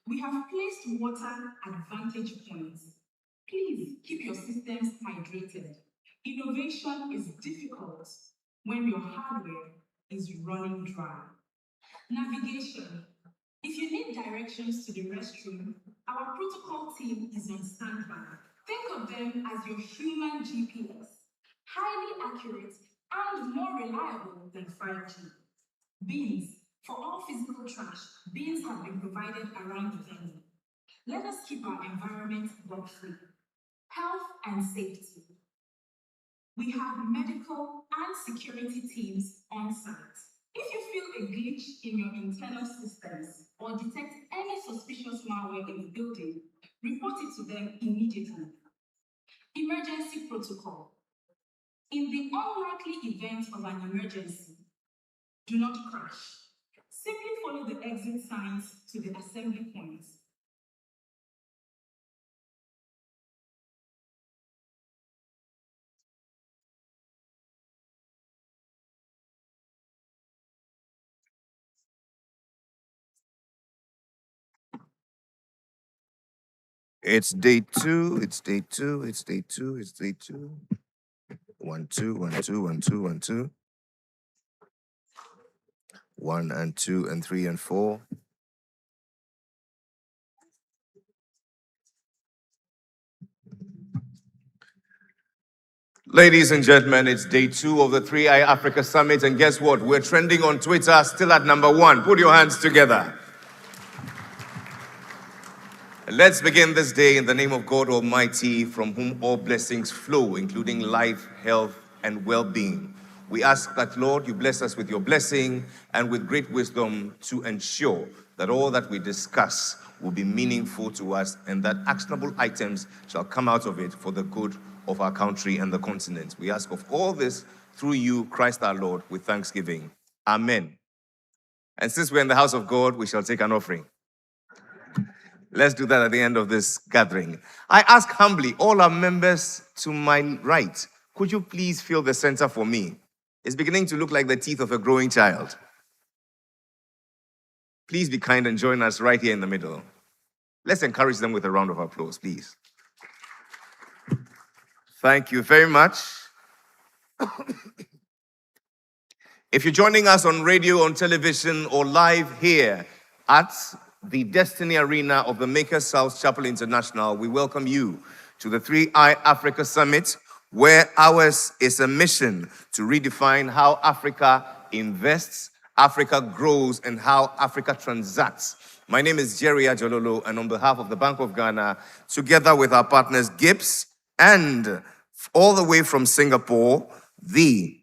We have placed water at vantage points. Please keep your systems hydrated. Innovation is difficult when your hardware is running dry. Navigation. If you need directions to the restroom, our protocol team is on standby. Think of them as your human GPS, highly accurate and more reliable than 5G. Bins. For all physical trash, bins have been provided around the venue. Let us keep our environment bug-free. Health and safety. We have medical and security teams on site. If you feel a glitch in your internal systems or detect any suspicious malware in the building, report it to them immediately. Emergency protocol. In the unlikely event of an emergency, do not crash. Simply follow the exit signs to the assembly points. It's day two. It's day two. It's day two. It's day two. 1 2 1 2 1 2 1 2. 1 and 2 and 3 and 4. Ladies and gentlemen, it's day 2 of the 3i Africa Summit, and guess what? We're trending on Twitter, still at number 1. Put your hands together. Let's begin this day in the name of God Almighty, from whom all blessings flow, including life, health, and well-being. We ask that, Lord, you bless us with your blessing and with great wisdom to ensure that all that we discuss will be meaningful to us and that actionable items shall come out of it for the good of our country and the continent. We ask of all this through you, Christ our Lord, with thanksgiving. Amen. And since we're in the house of God, we shall take an offering. Let's do that at the end of this gathering. I ask humbly all our members to my right, could you please fill the center for me? It's beginning to look like the teeth of a growing child. Please be kind and join us right here in the middle. Let's encourage them with a round of applause, please. Thank you very much. If you're joining us on radio, on television, or live here at the Destiny Arena of the Makers South Chapel International, we welcome you to the 3i Africa Summit, where ours is a mission to redefine how Africa invests, Africa grows, and how Africa transacts. My name is Jerry Ajololo, and on behalf of the Bank of Ghana, together with our partners Gibbs, and all the way from Singapore, let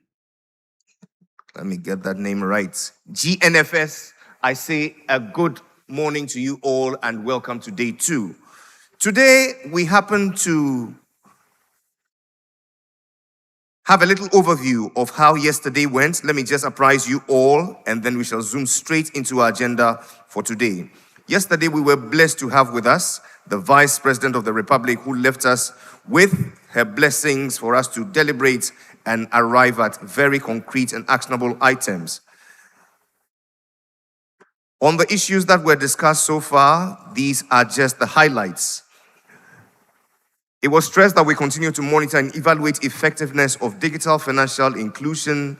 me get that name right, GNFS, I say a good morning to you all and welcome to day 2. Today, we happen to have a little overview of how yesterday went. Let me just apprise you all, and then we shall zoom straight into our agenda for today. Yesterday, we were blessed to have with us the Vice President of the Republic, who left us with her blessings for us to deliberate and arrive at very concrete and actionable items. On the issues that were discussed so far, these are just the highlights. It was stressed that we continue to monitor and evaluate effectiveness of digital financial inclusion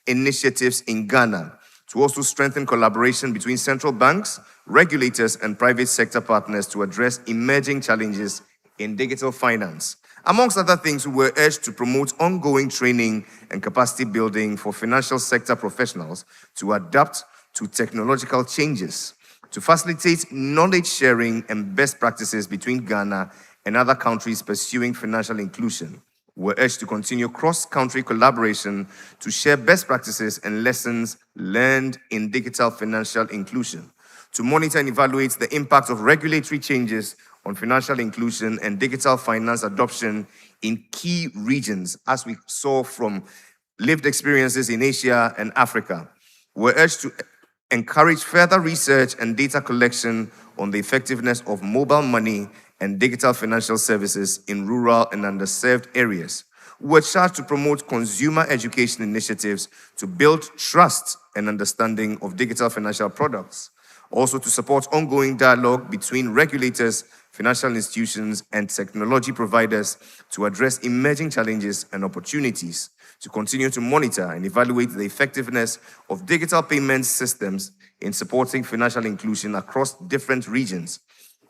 initiatives in Ghana, to also strengthen collaboration between central banks, regulators, and private sector partners to address emerging challenges in digital finance. Amongst other things, we were urged to promote ongoing training and capacity building for financial sector professionals to adapt to technological changes, to facilitate knowledge sharing and best practices between Ghana and other countries pursuing financial inclusion. We're urged to continue cross-country collaboration to share best practices and lessons learned in digital financial inclusion, to monitor and evaluate the impact of regulatory changes on financial inclusion and digital finance adoption in key regions, as we saw from lived experiences in Asia and Africa. We're urged to encourage further research and data collection on the effectiveness of mobile money and digital financial services in rural and underserved areas. We're charged to promote consumer education initiatives to build trust and understanding of digital financial products. Also to support ongoing dialogue between regulators, financial institutions, and technology providers to address emerging challenges and opportunities, to continue to monitor and evaluate the effectiveness of digital payment systems in supporting financial inclusion across different regions,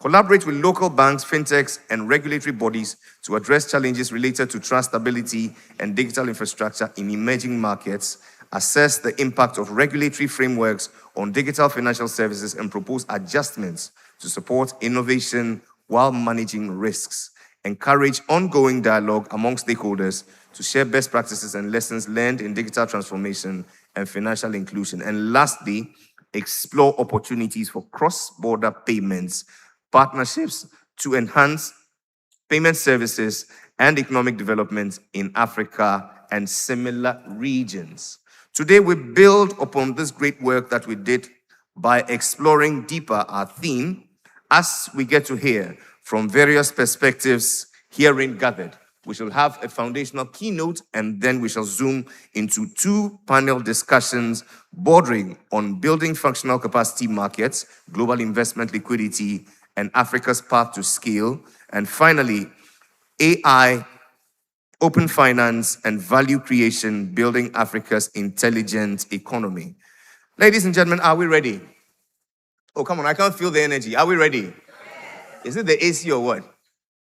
collaborate with local banks, fintechs, and regulatory bodies to address challenges related to trust stability and digital infrastructure in emerging markets, assess the impact of regulatory frameworks on digital financial services, and propose adjustments to support innovation while managing risks, encourage ongoing dialogue among stakeholders to share best practices and lessons learned in digital transformation and financial inclusion, and lastly, explore opportunities for cross-border payments, partnerships to enhance payment services and economic development in Africa and similar regions. Today, we build upon this great work that we did by exploring deeper our theme as we get to hear from various perspectives herein gathered. We shall have a foundational keynote, and then we shall zoom into 2 panel discussions bordering on building functional capacity markets, global investment liquidity, and Africa's path to scale. And finally, AI, open finance, and value creation, building Africa's intelligent economy. Ladies and gentlemen, are we ready? Oh, come on, I can't feel the energy. Are we ready? Is it the AC or what?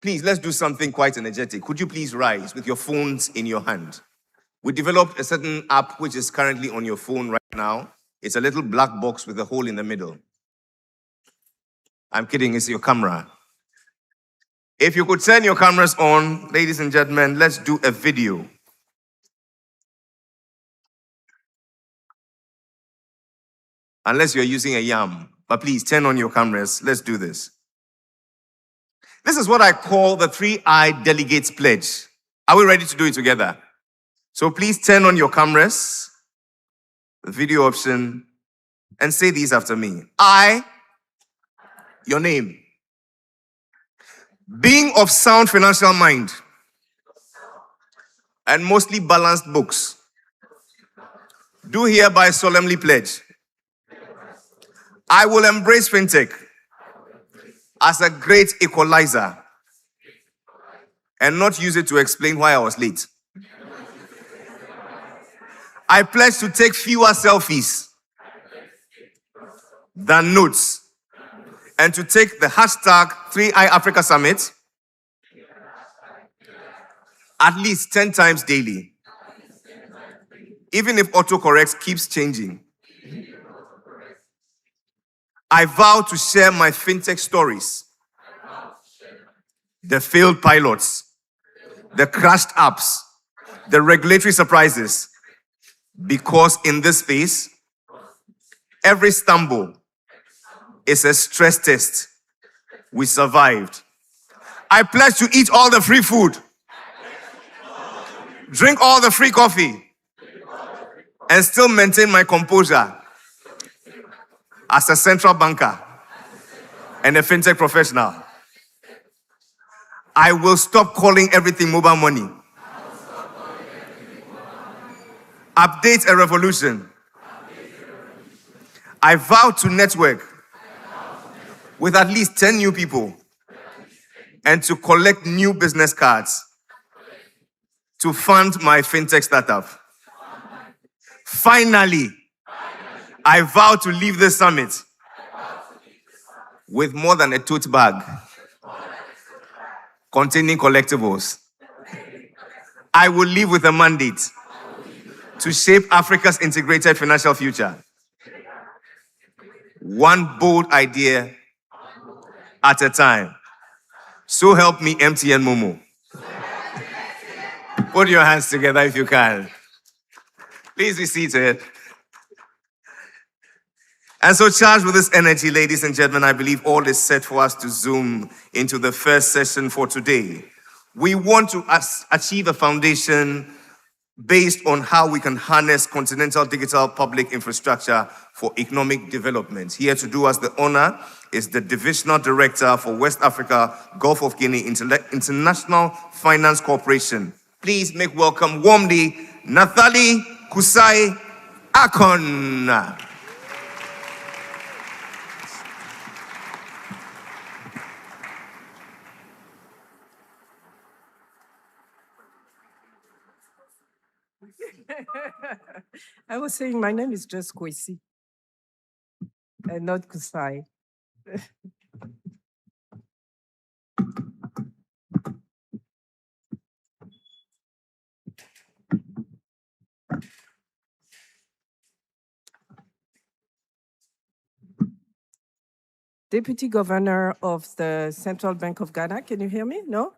Please, let's do something quite energetic. Could you please rise with your phones in your hand? We developed a certain app which is currently on your phone right now. It's a little black box with a hole in the middle. I'm kidding, it's your camera. If you could turn your cameras on, ladies and gentlemen, let's do a video. Unless you're using a yam, but please turn on your cameras. Let's do this. This is what I call the 3I Delegates Pledge. Are we ready to do it together? So please turn on your cameras, the video option, and say these after me. I, your name, being of sound financial mind and mostly balanced books, do hereby solemnly pledge I will embrace fintech as a great equalizer and not use it to explain why I was late. I pledge to take fewer selfies than notes and to take the hashtag 3I Africa Summit at least 10 times daily, even if autocorrect keeps changing. I vow to share my fintech stories, the failed pilots, the crashed apps, the regulatory surprises, because in this space, every stumble is a stress test. We survived. I pledge to eat all the free food, drink all the free coffee, and still maintain my composure as a central banker and a fintech professional. I will stop calling everything mobile money. Update a revolution. I vow to network with at least 10 new people and to collect new business cards to fund my fintech startup. Finally, I vow to leave this summit with more than a tote bag containing collectibles. I will leave with a mandate to shape Africa's integrated financial future. One bold idea at a time. So help me, MTN Momo. Put your hands together if you can. Please be seated. And so, charged with this energy, ladies and gentlemen, I believe all is set for us to zoom into the first session for today. We want to achieve a foundation based on how we can harness continental digital public infrastructure for economic development. Here to do us the honor is the Divisional Director for West Africa, Gulf of Guinea International Finance Corporation. Please make welcome warmly Nathalie Kusai Akon. I was saying my name is just Kwesi and not Kusai. Deputy Governor of the Central Bank of Ghana. Can you hear me? No?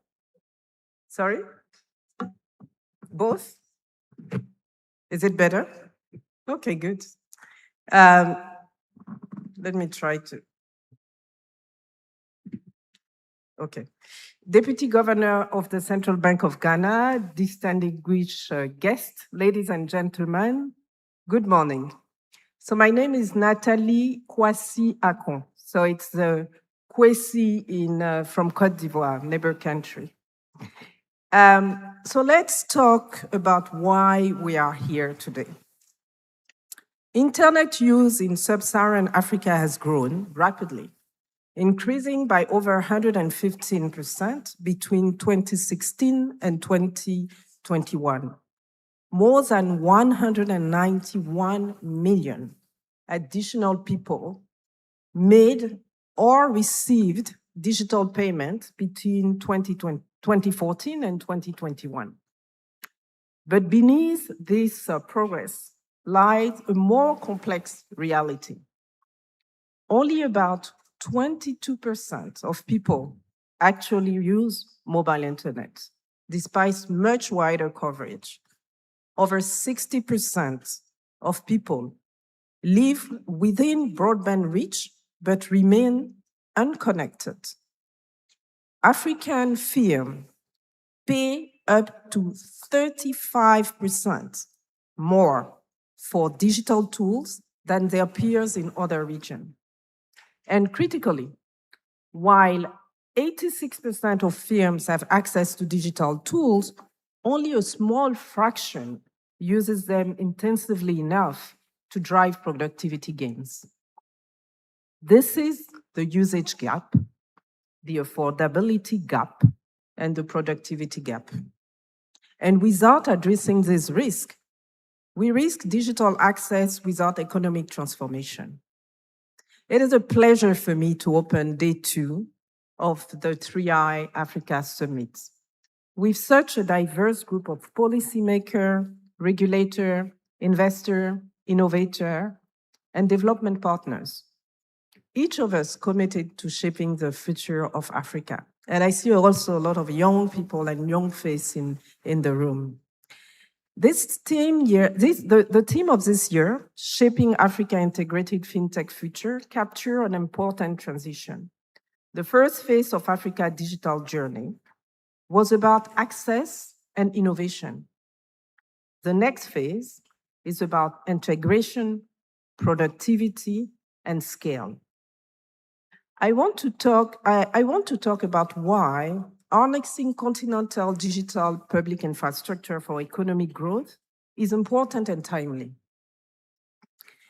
Sorry? Both? Is it better? Okay, good. Let me try to. Okay. Deputy Governor of the Central Bank of Ghana, distinguished guests, ladies and gentlemen, good morning. So my name is Nathalie Kwasi Akon. So it's the Kwesi from Côte d'Ivoire, neighbor country. So let's talk about why we are here today. Internet use in sub-Saharan Africa has grown rapidly, increasing by over 115% between 2016 and 2021. More than 191 million additional people made or received digital payment between 2014 and 2021. But beneath this progress lies a more complex reality. Only about 22% of people actually use mobile internet, despite much wider coverage. Over 60% of people live within broadband reach, but remain unconnected. African firms pay up to 35% more for digital tools than their peers in other regions. And critically, while 86% of firms have access to digital tools, only a small fraction uses them intensively enough to drive productivity gains. This is the usage gap, the affordability gap, and the productivity gap. And without addressing this risk, we risk digital access without economic transformation. It is a pleasure for me to open day 2 of the 3i Africa Summit with such a diverse group of policymakers, regulators, investors, innovators, and development partners. Each of us committed to shaping the future of Africa. And I see also a lot of young people and young faces in the room. The theme of this year, Shaping Africa Integrated FinTech Future, capture an important transition. The first phase of Africa's digital journey was about access and innovation. The next phase is about integration, productivity, and scale. I want to talk about why harnessing continental digital public infrastructure for economic growth is important and timely.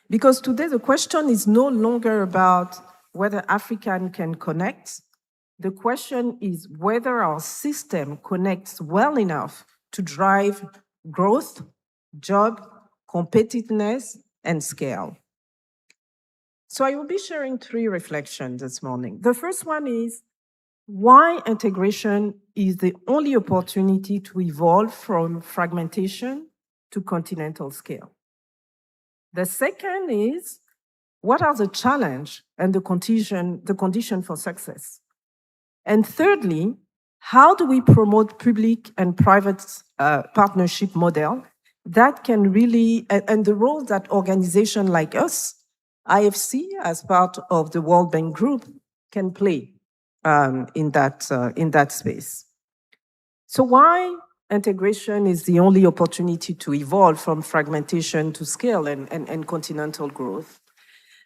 Because today the question is no longer about whether Africa can connect. The question is whether our system connects well enough to drive growth, job, competitiveness, and scale. So I will be sharing 3 reflections this morning. The first one is why integration is the only opportunity to evolve from fragmentation to continental scale. The second is what are the challenges and the condition for success. And thirdly, how do we promote public and private partnership model that can really, and the role that organizations like us, IFC, as part of the World Bank Group, can play in that space. So why integration is the only opportunity to evolve from fragmentation to scale and continental growth?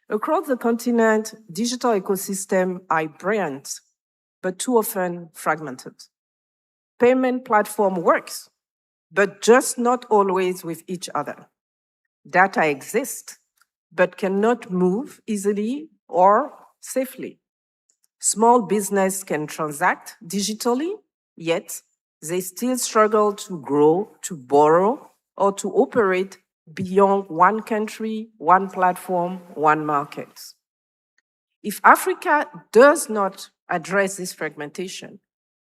Across the continent, digital ecosystems are brilliant, but too often fragmented. Payment platform works, but just not always with each other. Data exists, but cannot move easily or safely. Small business can transact digitally, yet they still struggle to grow, to borrow, or to operate beyond one country, one platform, one market. If Africa does not address this fragmentation,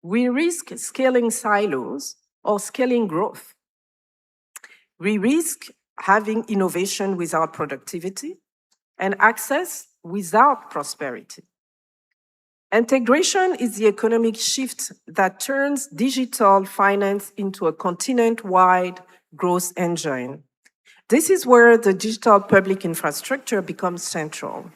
we risk scaling silos or scaling growth. We risk having innovation without productivity and access without prosperity. Integration is the economic shift that turns digital finance into a continent-wide growth engine. This is where the digital public infrastructure becomes central.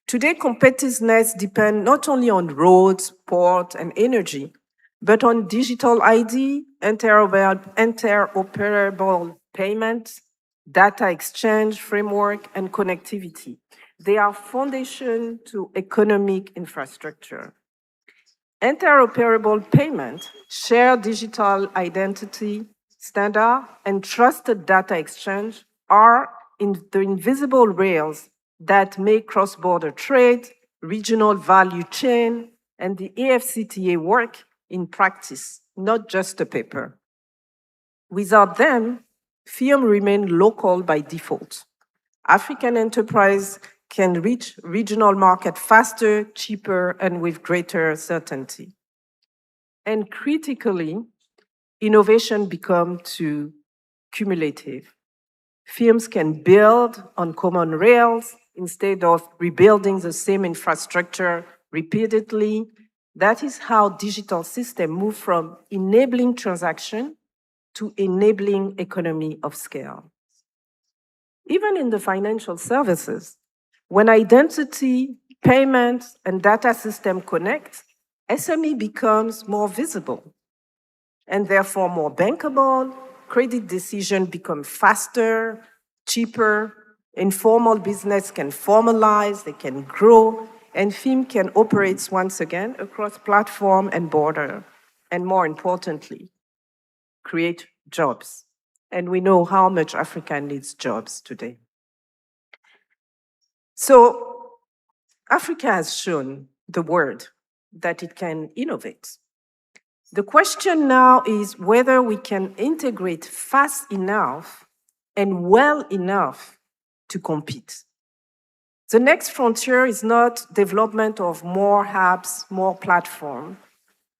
Today, competitiveness depends not only on roads, port, and energy, but on digital ID, interoperable payments, data exchange framework, and connectivity. They are foundation to economic infrastructure. Interoperable payment, shared digital identity, standard, and trusted data exchange are the invisible rails that make cross-border trade, regional value chain, and the AfCFTA work in practice, not just a paper. Without them, firms remain local by default. African enterprise can reach regional market faster, cheaper, and with greater certainty. And critically, innovation becomes too cumulative. Firms can build on common rails instead of rebuilding the same infrastructure repeatedly. That is how digital systems move from enabling transaction to enabling economy of scale. Even in the financial services, when identity, payments, and data system connect, SME becomes more visible and therefore more bankable. Credit decisions become faster, cheaper. Informal business can formalize, they can grow, and firms can operate once again across platform and border. And more importantly, create jobs. And we know how much Africa needs jobs today. So Africa has shown the world that it can innovate. The question now is whether we can integrate fast enough and well enough to compete. The next frontier is not development of more apps, more platform,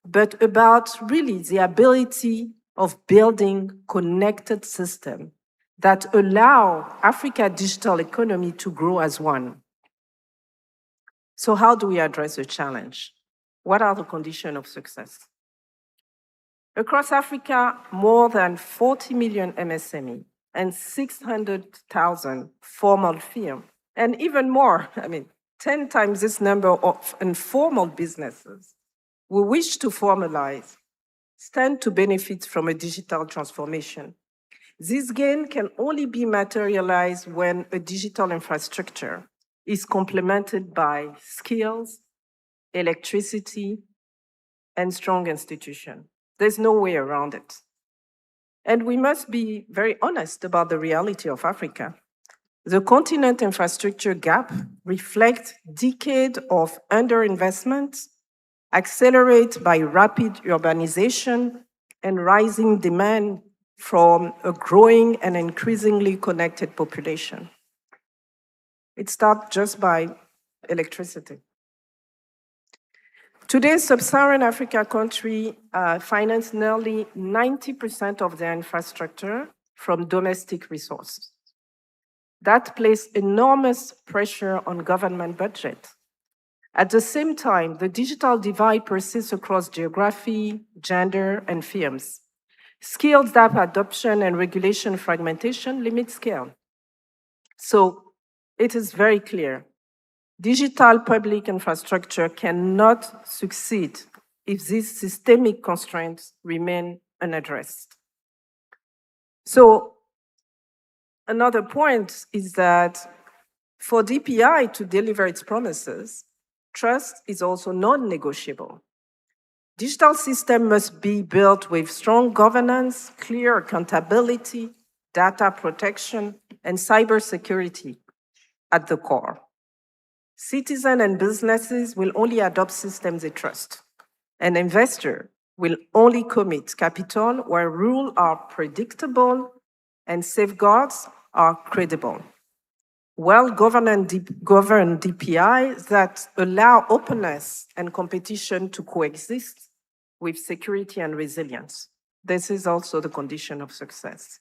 but about really the ability of building connected systems that allow Africa's digital economy to grow as one. So how do we address the challenge? What are the conditions of success? Across Africa, more than 40 million MSME and 600,000 formal firms, and even more, 10 times this number of informal businesses who wish to formalize, stand to benefit from a digital transformation. This gain can only be materialized when a digital infrastructure is complemented by skills, electricity, and strong institutions. There's no way around it. And we must be very honest about the reality of Africa. The continent infrastructure gap reflects decades of underinvestment, accelerated by rapid urbanization and rising demand from a growing and increasingly connected population. It starts just by electricity. Today, sub-Saharan Africa countries finance nearly 90% of their infrastructure from domestic resources. That places enormous pressure on government budget. At the same time, the digital divide persists across geography, gender, and firms. Skills gap adoption and regulation fragmentation limit scale. So it is very clear. Digital public infrastructure cannot succeed if these systemic constraints remain unaddressed. So another point is that for DPI to deliver its promises, trust is also non-negotiable. Digital systems must be built with strong governance, clear accountability, data protection, and cybersecurity at the core. Citizens and businesses will only adopt systems they trust. An investor will only commit capital where rules are predictable, and safeguards are credible. Well-governed DPI that allow openness and competition to coexist with security and resilience. This is also the condition of success.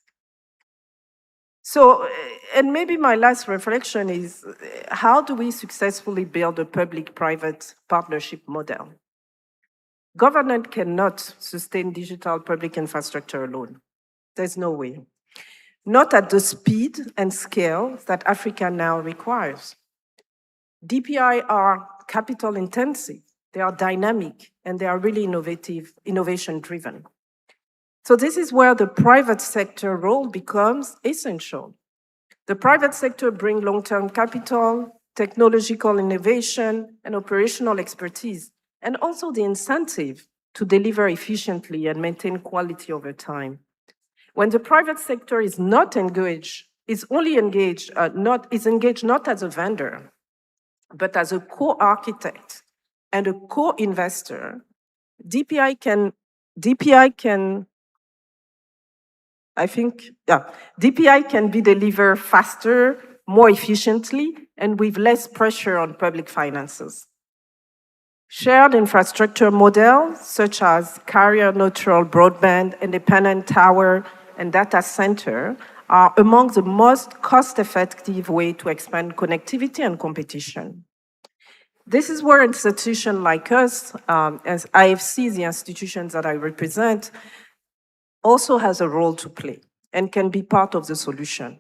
So, and maybe my last reflection is, how do we successfully build a public-private partnership model? Government cannot sustain digital public infrastructure alone. There's no way. Not at the speed and scale that Africa now requires. DPI are capital intensive, they are dynamic, and they are really innovation-driven. So this is where the private sector role becomes essential. The private sector brings long-term capital, technological innovation, and operational expertise, and also the incentive to deliver efficiently and maintain quality over time. When the private sector is not engaged, is engaged not as a vendor, but as a co-architect and a co-investor, DPI can be delivered faster, more efficiently, and with less pressure on public finances. Shared infrastructure models, such as carrier-neutral broadband, independent tower, and data center, are among the most cost-effective way to expand connectivity and competition. This is where institutions like us, as IFC, the institutions that I represent, also has a role to play and can be part of the solution.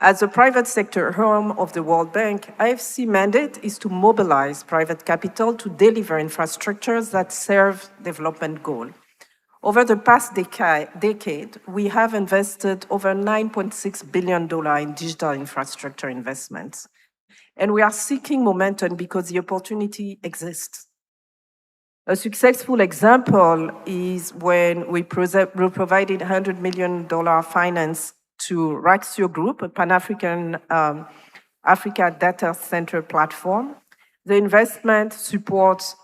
As a private sector arm of the World Bank, IFC mandate is to mobilize private capital to deliver infrastructures that serve development goals. Over the past decade, we have invested over $9.6 billion in digital infrastructure investments. And we are seeking momentum because the opportunity exists. A successful example is when we provided $100 million finance to Raxio Group, a Pan-African Africa data center platform. The investment supports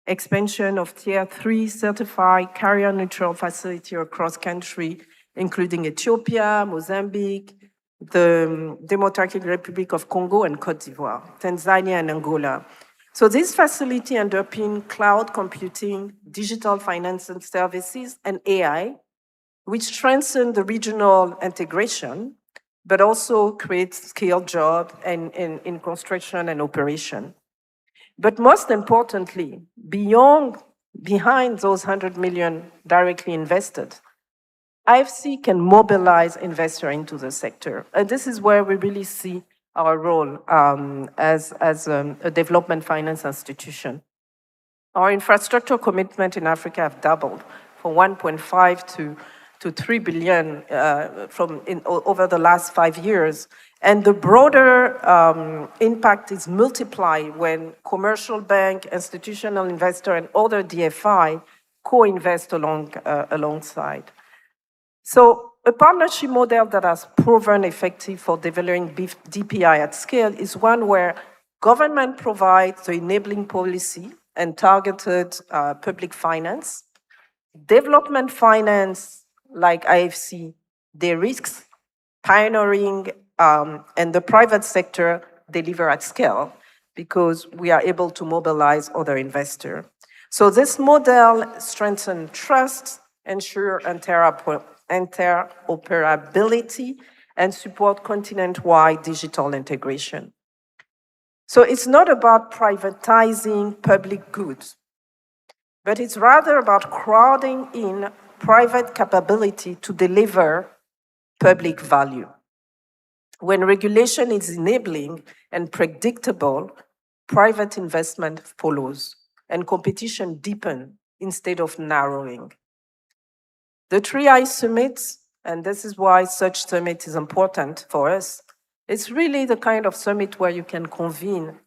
expansion of Tier 3 certified carrier-neutral facility across country, including Ethiopia, Mozambique, the Democratic Republic of Congo and Cote d'Ivoire, Tanzania and Angola. So this facility underpins cloud computing, digital finance and services, and AI, which strengthen the regional integration, but also creates skilled jobs in construction and operation. But most importantly, behind those 100 million directly invested, IFC can mobilize investors into the sector. And this is where we really see our role as a development finance institution. Our infrastructure commitment in Africa have doubled from 1.5 to 3 billion over the last 5 years. And the broader impact is multiplied when commercial bank, institutional investor, and other DFI co-invest alongside. So a partnership model that has proven effective for developing DPI at scale is one where government provides the enabling policy and targeted public finance. Development finance, like IFC, de-risks, pioneering, and the private sector deliver at scale because we are able to mobilize other investors. So this model strengthens trust, ensure interoperability, and support continent-wide digital integration. So it's not about privatizing public goods, but it's rather about crowding in private capability to deliver public value. When regulation is enabling and predictable, private investment follows and competition deepens instead of narrowing. The 3I Summit, and this is why such summit is important for us, it's really the kind of summit where you can convene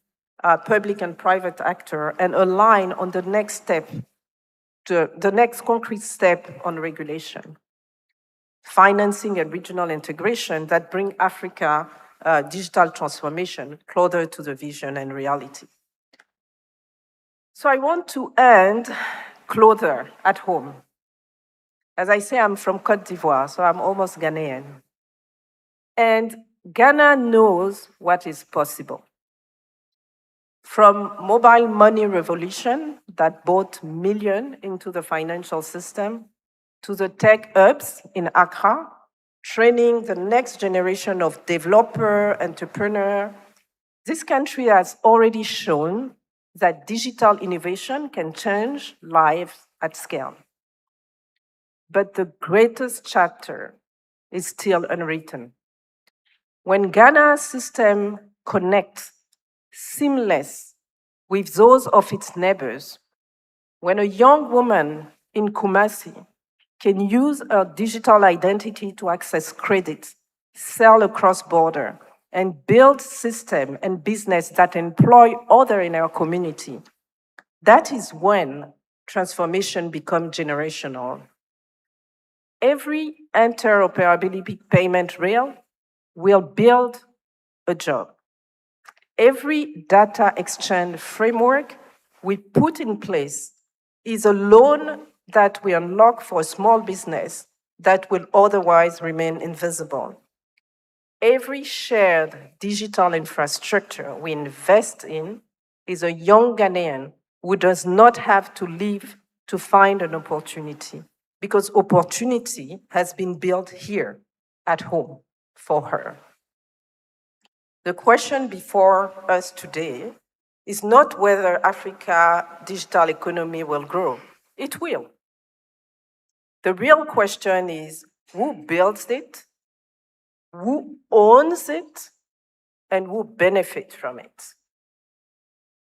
public and private actors and align on the next step, the next concrete step on regulation, financing and regional integration that bring Africa digital transformation closer to the vision and reality. So I want to end closer at home. As I say, I'm from Cote d'Ivoire, so I'm almost Ghanaian. And Ghana knows what is possible. From mobile money revolution that brought millions into the financial system, to the tech hubs in Accra, training the next generation of developer, entrepreneur, this country has already shown that digital innovation can change lives at scale. But the greatest chapter is still unwritten. When Ghana's system connects seamless with those of its neighbors, when a young woman in Kumasi can use her digital identity to access credit, sell across border, and build system and business that employ others in our community, that is when transformation becomes generational. Every interoperability payment rail will build a job. Every data exchange framework we put in place is a loan that we unlock for a small business that will otherwise remain invisible. Every shared digital infrastructure we invest in is a young Ghanaian who does not have to leave to find an opportunity, because opportunity has been built here at home for her. The question before us today is not whether Africa's digital economy will grow. It will. The real question is who builds it, who owns it, and who benefits from it.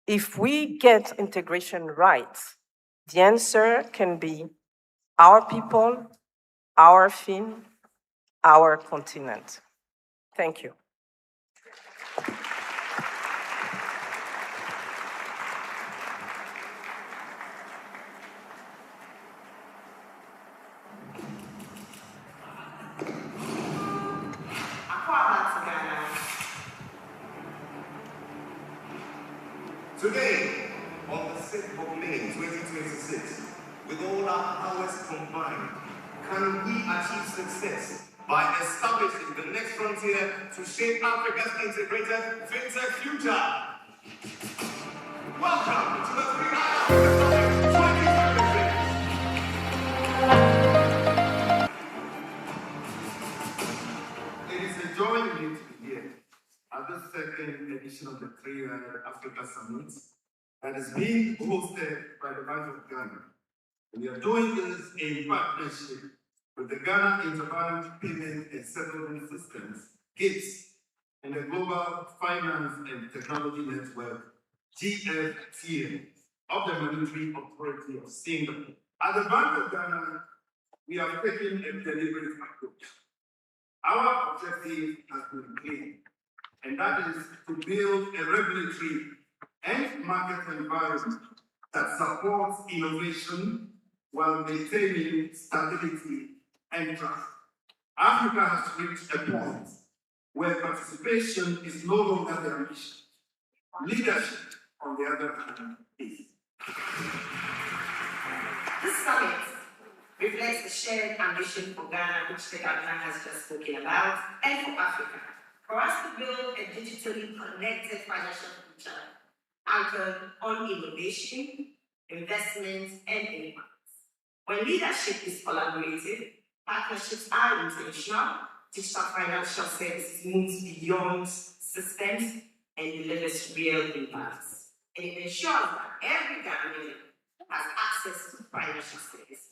If we get integration right, the answer can be our people, our fin, our continent. Thank you. Today, on the 6th of May 2026, with all our powers combined, can we achieve success by establishing the next frontier to shape Africa's integrated fintech future? Welcome to the 3 Africa Summit 2026. It is a joy to be here at the second edition of the 3 Africa Summit that is being hosted by the Bank of Ghana. We are doing this in partnership with the Ghana Interbank Payment and Settlement Systems, GIPS, and the Global Finance and Technology Network, GFTA, of the Monetary Authority of Singapore. At the Bank of Ghana, we have taken a deliberate approach. Our objective has been clear, and that is to build a regulatory and market environment that supports innovation while maintaining stability and trust. Africa has reached a point where participation is no longer the ambition. Leadership, on the other hand, is. This summit reflects the shared ambition for Ghana, which the governor has just spoken about, and for Africa, for us to build a digitally connected financial future anchored on innovation, investment, and impact. When leadership is collaborative, partnerships are intentional, digital financial services moves beyond systems and delivers real impacts. And it ensures that every Ghanaian has access to financial services.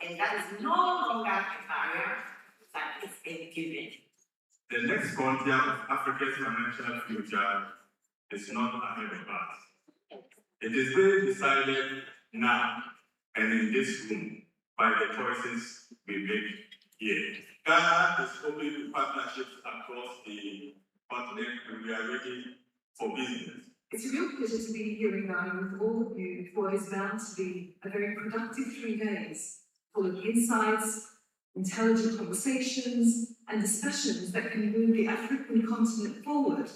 And that is no longer a barrier, that is a given. The next frontier of Africa's financial future is not ahead of us. It is being decided now and in this room by the choices we make here. Ghana is open to partnerships across the continent, and we are ready for business. It's a real pleasure to be here in Ghana with all of you for what is bound to be a very productive 3 days, full of insights, intelligent conversations, and discussions that can move the African continent forward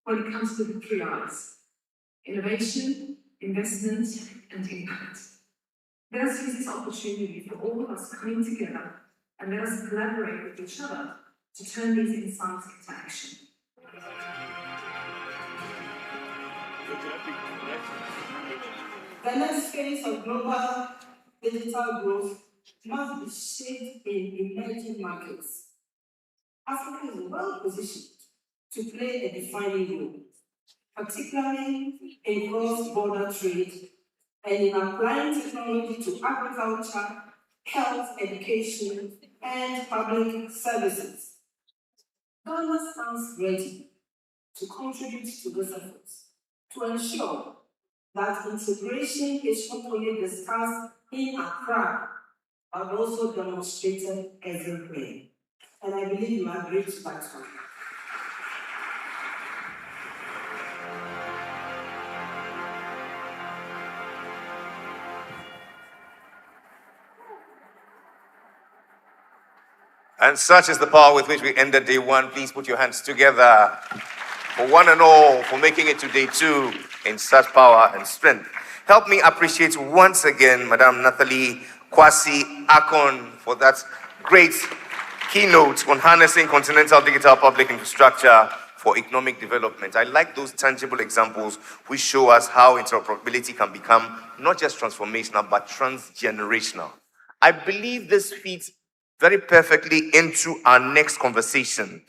when it comes to the 3 I's: innovation, investment, and impact. Let us use this opportunity for all of us coming together and let us collaborate with each other to turn these insights into action. The next phase of global digital growth must be shaped in emerging markets. Africa is well positioned to play a defining role, particularly in cross-border trade and in applying technology to agriculture, health, education, and public services. Ghana stands ready to contribute to this effort to ensure that integration is not only discussed in Accra, but also demonstrated everywhere. And I believe you agree to that one. And such is the power with which we ended day one. Please put your hands together for one and all for making it to day two in such power and strength. Help me appreciate once again Madame Nathalie Kwasi Akon for that great keynote on harnessing continental digital public infrastructure for economic development. I like those tangible examples which show us how interoperability can become not just transformational, but transgenerational. I believe this feeds very perfectly into our next conversation.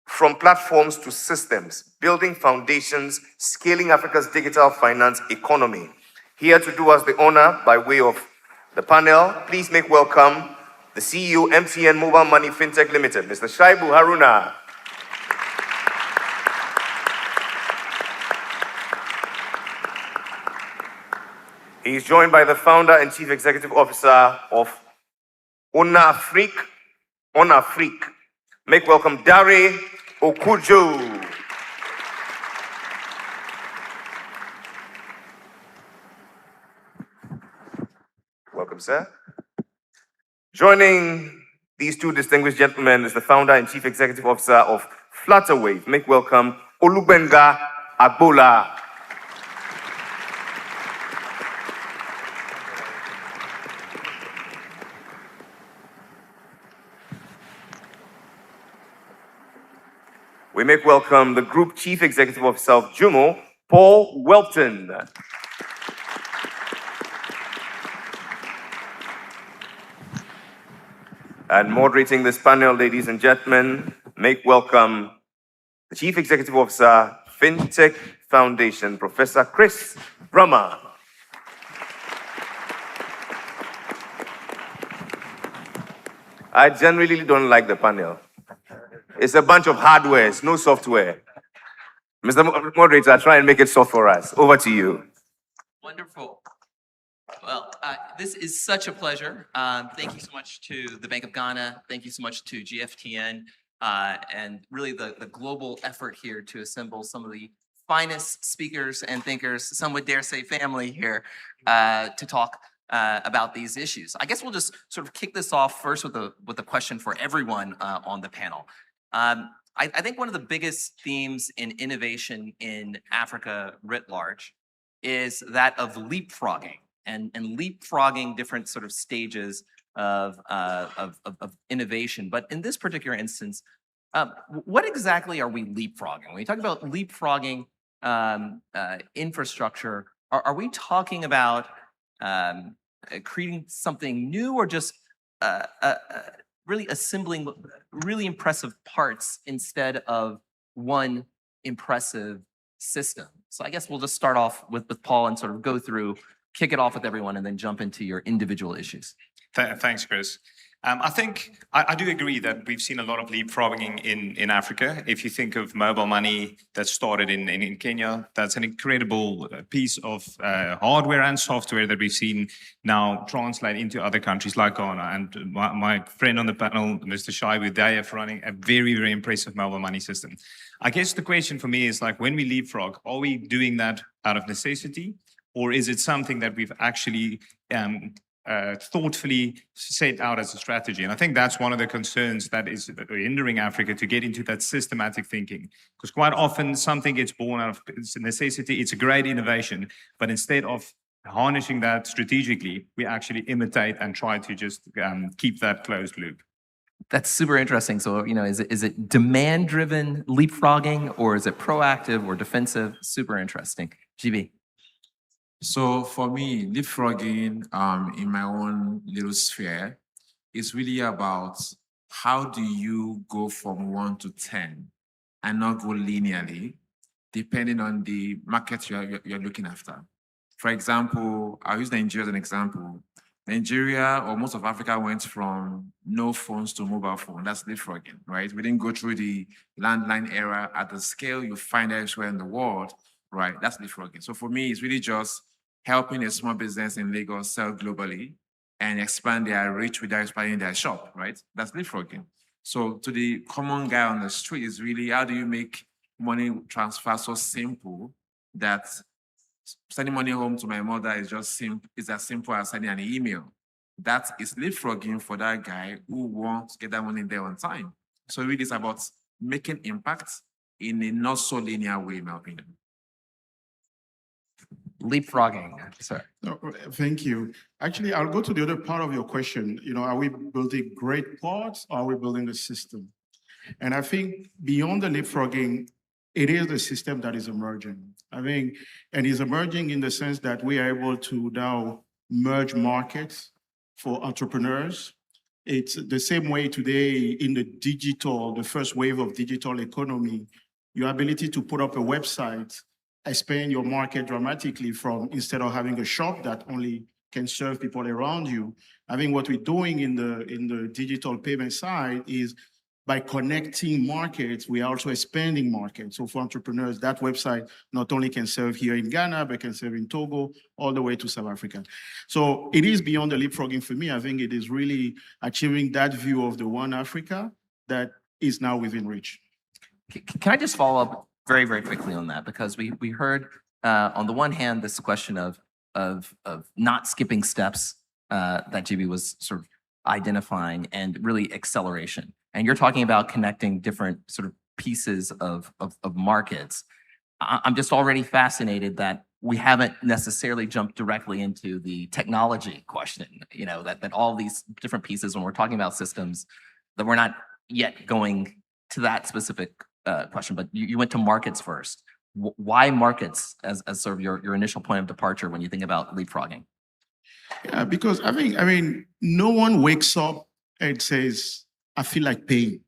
From platforms to systems, building foundations, scaling Africa's digital finance economy. Here to do us the honor by way of the panel, please make welcome the CEO, MTN Mobile Money Fintech Limited, Mr. Shaibu Haruna. He is joined by the founder and chief executive officer of Onafrique. Make welcome Dare Okujo. Welcome, sir. Joining these two distinguished gentlemen is the founder and chief executive officer of Flutterwave. Make welcome Olubenga Agbola. We make welcome the Group Chief Executive Officer of Jumo, Paul Welton. And moderating this panel, ladies and gentlemen, make welcome the Chief Executive Officer, Fintech Foundation, Professor Chris Brummer. I generally don't like the panel. It's a bunch of hardware, it's no software. Mr. Moderator, try and make it soft for us. Over to you. Wonderful. Well, this is such a pleasure. Thank you so much to the Bank of Ghana. Thank you so much to GFTN and really the global effort here to assemble some of the finest speakers and thinkers, some would dare say family here, to talk about these issues. I guess we'll just sort of kick this off first with a question for everyone on the panel. I think one of the biggest themes in innovation in Africa writ large is that of leapfrogging and leapfrogging different sort of stages of innovation. But in this particular instance, what exactly are we leapfrogging? When we talk about leapfrogging infrastructure, are we talking about creating something new or just really assembling really impressive parts instead of one impressive system? So I guess we'll just start off with Paul and sort of go through, kick it off with everyone and then jump into your individual issues. Thanks, Chris. I think I do agree that we've seen a lot of leapfrogging in Africa. If you think of mobile money that started in Kenya, that's an incredible piece of hardware and software that we've seen now translate into other countries like Ghana. And my friend on the panel, Mr. Shaibu, they are running a very, very impressive mobile money system. I guess the question for me is like, when we leapfrog, are we doing that out of necessity? Or is it something that we've actually thoughtfully set out as a strategy? And I think that's one of the concerns that is hindering Africa to get into that systematic thinking. Because quite often something gets born out of necessity. It's a great innovation, but instead of harnessing that strategically, we actually imitate and try to just keep that closed loop. That's super interesting. So, is it demand-driven leapfrogging, or is it proactive or defensive? Super interesting. GB. So for me, leapfrogging in my own little sphere is really about how do you go from 1 to 10 and not go linearly, depending on the market you're looking after. For example, I'll use Nigeria as an example. Nigeria or most of Africa went from no phones to mobile phone. That's leapfrogging, right? We didn't go through the landline era at the scale you find elsewhere in the world, right? That's leapfrogging. So for me, it's really just helping a small business in Lagos sell globally and expand their reach without expanding their shop, right? That's leapfrogging. So to the common guy on the street is really, how do you make money transfer so simple that sending money home to my mother is just is as simple as sending an email. That is leapfrogging for that guy who wants to get that money there on time. So really it's about making impact in a not so linear way, in my opinion. Leapfrogging, sir. No, thank you. Actually, I'll go to the other part of your question. Are we building great pods or are we building a system? And I think beyond the leapfrogging, it is the system that is emerging. I think, and is emerging in the sense that we are able to now merge markets for entrepreneurs. It's the same way today in the first wave of digital economy, your ability to put up a website, expand your market dramatically from, instead of having a shop that only can serve people around you. I think what we're doing in the digital payment side is by connecting markets, we are also expanding markets. So for entrepreneurs, that website not only can serve here in Ghana, but can serve in Togo, all the way to South Africa. So it is beyond the leapfrogging for me. I think it is really achieving that view of the one Africa that is now within reach. Can I just follow up very, very quickly on that? Because we heard on the one hand this question of not skipping steps that GB was sort of identifying, and really acceleration. And you're talking about connecting different sort of pieces of markets. I'm just already fascinated that we haven't necessarily jumped directly into the technology question, that all these different pieces, when we're talking about systems, that we're not yet going to that specific question, but you went to markets first. Why markets as sort of your initial point of departure when you think about leapfrogging? Yeah, because I mean, no one wakes up and says, I feel like paying.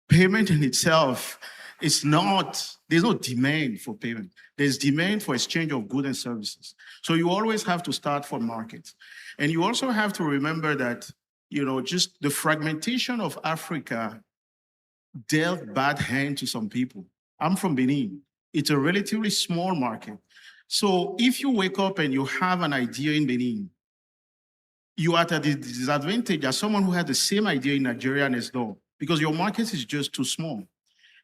Payment in itself is not, there's no demand for payment. There's demand for exchange of goods and services. So you always have to start from markets. And you also have to remember that, just the fragmentation of Africa dealt bad hand to some people. I'm from Benin. It's a relatively small market. So if you wake up and you have an idea in Benin, you are at a disadvantage as someone who had the same idea in Nigeria next door, because your market is just too small.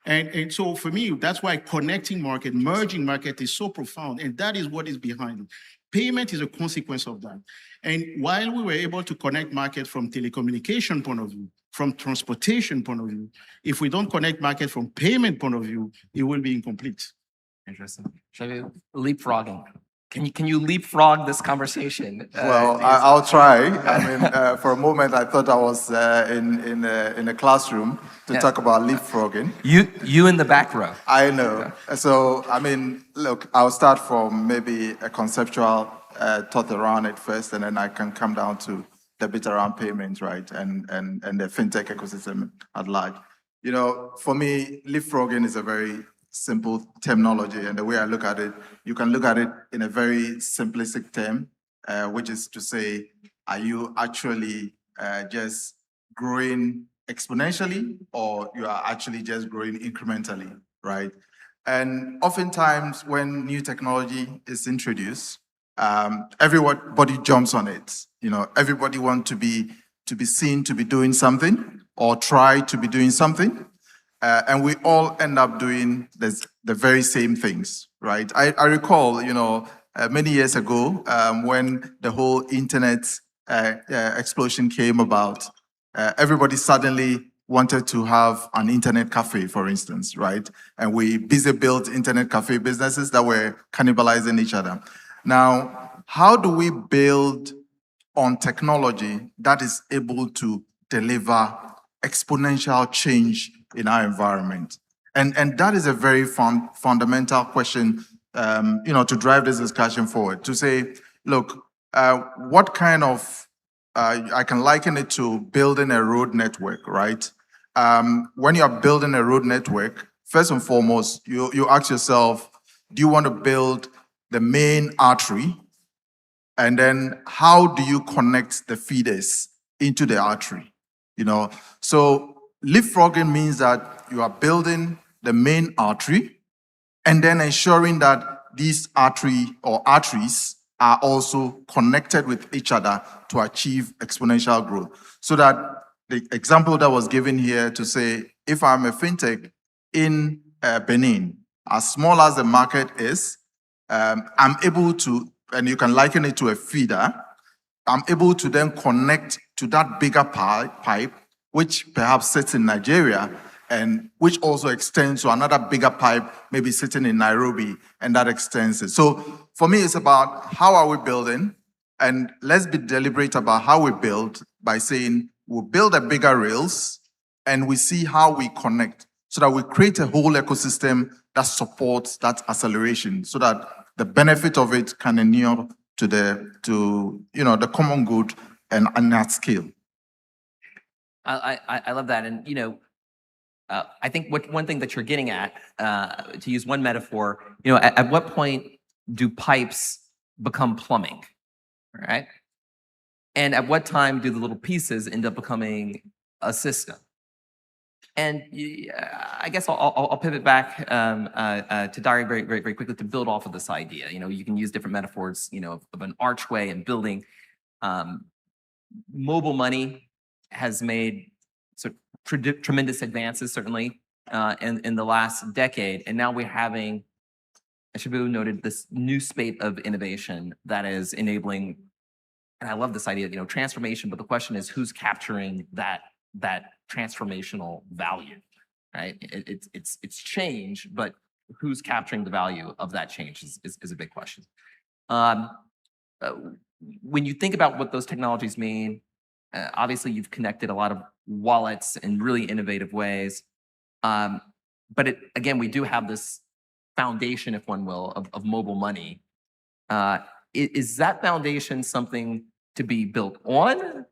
And so for me, that's why connecting market, merging market is so profound. And that is what is behind it. Payment is a consequence of that. And while we were able to connect market from telecommunication point of view, from transportation point of view, if we don't connect market from payment point of view, it will be incomplete. Interesting. Leapfrogging. Can you leapfrog this conversation? Well, I'll try. I mean, for a moment, I thought I was in a classroom to talk about leapfrogging. You in the back row. I know. So, I mean, look, I'll start from maybe a conceptual thought around it first, and then I can come down to the bit around payments, right, and the fintech ecosystem at large. For me, leapfrogging is a very simple terminology, and the way I look at it, you can look at it in a very simplistic term, which is to say, are you actually just growing exponentially, or you are actually just growing incrementally, right? And oftentimes when new technology is introduced, everybody jumps on it. Everybody wants to be seen to be doing something or try to be doing something. And we all end up doing the very same things, right? I recall, many years ago, when the whole internet explosion came about, everybody suddenly wanted to have an internet cafe, for instance, right? And we busy built internet cafe businesses that were cannibalizing each other. Now, how do we build on technology that is able to deliver exponential change in our environment? And that is a very fundamental question, to drive this discussion forward, to say, look, what kind of, I can liken it to building a road network, right? When you're building a road network, first and foremost, you ask yourself, do you want to build the main artery? And then how do you connect the feeders into the artery? So leapfrogging means that you are building the main artery and then ensuring that these arteries are also connected with each other to achieve exponential growth. So that the example that was given here to say, if I'm a fintech in Benin, as small as the market is, I'm able to, and you can liken it to a feeder, I'm able to then connect to that bigger pipe, which perhaps sits in Nigeria, and which also extends to another bigger pipe, maybe sitting in Nairobi, and that extends it. So for me, it's about how are we building, and let's be deliberate about how we build by saying we'll build a bigger rails, and we see how we connect so that we create a whole ecosystem that supports that acceleration, so that the benefit of it can inure to the common good and at scale. I love that, and I think one thing that you're getting at, to use one metaphor, at what point do pipes become plumbing, right? And at what time do the little pieces end up becoming a system? And I guess I'll pivot back to Dari very, very, very quickly to build off of this idea. You can use different metaphors, of an archway and building. Mobile money has made tremendous advances, certainly, in the last decade. And now we're having, I should be noted, this new spate of innovation that is enabling, and I love this idea, transformation, but the question is who's capturing that transformational value, right? It's change, but who's capturing the value of that change is a big question. When you think about what those technologies mean, obviously you've connected a lot of wallets in really innovative ways. But again, we do have this foundation, if one will, of mobile money. Is that foundation something to be built on?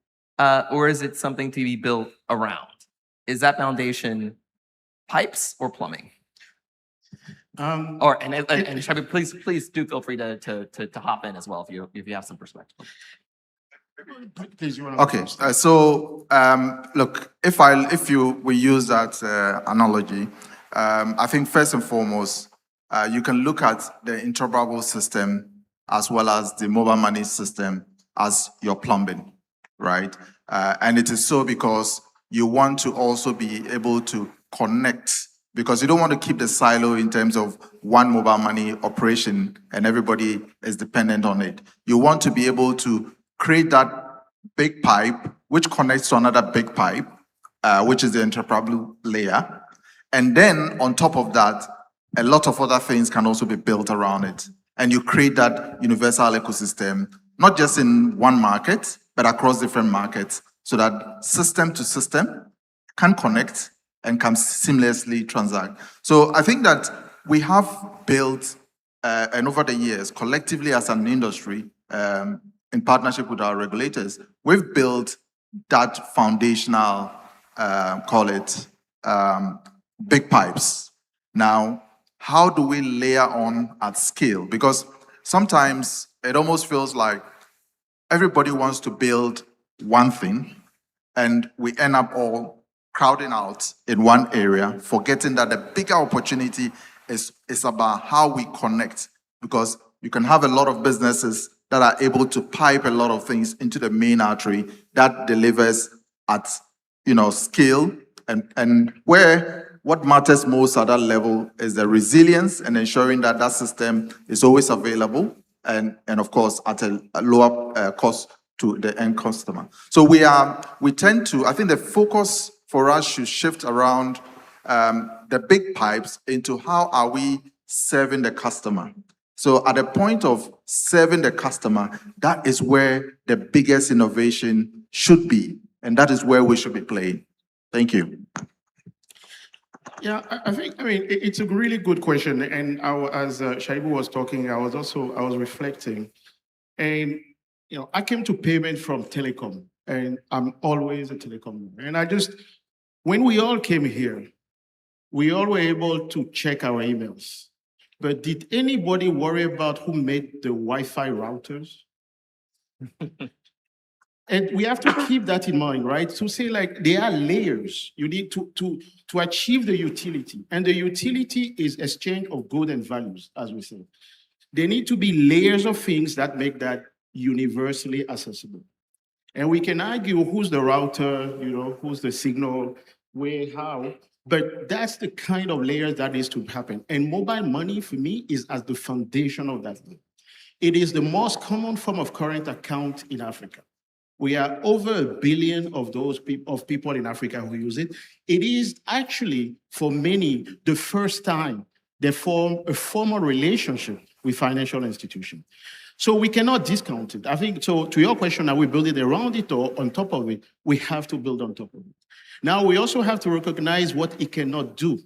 Or is it something to be built around? Is that foundation pipes or plumbing? And Shabi, please do feel free to hop in as well if you have some perspective. Okay, so look, if we use that analogy, I think first and foremost, you can look at the interoperable system as well as the mobile money system as your plumbing, right? And it is so because you want to also be able to connect, because you don't want to keep the silo in terms of one mobile money operation and everybody is dependent on it. You want to be able to create that big pipe which connects to another big pipe, which is the interoperable layer. And then on top of that, a lot of other things can also be built around it. And you create that universal ecosystem, not just in one market, but across different markets, so that system to system can connect and can seamlessly transact. So I think that we have built, and over the years, collectively as an industry, in partnership with our regulators, we've built that foundational, call it, big pipes. Now, how do we layer on at scale? Because sometimes it almost feels like everybody wants to build one thing, and we end up all crowding out in one area, forgetting that the bigger opportunity is about how we connect. Because you can have a lot of businesses that are able to pipe a lot of things into the main artery that delivers at scale, and where what matters most at that level is the resilience and ensuring that that system is always available and of course at a lower cost to the end customer. So we tend to, I think the focus for us should shift around the big pipes into how are we serving the customer. So at the point of serving the customer, that is where the biggest innovation should be. And that is where we should be playing. Thank you. Yeah, I mean, it's a really good question. And as Shaibu was talking, I was reflecting. And, I came to payment from telecom, and I'm always a telecom. And when we all came here, we all were able to check our emails. But did anybody worry about who made the Wi-Fi routers? And we have to keep that in mind, right? To say, like, there are layers you need to achieve the utility. And the utility is exchange of goods and values, as we say. There need to be layers of things that make that universally accessible. And we can argue who's the router, who's the signal, where, how, but that's the kind of layer that needs to happen. And mobile money, for me, is as the foundation of that. It is the most common form of current account in Africa. We are over 1 billion of those people in Africa who use it. It is actually, for many, the first time they form a formal relationship with financial institutions. So we cannot discount it. I think, so to your question, are we building around it or on top of it? We have to build on top of it. Now, we also have to recognize what it cannot do.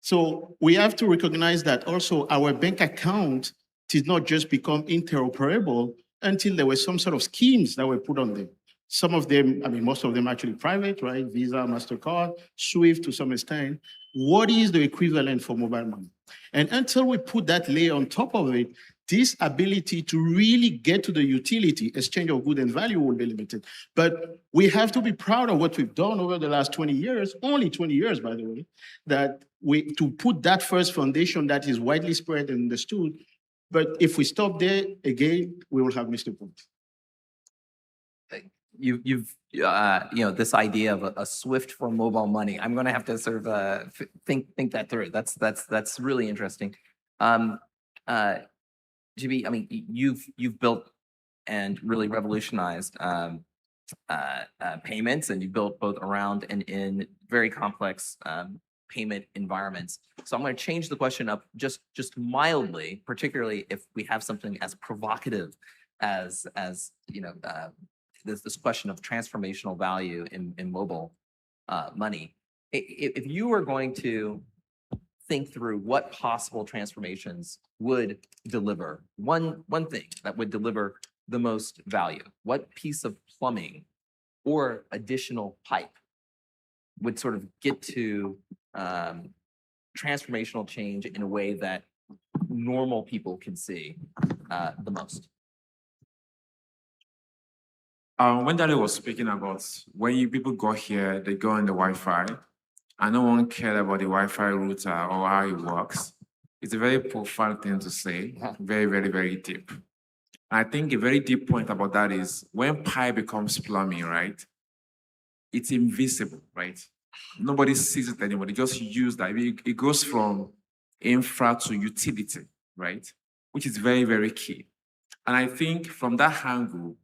So we have to recognize that also our bank account did not just become interoperable until there were some sort of schemes that were put on them. Some of them, most of them actually private, right? Visa, MasterCard, SWIFT to some extent. What is the equivalent for mobile money? And until we put that layer on top of it, this ability to really get to the utility, exchange of good and value, will be limited. But we have to be proud of what we've done over the last 20 years, only 20 years, by the way, to put that first foundation that is widely spread and understood. But if we stop there, again, we will have missed the point. You've this idea of a SWIFT for mobile money. I'm going to have to sort of think that through. That's really interesting. GB, you've built and really revolutionized payments, and you built both around and in very complex payment environments. So I'm going to change the question up just mildly, particularly if we have something as provocative as this question of transformational value in mobile money. If you were going to think through what possible transformations would deliver one thing that would deliver the most value, what piece of plumbing or additional pipe would sort of get to transformational change in a way that normal people can see the most? When Daddy was speaking about when people got here, they go on the Wi-Fi, and no one cared about the Wi-Fi router or how it works. It's a very profound thing to say, very, very, very deep. And I think a very deep point about that is when pi becomes plumbing, right? It's invisible, right? Nobody sees it anymore. They just use that. It goes from infra to utility, right? Which is very, very key. And I think from that angle,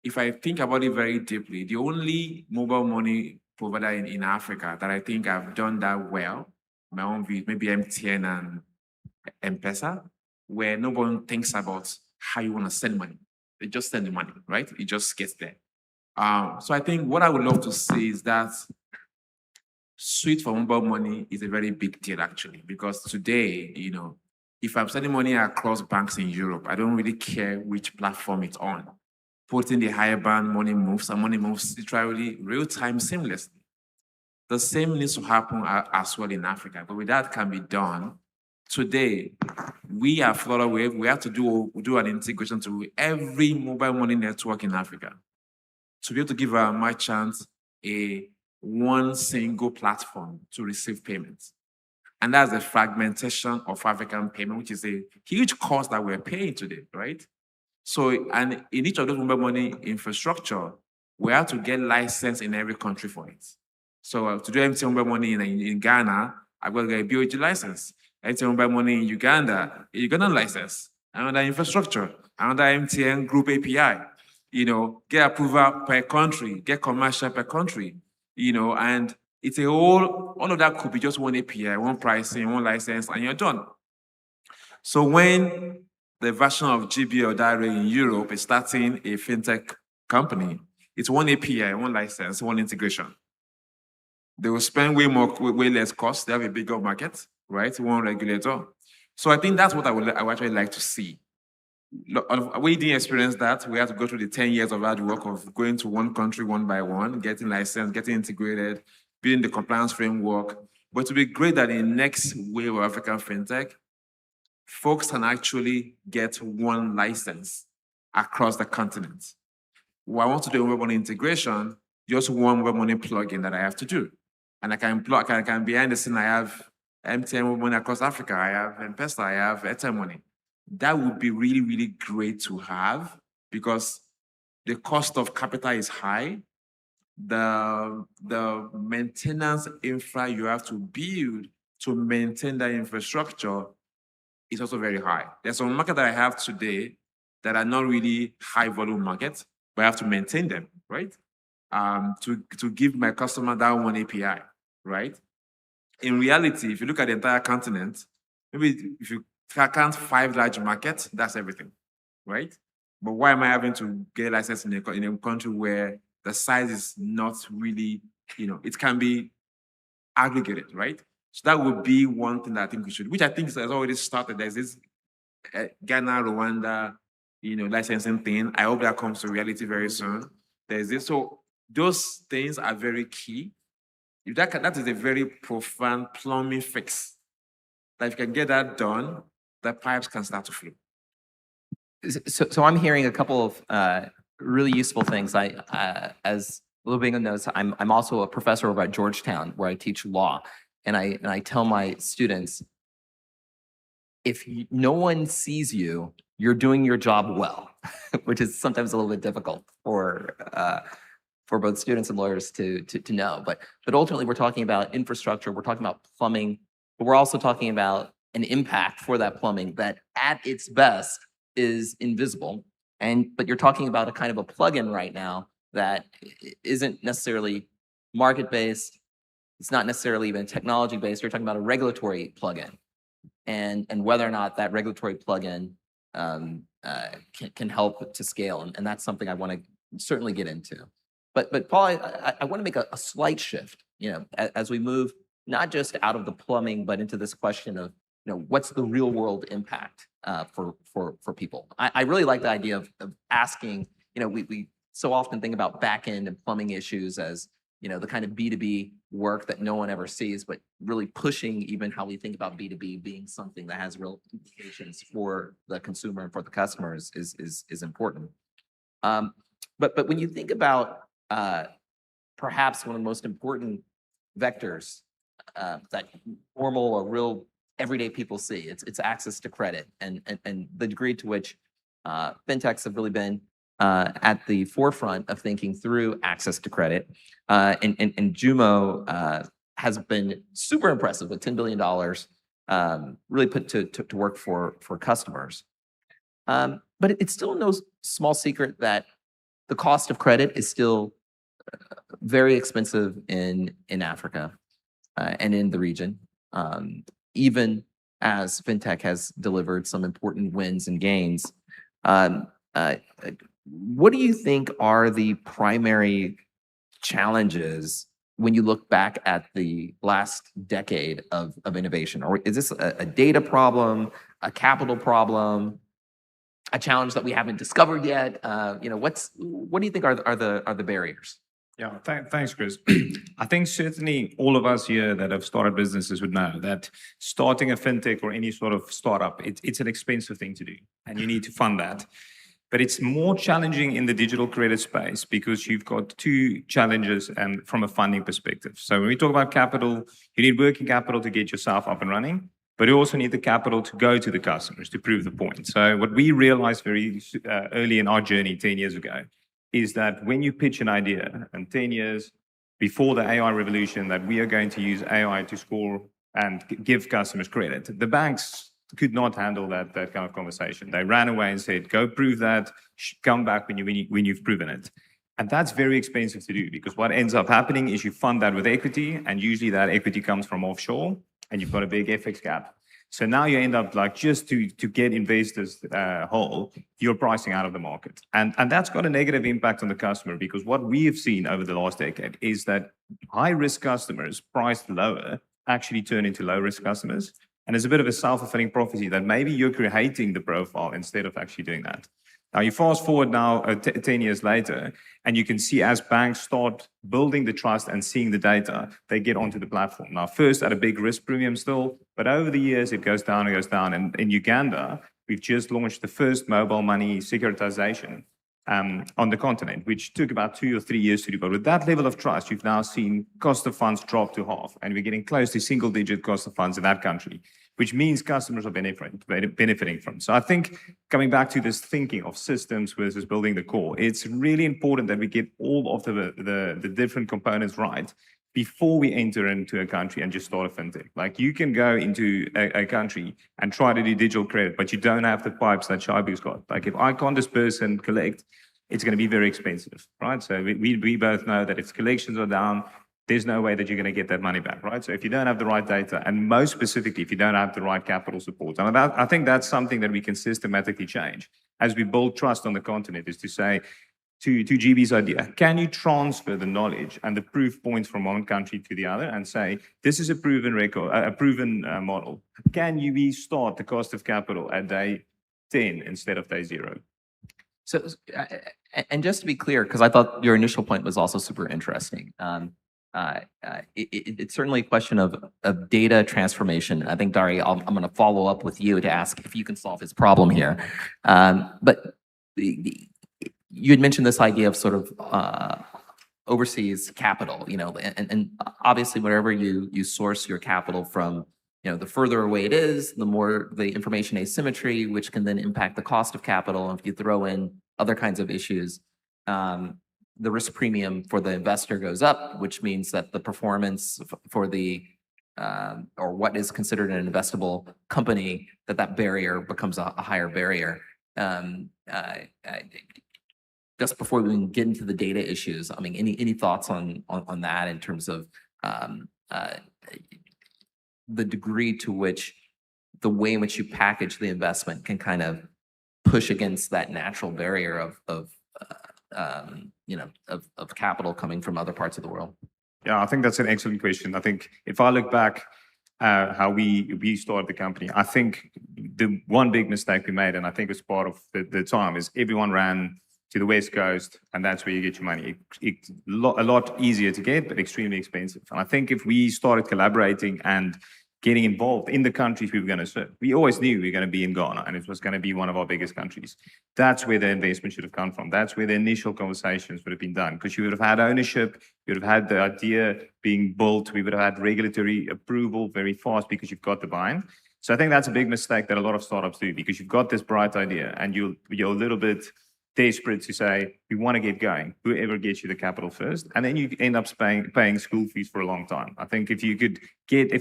if I think about it very deeply, the only mobile money provider in Africa that I think have done that well, my own view, maybe MTN and M-Pesa, where no one thinks about how you want to send money. They just send the money, right? It just gets there. So I think what I would love to see is that suite for mobile money is a very big deal, actually, because today, if I'm sending money across banks in Europe, I don't really care which platform it's on. Putting the higher band, money moves, and money moves literally real-time seamlessly. The same needs to happen as well in Africa, but with that can be done. Today, we are Flutterwave. We have to do an integration to every mobile money network in Africa to be able to give our merchants one single platform to receive payments. And that's the fragmentation of African payment, which is a huge cost that we're paying today, right? So, and in each of those mobile money infrastructure, we have to get licensed in every country for it. So to do MTN mobile money in Ghana, I've got to get a BOG license. MTN mobile money in Uganda, a Ugandan license, another infrastructure, another MTN group API, get approval per country, get commercial per country, and it's all of that could be just one API, one pricing, one license, and you're done. So when the version of GB or Dire in Europe is starting a fintech company, It's one API, one license, one integration. They will spend way less cost. They have a bigger market, right? One regulator. So I think that's what I would actually like to see. We didn't experience that. We had to go through the 10 years of hard work of going to one country one by one, getting licensed, getting integrated, building the compliance framework. But it would be great that in the next wave of African fintech, folks can actually get one license across the continent. What I want to do in web money integration, just one web money plugin that I have to do. And I can behind the scene, I have MTN money across Africa, I have M-Pesa, I have Airtel money. That would be really, really great to have because the cost of capital is high. The maintenance infra you have to build to maintain that infrastructure is also very high. There's some market that I have today that are not really high volume markets, but I have to maintain them, right? To give my customer that one API, right? In reality, if you look at the entire continent, maybe if you count 5 large markets, that's everything, right? But why am I having to get a license in a country where the size is not really, it can be aggregated, right? So that would be one thing that I think we should, which I think has already started. There's this Ghana, Rwanda, licensing thing. I hope that comes to reality very soon. There's this, so those things are very key. If that is a very profound plumbing fix. That if you can get that done, the pipes can start to flow. So I'm hearing a couple of really useful things. As Lubinga knows, I'm also a professor over at Georgetown where I teach law, and I tell my students, if no one sees you, you're doing your job well, which is sometimes a little bit difficult for both students and lawyers to know. But ultimately, we're talking about infrastructure, we're talking about plumbing, but we're also talking about an impact for that plumbing that at its best is invisible. But you're talking about a kind of a plugin right now that isn't necessarily market-based. It's not necessarily even technology-based. You're talking about a regulatory plugin, and whether or not that regulatory plugin can help to scale, and that's something I want to certainly get into. But Paul, I want to make a slight shift. As we move not just out of the plumbing, but into this question of what's the real world impact for people. I really like the idea of asking. We so often think about back end and plumbing issues as the kind of B2B work that no one ever sees, but really pushing even how we think about B2B being something that has real implications for the consumer and for the customers is important. But when you think about perhaps one of the most important vectors that normal or real everyday people see, it's access to credit and the degree to which fintechs have really been at the forefront of thinking through access to credit. And Jumo has been super impressive with $10 billion really put to work for customers. But it's still no small secret that the cost of credit is still very expensive in Africa and in the region, even as fintech has delivered some important wins and gains. What do you think are the primary challenges when you look back at the last decade of innovation? Or is this a data problem, a capital problem, a challenge that we haven't discovered yet? What do you think are the barriers? Yeah, thanks, Chris. I think certainly all of us here that have started businesses would know that starting a fintech or any sort of startup, it's an expensive thing to do, and you need to fund that. But it's more challenging in the digital credit space because you've got two challenges and from a funding perspective. So when we talk about capital, you need working capital to get yourself up and running, but you also need the capital to go to the customers to prove the point. So what we realized very early in our journey 10 years ago is that when you pitch an idea, and 10 years before the AI revolution, that we are going to use AI to score and give customers credit, the banks could not handle that kind of conversation. They ran away and said, go prove that, come back when you've proven it. And that's very expensive to do because what ends up happening is you fund that with equity, and usually that equity comes from offshore, and you've got a big FX gap. So now you end up like just to get investors whole, you're pricing out of the market. And that's got a negative impact on the customer, because what we have seen over the last decade is that high-risk customers priced lower actually turn into low-risk customers. And it's a bit of a self-fulfilling prophecy that maybe you're creating the profile instead of actually doing that. Now, you fast forward now 10 years later, and you can see as banks start building the trust and seeing the data, they get onto the platform. Now, first at a big risk premium still, but over the years, it goes down and goes down. And in Uganda, we've just launched the first mobile money securitization on the continent, which took about 2 or 3 years to do. But with that level of trust, you've now seen cost of funds drop to half, and we're getting close to single-digit cost of funds in that country, which means customers are benefiting from. So I think coming back to this thinking of systems versus building the core, it's really important that we get all of the different components right before we enter into a country and just start a fintech. Like, you can go into a country and try to do digital credit, but you don't have the pipes that Shaibu's got. Like, if I can't disperse and collect, it's going to be very expensive, right? So we both know that if collections are down, there's no way that you're going to get that money back, right? So if you don't have the right data, and most specifically, if you don't have the right capital support, and I think that's something that we can systematically change as we build trust on the continent, is to say, to GB's idea, can you transfer the knowledge and the proof points from one country to the other and say, this is a proven record, a proven model. Can you restart the cost of capital at day 10 instead of day 0? So, and just to be clear, because I thought your initial point was also super interesting. It's certainly a question of data transformation. I think, Dari, I'm going to follow up with you to ask if you can solve his problem here. But you had mentioned this idea of sort of overseas capital, and obviously wherever you source your capital from, the further away it is, the more the information asymmetry, which can then impact the cost of capital. And if you throw in other kinds of issues, the risk premium for the investor goes up, which means that the performance for the or what is considered an investable company, that barrier becomes a higher barrier. Just before we can get into the data issues, I mean, any thoughts on that in terms of the degree to which the way in which you package the investment can kind of push against that natural barrier of capital coming from other parts of the world? Yeah, I think that's an excellent question. I think if I look back how we started the company, I think the one big mistake we made, and I think it's part of the time, is everyone ran to the West Coast, and that's where you get your money. It's a lot easier to get, but extremely expensive. And I think if we started collaborating and getting involved in the countries we were going to serve, we always knew we were going to be in Ghana, and it was going to be one of our biggest countries. That's where the investment should have come from. That's where the initial conversations would have been done, because you would have had ownership, you would have had the idea being built, we would have had regulatory approval very fast because you've got the buy-in. So I think that's a big mistake that a lot of startups do, because you've got this bright idea and you're a little bit desperate to say, we want to get going, whoever gets you the capital first, and then you end up paying school fees for a long time. I think if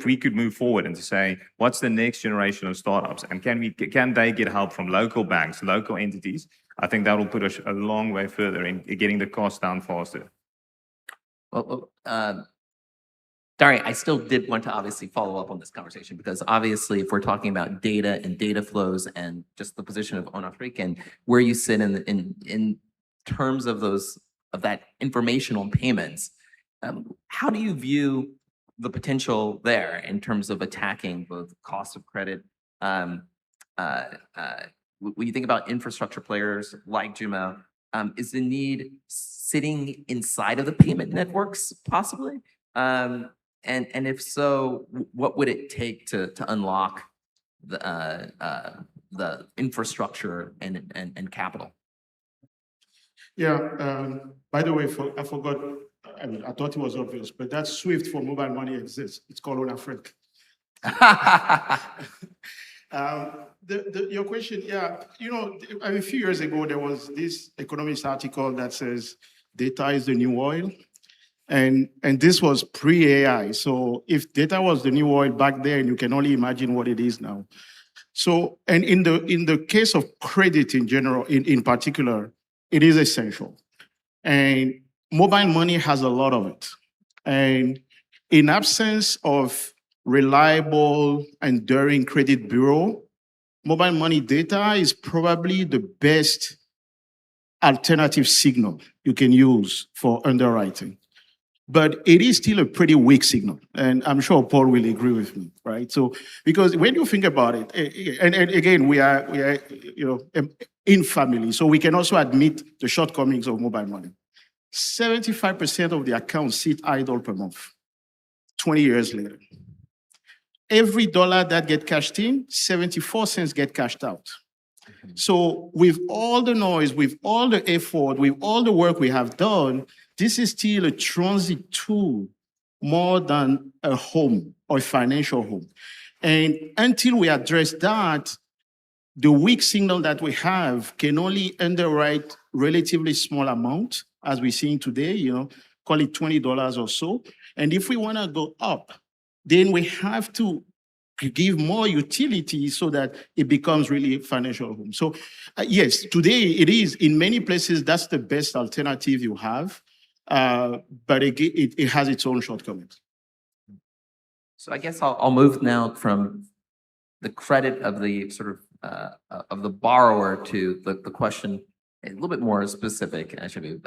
we could move forward and to say, what's the next generation of startups, and can they get help from local banks, local entities, I think that will put us a long way further in getting the cost down faster. Well, Dari, I still did want to obviously follow up on this conversation, because obviously if we're talking about data and data flows and just the position of ONAfrique and where you sit in terms of that informational payments, how do you view the potential there in terms of attacking both cost of credit? When you think about infrastructure players like Jumo, is the need sitting inside of the payment networks possibly? And if so, what would it take to unlock the infrastructure and capital? Yeah. By the way, I forgot. I mean, I thought it was obvious, but that SWIFT for mobile money exists. It's called ONAfrique. Your question, yeah. A few years ago, there was this economist article that says data is the new oil. And this was pre-AI. So if data was the new oil back then, you can only imagine what it is now. So, and in the case of credit in general, in particular, it is essential. And mobile money has a lot of it. And in absence of reliable, enduring credit bureau, mobile money data is probably the best alternative signal you can use for underwriting. But it is still a pretty weak signal. And I'm sure Paul will agree with me, right? So, because when you think about it, and again, we are, in family, so we can also admit the shortcomings of mobile money. 75% of the accounts sit idle per month, 20 years later. Every dollar that gets cashed in, 74 cents get cashed out. So with all the noise, with all the effort, with all the work we have done, this is still a transit tool more than a home or a financial home. And until we address that, the weak signal that we have can only underwrite relatively small amount, as we're seeing today, call it $20 or so. And if we want to go up, then we have to give more utility so that it becomes really a financial home. So yes, today it is, in many places, that's the best alternative you have. But it has its own shortcomings. So I guess I'll move now from the credit of the sort of the borrower to the question a little bit more specific. Actually,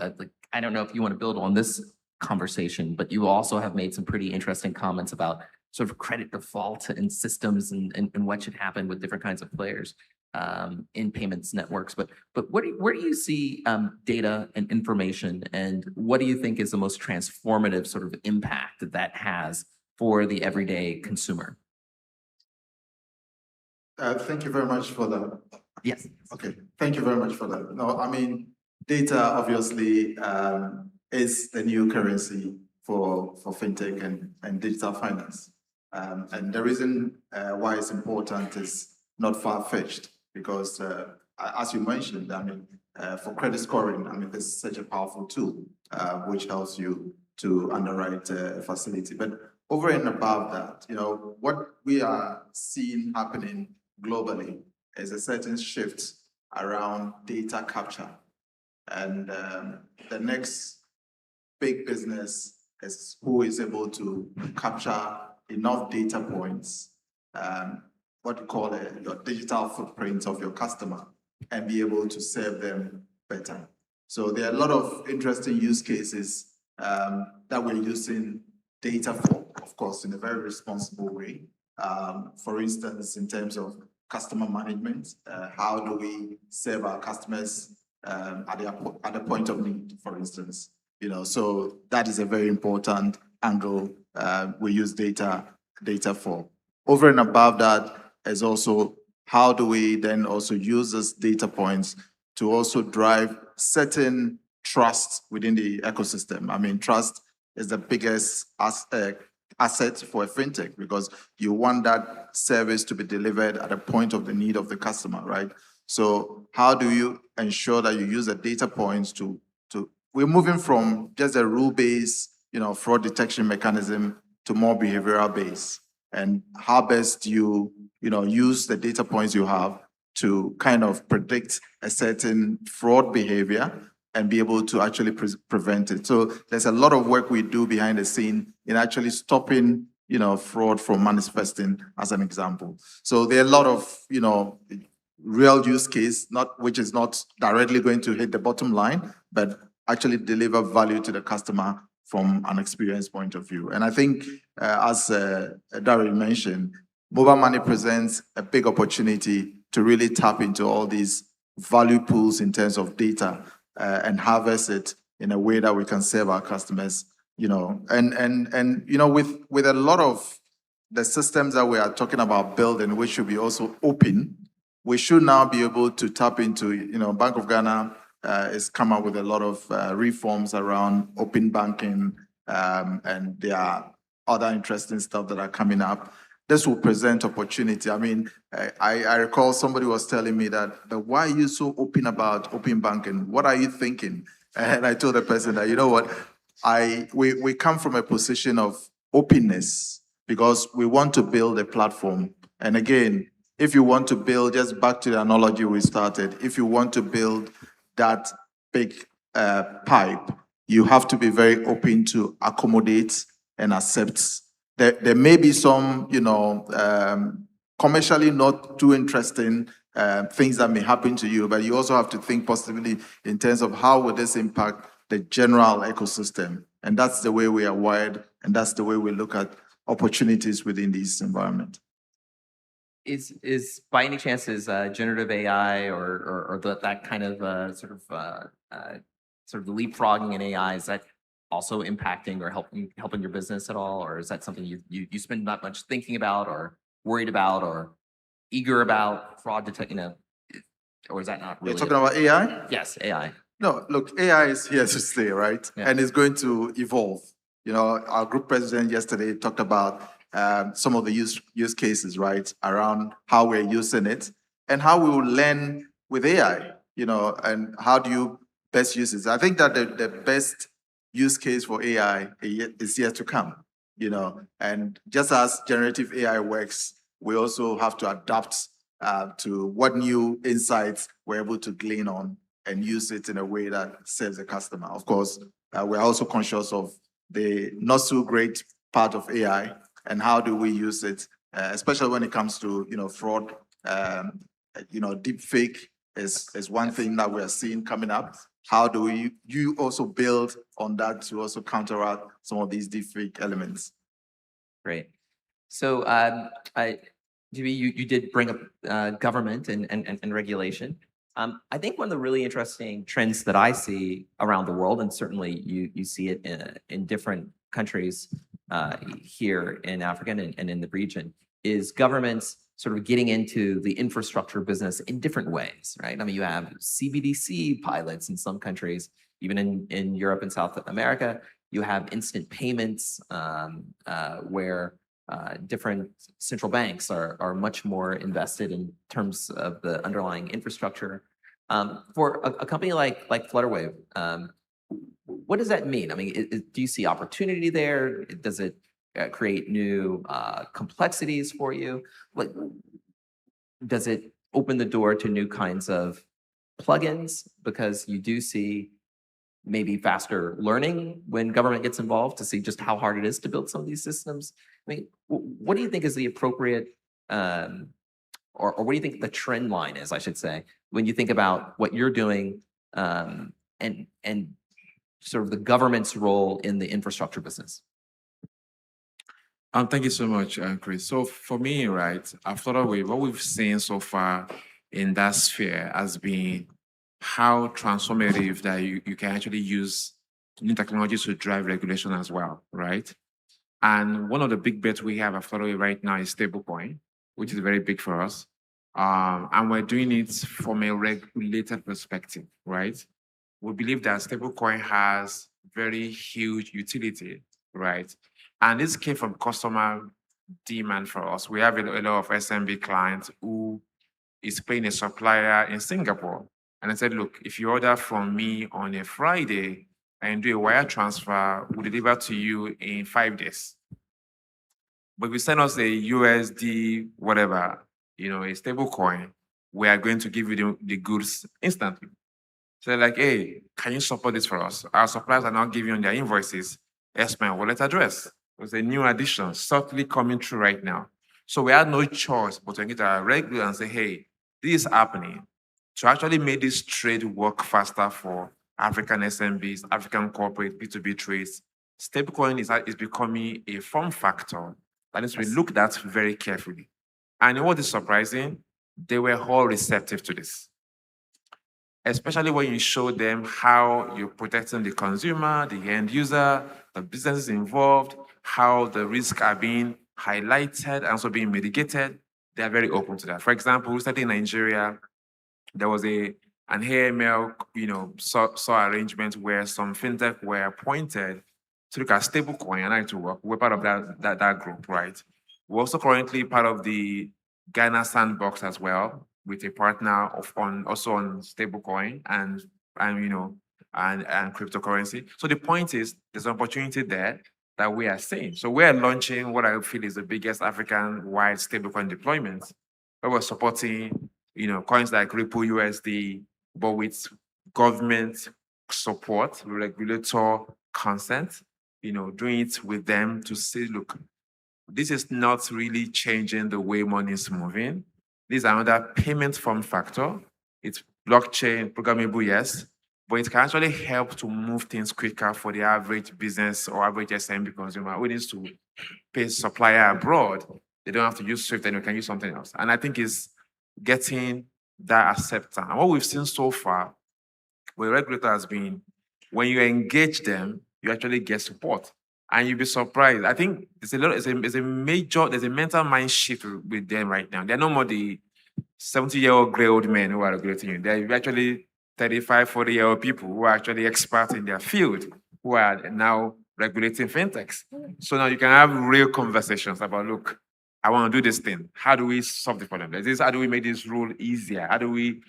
I don't know if you want to build on this conversation, but you also have made some pretty interesting comments about sort of credit default and systems and what should happen with different kinds of players in payments networks. But where do you see data and information, and what do you think is the most transformative sort of impact that has for the everyday consumer? Thank you very much for that. Yes. Okay, thank you very much for that. No, I mean, data obviously is the new currency for fintech and digital finance. And the reason why it's important is not far-fetched, because as you mentioned, I mean, for credit scoring, I mean, this is such a powerful tool which helps you to underwrite a facility. But over and above that, what we are seeing happening globally is a certain shift around data capture. And the next big business is who is able to capture enough data points, what you call your digital footprint of your customer, and be able to serve them better. So there are a lot of interesting use cases that we're using data for, of course, in a very responsible way. For instance, in terms of customer management, how do we serve our customers at the point of need, for instance? So that is a very important angle we use data for. Over and above that is also how do we then also use these data points to also drive certain trust within the ecosystem. I mean, trust is the biggest asset for a fintech, because you want that service to be delivered at the point of the need of the customer, right? So how do you ensure that you use the data points to we're moving from just a rule-based, fraud detection mechanism to more behavioral-based, and how best do you, use the data points you have to kind of predict a certain fraud behavior and be able to actually prevent it. So there's a lot of work we do behind the scene in actually stopping, fraud from manifesting, as an example. So there are a lot of, real use case, which is not directly going to hit the bottom line, but actually deliver value to the customer from an experience point of view. And I think, as Darryl mentioned, mobile money presents a big opportunity to really tap into all these value pools in terms of data and harvest it in a way that we can serve our customers, with a lot of the systems that we are talking about building, which should be also open, we should now be able to tap into, Bank of Ghana has come up with a lot of reforms around open banking, and there are other interesting stuff that are coming up. This will present opportunity. I mean, I recall somebody was telling me that why are you so open about open banking? What are you thinking? And I told the person that, we come from a position of openness because we want to build a platform. And again, if you want to build, just back to the analogy we started, if you want to build that big pipe, you have to be very open to accommodate and accept there may be some, commercially not too interesting things that may happen to you, but you also have to think positively in terms of how will this impact the general ecosystem. And that's the way we are wired, and that's the way we look at opportunities within this environment. Is by any chance generative AI or that kind of sort of leapfrogging in AI, is that also impacting or helping your business at all, or is that something you spend not much thinking about or worried about or eager about fraud detect, or is that not really? You're talking about AI? Yes, AI. No, look, AI is here to stay, right? Yeah. And it's going to evolve. Our group president yesterday talked about some of the use cases, right, around how we're using it and how we will learn with AI, and how do you best use it. I think that the best use case for AI is yet to come, and just as generative AI works, we also have to adapt to what new insights we're able to glean on and use it in a way that serves the customer. Of course, we're also conscious of the not so great part of AI and how do we use it, especially when it comes to fraud. Deep fake is one thing that we are seeing coming up. How do you also build on that to also counteract some of these deep fake elements? Great. So, GB, you did bring up government and regulation. I think one of the really interesting trends that I see around the world, and certainly you see it in different countries here in Africa and in the region, is governments sort of getting into the infrastructure business in different ways, right? I mean, you have CBDC pilots in some countries, even in Europe and South America. You have instant payments where different central banks are much more invested in terms of the underlying infrastructure. For a company like Flutterwave, what does that mean? I mean, do you see opportunity there? Does it create new complexities for you? Does it open the door to new kinds of plugins? Because you do see maybe faster learning when government gets involved to see just how hard it is to build some of these systems. I mean, what do you think is the appropriate, or what do you think the trend line is, I should say, when you think about what you're doing and sort of the government's role in the infrastructure business? Thank you so much, Chris. So for me, right, after what we've seen so far in that sphere has been how transformative that you can actually use new technologies to drive regulation as well, right? And one of the big bets we have at Flutterwave right now is stablecoin, which is very big for us. And we're doing it from a regulated perspective, right? We believe that stablecoin has very huge utility, right? And this came from customer demand for us. We have a lot of SMB clients who is paying a supplier in Singapore. And I said, look, if you order from me on a Friday and do a wire transfer, we'll deliver to you in 5 days. But if you send us a USD, whatever, a stable coin, we are going to give you the goods instantly. So they're like, hey, can you support this for us? Our suppliers are now giving on their invoices my wallet address. It was a new addition, subtly coming through right now. So we had no choice but to get our regulator and say, hey, this is happening. To actually make this trade work faster for African SMBs, African corporate B2B trades, stablecoin is becoming a form factor that needs to be looked at very carefully. And what is surprising, they were all receptive to this. Especially when you show them how you're protecting the consumer, the end user, the businesses involved, how the risks are being highlighted and also being mitigated, they are very open to that. For example, recently in Nigeria, there was an AML, saw arrangement where some fintech were appointed to look at stablecoin and to work. We're part of that group, right? We're also currently part of the Ghana Sandbox as well, with a partner also on stablecoin and cryptocurrency. So the point is, there's an opportunity there that we are seeing. So we are launching what I feel is the biggest African-wide stablecoin deployment, where we're supporting, coins like Ripple USD, but with government support, regulator consent, doing it with them to say, look, this is not really changing the way money is moving. This is another payment form factor. It's blockchain, programmable, yes, but it can actually help to move things quicker for the average business or average SMB consumer who needs to pay supplier abroad. They don't have to use Swift and we can use something else. And I think it's getting that acceptance. And what we've seen so far with the regulator has been when you engage them, you actually get support. And you'll be surprised. I think there's a mental mind shift with them right now. They're no more the 70-year-old gray old men who are regulating you. They're actually 35, 40-year-old people who are actually experts in their field who are now regulating fintechs. So now you can have real conversations about, look, I want to do this thing. How do we solve the problem? How do we make this rule easier? How do we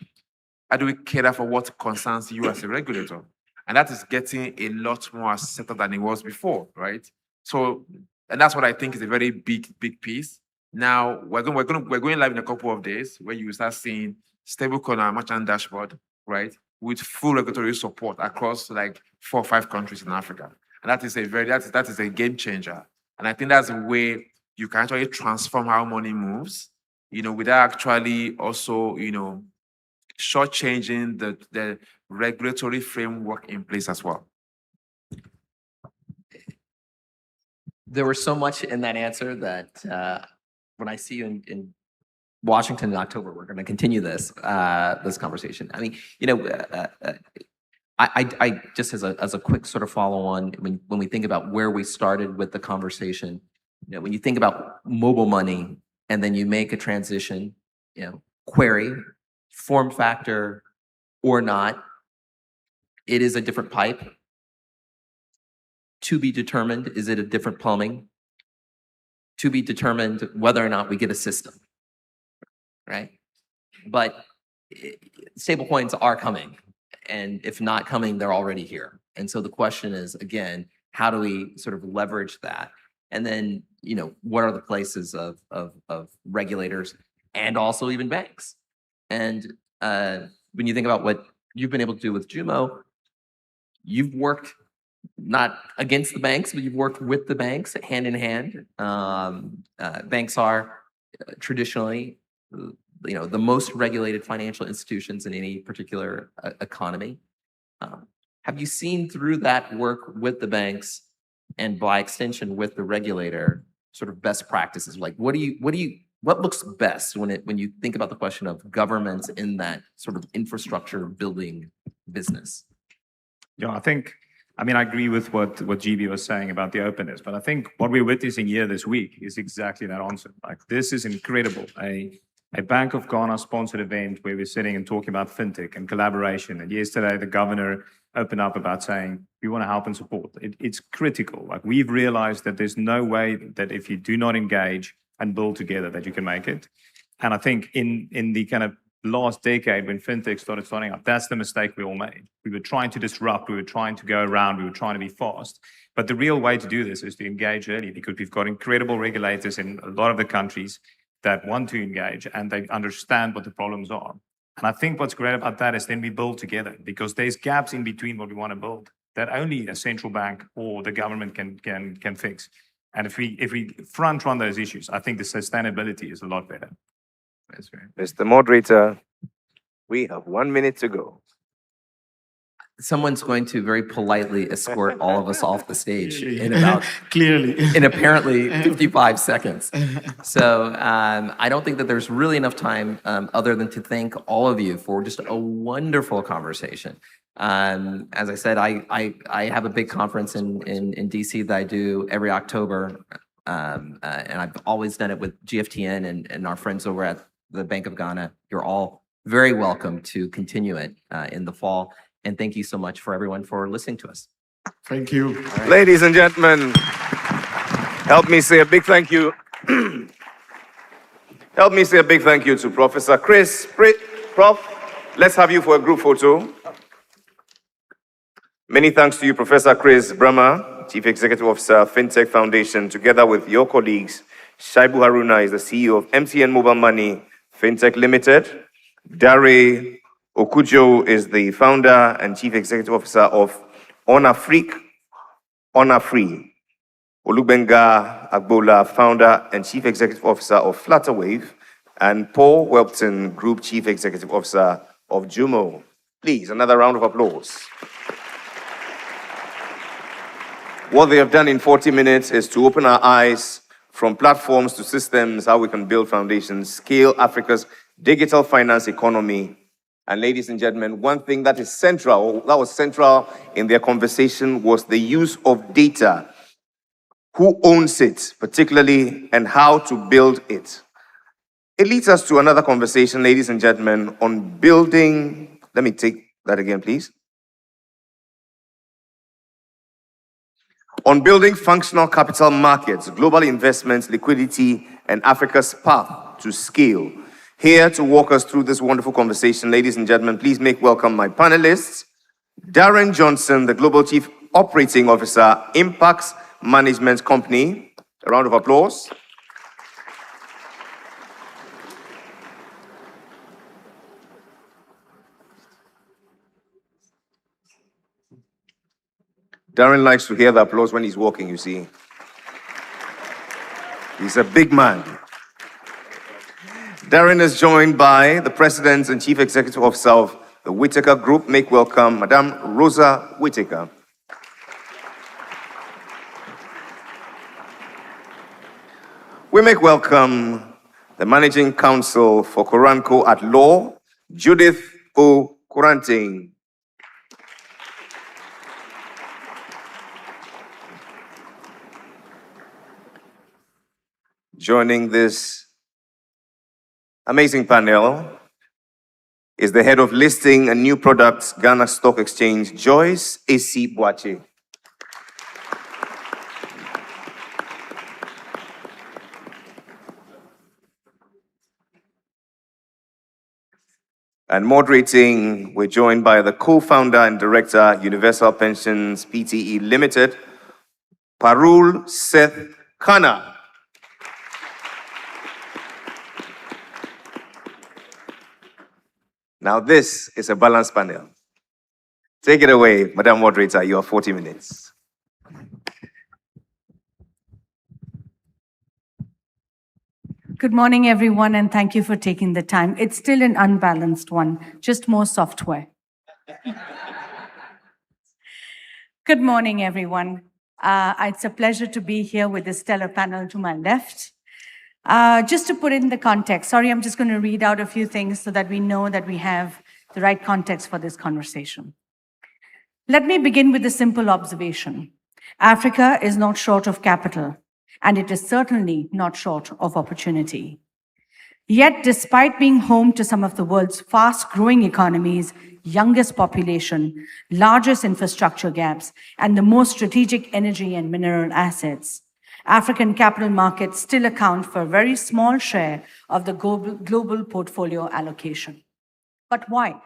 cater for what concerns you as a regulator? And that is getting a lot more accepted than it was before, right? So, and that's what I think is a very big piece. Now we're going live in a couple of days where you start seeing stablecoin on our merchant dashboard, right, with full regulatory support across like 4 or 5 countries in Africa. And that is a game changer. And I think that's a way you can actually transform how money moves, without actually also, shortchanging the regulatory framework in place as well. There was so much in that answer that when I see you in Washington in October, we're going to continue this conversation. I mean, I just as a quick sort of follow on, when we think about where we started with the conversation, when you think about mobile money and then you make a transition, query, form factor or not, it is a different pipe. To be determined, is it a different plumbing? To be determined whether or not we get a system, right? But stablecoins are coming. And if not coming, they're already here. And so the question is, again, how do we sort of leverage that? And then, what are the places of regulators and also even banks? And when you think about what you've been able to do with Jumo, you've worked not against the banks, but you've worked with the banks hand in hand. Banks are traditionally, the most regulated financial institutions in any particular economy. Have you seen through that work with the banks and by extension with the regulator sort of best practices? Like, what looks best when you think about the question of governments in that sort of infrastructure building business? Yeah, I agree with what GB was saying about the openness, but I think what we're witnessing here this week is exactly that answer. Like, this is incredible. A Bank of Ghana sponsored event where we're sitting and talking about fintech and collaboration. And yesterday, the governor opened up about saying, we want to help and support. It's critical. Like, we've realized that there's no way that if you do not engage and build together that you can make it. And I think in the kind of last decade when fintech starting up, that's the mistake we all made. We were trying to disrupt, we were trying to go around, we were trying to be fast. But the real way to do this is to engage early, because we've got incredible regulators in a lot of the countries that want to engage and they understand what the problems are. And I think what's great about that is then we build together, because there's gaps in between what we want to build that only a central bank or the government can fix. And if we front run those issues, I think the sustainability is a lot better. That's right. Mr. Moderator, we have 1 minute to go. Someone's going to very politely escort all of us off the stage in about clearly in apparently 55 seconds. So I don't think that there's really enough time other than to thank all of you for just a wonderful conversation. As I said, I have a big conference in DC that I do every October, and I've always done it with GFTN and our friends over at the Bank of Ghana. You're all very welcome to continue it in the fall. And thank you so much for everyone for listening to us. Thank you. Right. Ladies and gentlemen, help me say a big thank you. Help me say a big thank you to Professor Chris. Prof, let's have you for a group photo. Many thanks to you, Professor Chris Brahma, Chief Executive Officer, FinTech Foundation, together with your colleagues. Shaibu Haruna is the CEO of MTN Mobile Money FinTech Limited. Dare Okujo is the founder and chief executive officer of Honor Free. Olubenga Agbola, founder and chief executive officer of Flutterwave, and Paul Welpton, group chief executive officer of Jumo. Please, another round of applause. What they have done in 40 minutes is to open our eyes from platforms to systems, how we can build foundations, scale Africa's digital finance economy. And ladies and gentlemen, one thing that is central, that was central in their conversation, was the use of data. Who owns it, particularly, and how to build it. It leads us to another conversation, ladies and gentlemen, on building, let me take that again, please. On building functional capital markets, global investments, liquidity, and Africa's path to scale. Here to walk us through this wonderful conversation, ladies and gentlemen, please make welcome my panelists. Darren Johnson, the Global Chief Operating Officer, Impacts Management Company. A round of applause. Darren likes to hear the applause when he's walking, you see. He's a big man. Darren is joined by the President and Chief Executive Officer of the Whitaker Group. Make welcome Madame Rosa Whitaker. We make welcome the Managing Counsel for Coranco at Law, Judith O. Coranting. Joining this amazing panel is the head of listing and new products, Ghana Stock Exchange, Joyce A.C. Boache. And moderating, we're joined by the co-founder and director, Universal Pensions Pte. Limited, Parul Seth Khanna. Now this is a balanced panel. Take it away, Madam Moderator, you have 40 minutes. Good morning, everyone, and thank you for taking the time. It's still an unbalanced one, just more software. Good morning, everyone. It's a pleasure to be here with the stellar panel to my left. Just to put it in the context, sorry, I'm just going to read out a few things so that we know that we have the right context for this conversation. Let me begin with a simple observation. Africa is not short of capital, and it is certainly not short of opportunity. Yet, despite being home to some of the world's fast-growing economies, youngest population, largest infrastructure gaps, and the most strategic energy and mineral assets, African capital markets still account for a very small share of the global portfolio allocation. But why?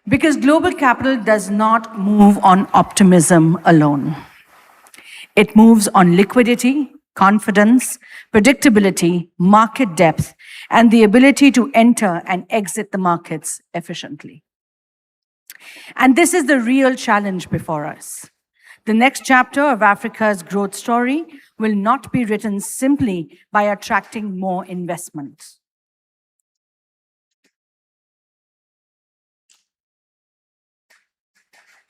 Because global capital does not move on optimism alone. It moves on liquidity, confidence, predictability, market depth, and the ability to enter and exit the markets efficiently. And this is the real challenge before us. The next chapter of Africa's growth story will not be written simply by attracting more investment.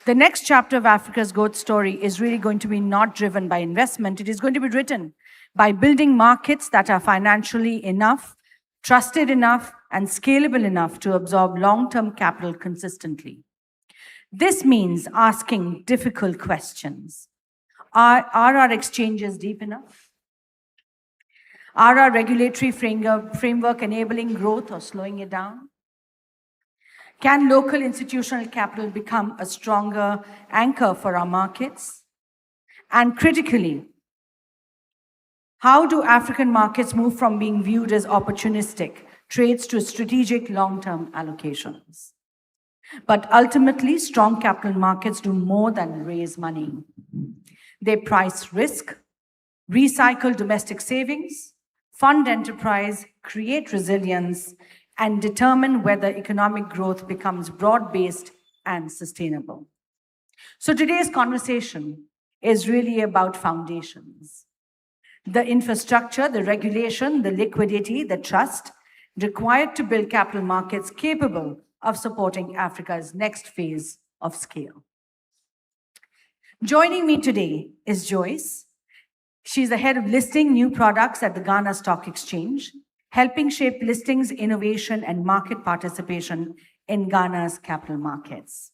The next chapter of Africa's growth story is really going to be not driven by investment. It is going to be written by building markets that are financially enough, trusted enough, and scalable enough to absorb long-term capital consistently. This means asking difficult questions. Are our exchanges deep enough? Are our regulatory framework enabling growth or slowing it down? Can local institutional capital become a stronger anchor for our markets? And critically, how do African markets move from being viewed as opportunistic trades to strategic long-term allocations? But ultimately, strong capital markets do more than raise money. They price risk, recycle domestic savings, fund enterprise, create resilience, and determine whether economic growth becomes broad-based and sustainable. So today's conversation is really about foundations. The infrastructure, the regulation, the liquidity, the trust required to build capital markets capable of supporting Africa's next phase of scale. Joining me today is Joyce. She's the head of listing new products at the Ghana Stock Exchange, helping shape listings, innovation, and market participation in Ghana's capital markets.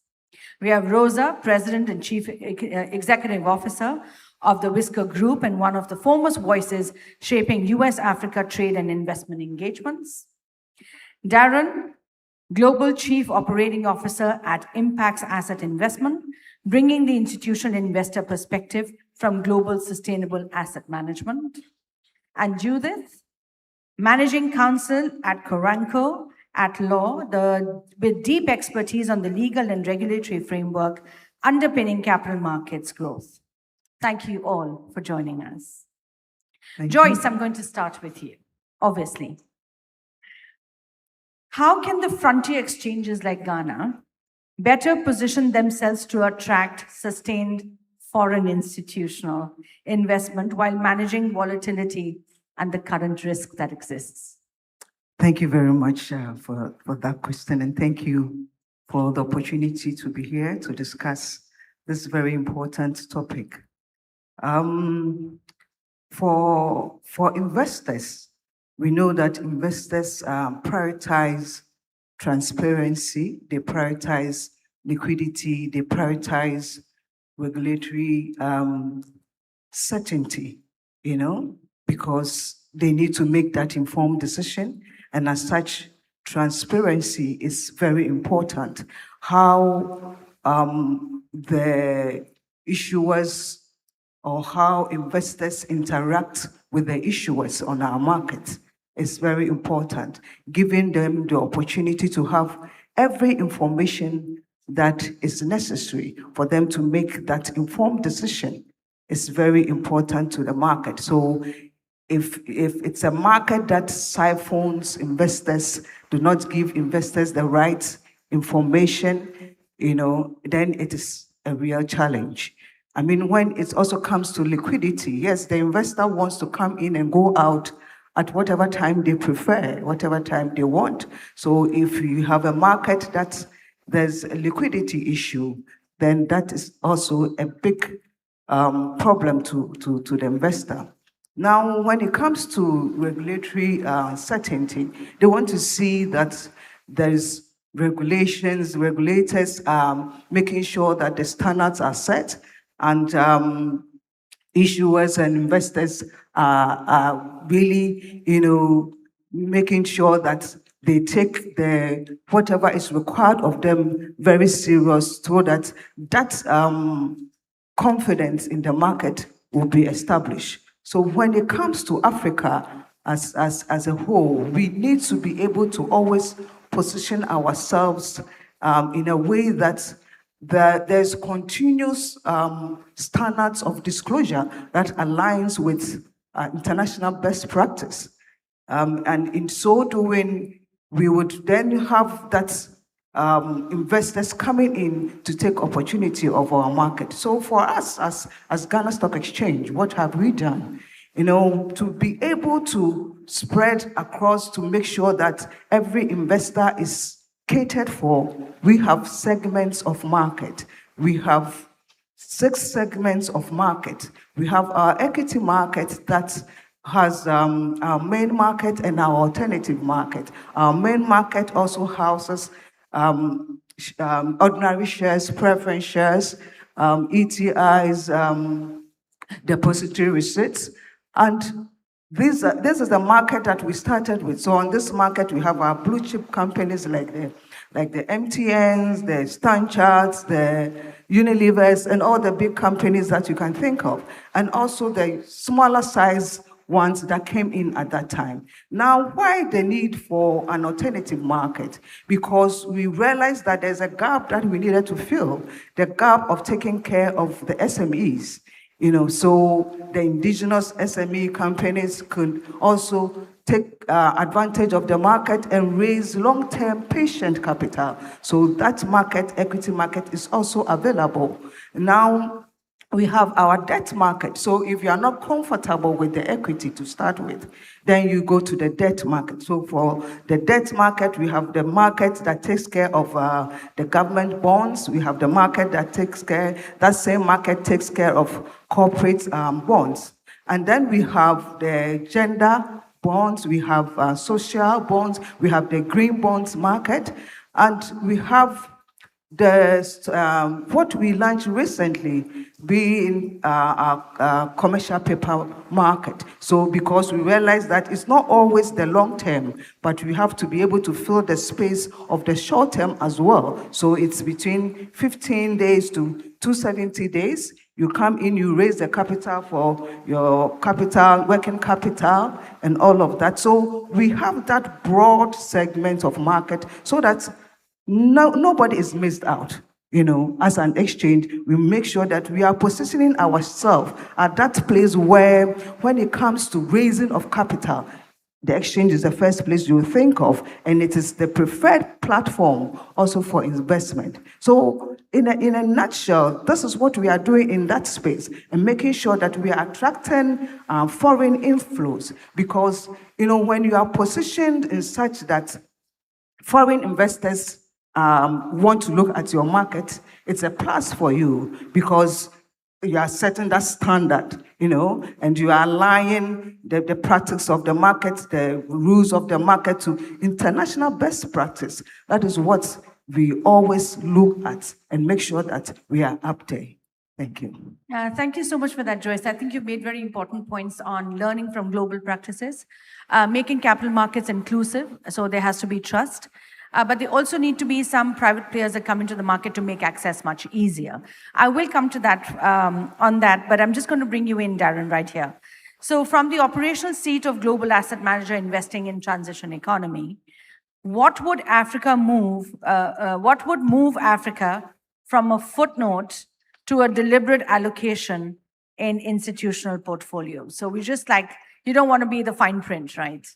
We have Rosa, President and Chief Executive Officer of the Whisker Group and one of the foremost voices shaping US-Africa trade and investment engagements. Darren, Global Chief Operating Officer at Impacts Asset Investment, bringing the institutional investor perspective from global sustainable asset management. And Judith, Managing Counsel at Coranco at Law, with deep expertise on the legal and regulatory framework underpinning capital markets growth. Thank you all for joining us. Joyce, I'm going to start with you, obviously. How can the frontier exchanges like Ghana better position themselves to attract sustained foreign institutional investment while managing volatility and the current risk that exists? Thank you very much for that question, and thank you for the opportunity to be here to discuss this very important topic. For investors, we know that investors prioritize transparency, they prioritize liquidity, they prioritize regulatory certainty, because they need to make that informed decision. And as such, transparency is very important. How the issuers or how investors interact with the issuers on our market is very important. Giving them the opportunity to have every information that is necessary for them to make that informed decision is very important to the market. So if it's a market that siphons investors, do not give investors the right information, then it is a real challenge. I mean, when it also comes to liquidity, yes, the investor wants to come in and go out at whatever time they prefer, whatever time they want. So if you have a market that there's a liquidity issue, then that is also a big problem to the investor. Now, when it comes to regulatory certainty, they want to see that there's regulators making sure that the standards are set, and issuers and investors are really, making sure that they take whatever is required of them very serious, so that confidence in the market will be established. So when it comes to Africa as a whole, we need to be able to always position ourselves in a way that there's continuous standards of disclosure that aligns with international best practice. And in so doing, we would then have that investors coming in to take opportunity of our market. So for us as Ghana Stock Exchange, what have we done? To be able to spread across to make sure that every investor is catered for, we have segments of market. We have 6 segments of market. We have our equity market that has our main market and our alternative market. Our main market also houses ordinary shares, preference shares, ETIs, depository receipts, and this is the market that we started with. So on this market, we have our blue chip companies like the MTNs, the Stancharts, the Unilevers, and all the big companies that you can think of, and also the smaller size ones that came in at that time. Now, why the need for an alternative market? Because we realized that there's a gap that we needed to fill, the gap of taking care of the SMEs. So the indigenous SME companies could also take advantage of the market and raise long-term patient capital. So that market, equity market, is also available. Now, we have our debt market. So if you are not comfortable with the equity to start with, then you go to the debt market. So for the debt market, we have the market that takes care of the government bonds. We have the market that that same market takes care of corporate bonds. And then we have the gender bonds, we have social bonds, we have the green bonds market, and we have what we launched recently being a commercial paper market. So because we realize that it's not always the long term, but we have to be able to fill the space of the short term as well. So it's between 15 days to 270 days. You come in, you raise the capital for your capital, working capital, and all of that. So we have that broad segment of market so that nobody is missed out. As an exchange, we make sure that we are positioning ourselves at that place where, when it comes to raising of capital, the exchange is the first place you think of, and it is the preferred platform also for investment. So in a nutshell, this is what we are doing in that space, and making sure that we are attracting foreign inflows, because when you are positioned in such that foreign investors want to look at your market, it's a plus for you, because you are setting that standard, and you are aligning the practice of the market, the rules of the market to international best practice. That is what we always look at and make sure that we are up there. Thank you. Thank you so much for that, Joyce. I think you've made very important points on learning from global practices, making capital markets inclusive, so there has to be trust. But there also need to be some private players that come into the market to make access much easier. I will come to that on that, but I'm just going to bring you in, Darren, right here. So from the operational seat of global asset manager investing in transition economy, what would move Africa from a footnote to a deliberate allocation in institutional portfolios? So we just you don't want to be the fine print, right?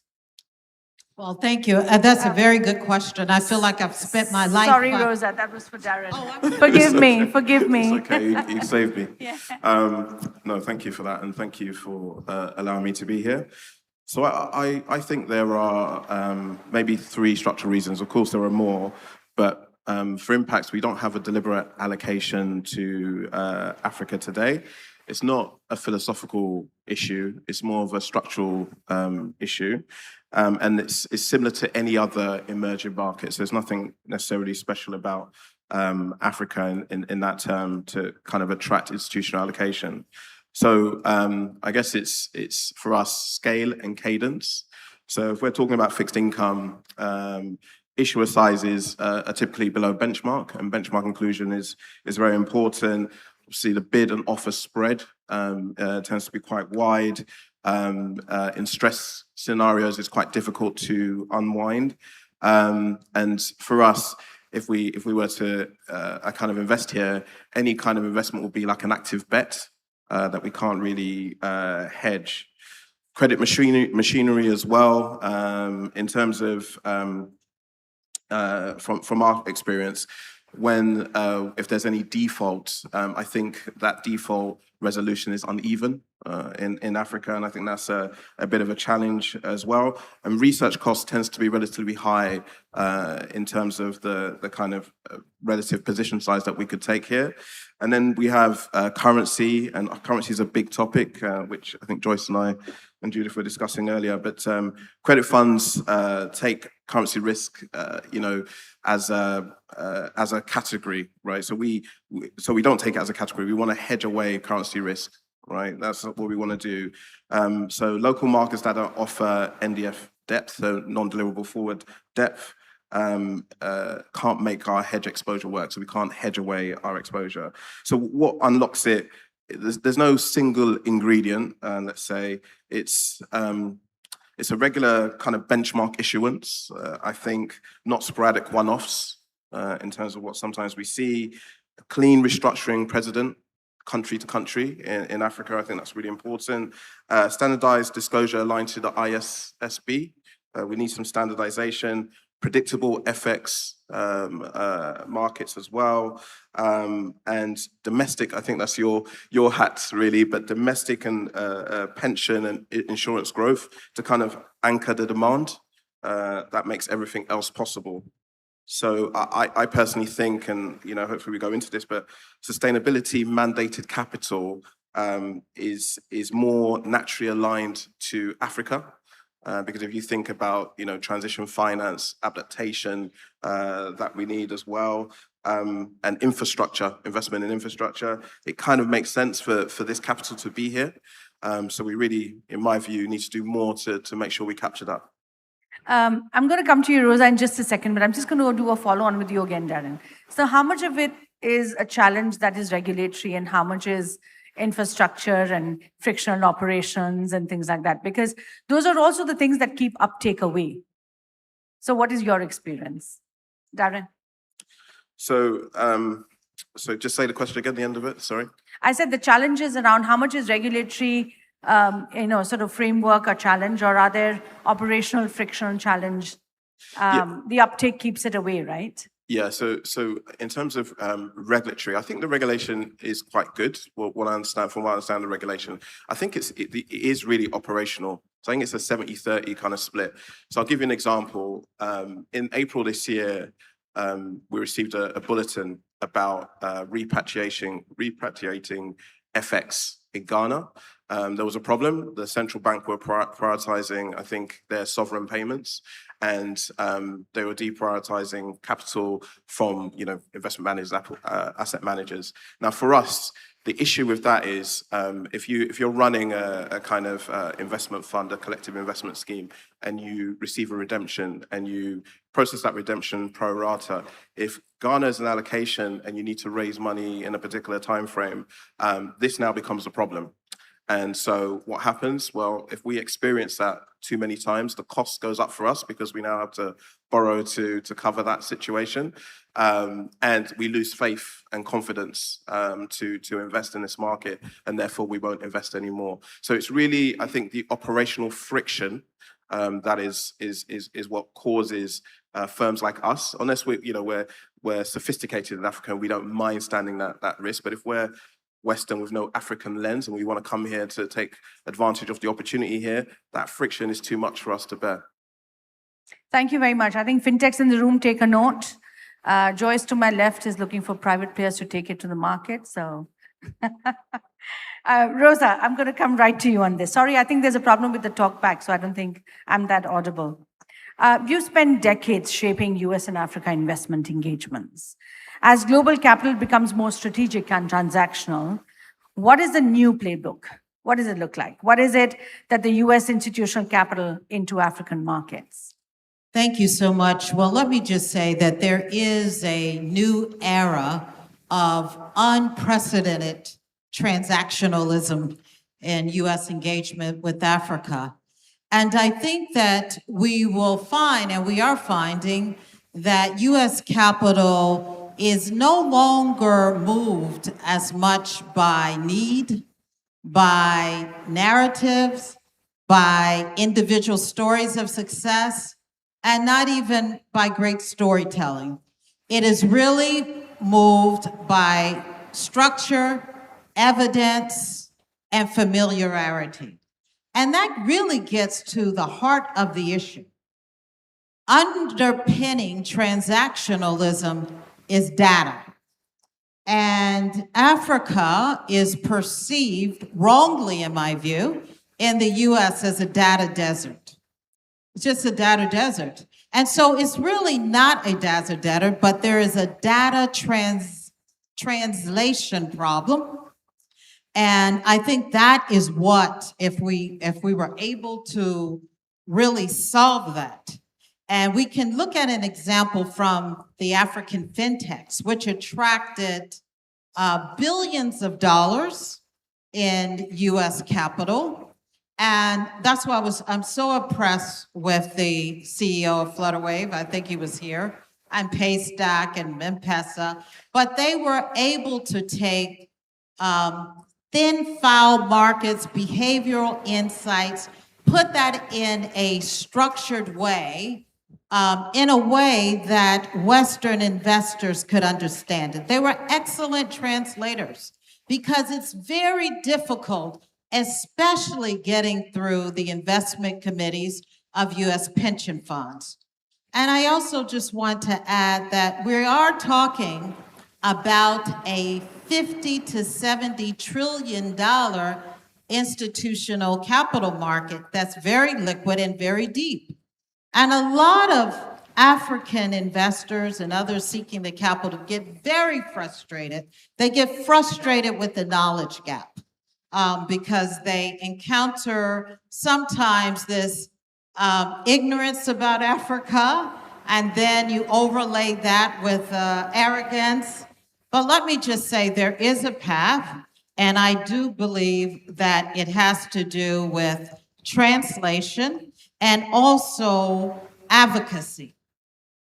Well, thank you. That's a very good question. I feel like I've spent my life... Sorry, Rosa, that was for Darren. Forgive me. It's okay, you saved me. Yeah. No, thank you for that, and thank you for allowing me to be here. So I think there are maybe 3 structural reasons. Of course, there are more, but for impacts, we don't have a deliberate allocation to Africa today. It's not a philosophical issue, it's more of a structural issue. And it's similar to any other emerging markets. There's nothing necessarily special about Africa in that term to kind of attract institutional allocation. So I guess it's for us scale and cadence. So if we're talking about fixed income, issuer sizes are typically below benchmark, and benchmark inclusion is very important. Obviously, the bid and offer spread tends to be quite wide. In stress scenarios, it's quite difficult to unwind. And for us, if we were to kind of invest here, any kind of investment will be like an active bet that we can't really hedge. Credit machinery as well. In terms of from our experience, if there's any default, I think that default resolution is uneven in Africa, and I think that's a bit of a challenge as well. And research cost tends to be relatively high in terms of the kind of relative position size that we could take here. And then we have currency, and currency is a big topic, which I think Joyce and I and Judith were discussing earlier. But credit funds take currency risk, as a category, right? So we don't take it as a category. We want to hedge away currency risk, right? That's what we want to do. So local markets that offer NDF depth, so non-deliverable forward depth, can't make our hedge exposure work. So we can't hedge away our exposure. So what unlocks it? There's no single ingredient. Let's say it's a regular kind of benchmark issuance. I think not sporadic one-offs in terms of what sometimes we see. A clean restructuring precedent, country to country in Africa. I think that's really important. Standardized disclosure aligned to the ISSB. We need some standardization. predictable FX markets as well, and domestic. I think that's your hat really, but domestic and pension and insurance growth to kind of anchor the demand. That makes everything else possible. So I personally think, and hopefully we go into this, but sustainability mandated capital is more naturally aligned to Africa. Because if you think about, transition finance, adaptation that we need as well, and infrastructure, investment in infrastructure, it kind of makes sense for this capital to be here. So we really, in my view, need to do more to make sure we capture that. I'm going to come to you, Rosa, in just a second, but I'm just going to do a follow-on with you again, Darren. So how much of it is a challenge that is regulatory and how much is infrastructure and frictional operations and things like that? Because those are also the things that keep uptake away. So what is your experience? Darren? So just say the question again, the end of it, sorry. I said the challenges around how much is regulatory sort of framework a challenge, or are there operational frictional challenge? The uptake keeps it away, right? Yeah, so in terms of regulatory, I think the regulation is quite good. From what I understand the regulation, I think it is really operational. So I think it's a 70-30 kind of split. So I'll give you an example. In April this year, we received a bulletin about repatriating FX in Ghana. There was a problem. The central bank were prioritizing, I think, their sovereign payments, and they were deprioritizing capital from, investment managers, asset managers. Now, for us, the issue with that is if you're running a kind of investment fund, a collective investment scheme, and you receive a redemption and you process that redemption pro rata, if Ghana is an allocation and you need to raise money in a particular time frame, this now becomes a problem. And so what happens? Well, if we experience that too many times, the cost goes up for us because we now have to borrow to cover that situation. And we lose faith and confidence to invest in this market, and therefore we won't invest anymore. So it's really, I think, the operational friction that is what causes firms like us, unless we're sophisticated in Africa and we don't mind standing that risk. But if we're Western with no African lens and we want to come here to take advantage of the opportunity here, that friction is too much for us to bear. Thank you very much. I think fintechs in the room take a note. Joyce to my left is looking for private players to take it to the market. So, Rosa, I'm going to come right to you on this. Sorry, I think there's a problem with the talk back, so I don't think I'm that audible. You spent decades shaping US and Africa investment engagements. As global capital becomes more strategic and transactional, what is the new playbook? What does it look like? What is it that the US institutional capital into African markets? Thank you so much. Well, let me just say that there is a new era of unprecedented transactionalism in US engagement with Africa. And I think that we will find, and we are finding, that US capital is no longer moved as much by need, by narratives, by individual stories of success, and not even by great storytelling. It is really moved by structure, evidence, and familiarity. And that really gets to the heart of the issue. Underpinning transactionalism is data. And Africa is perceived wrongly, in my view, in the US as a data desert. It's just a data desert. And so it's really not a data desert, but there is a data translation problem. And I think that is what, if we were able to really solve that, and we can look at an example from the African fintechs, which attracted billions of dollars in US capital. And that's why I'm so impressed with the CEO of Flutterwave. I think he was here, and Paystack and M-Pesa. But they were able to take thin file markets, behavioral insights, put that in a structured way, in a way that Western investors could understand it. They were excellent translators because it's very difficult, especially getting through the investment committees of US pension funds. And I also just want to add that we are talking about a $50 to $70 trillion institutional capital market that's very liquid and very deep. And a lot of African investors and others seeking the capital get very frustrated. They get frustrated with the knowledge gap because they encounter sometimes this ignorance about Africa, and then you overlay that with arrogance. But let me just say there is a path, and I do believe that it has to do with translation and also advocacy.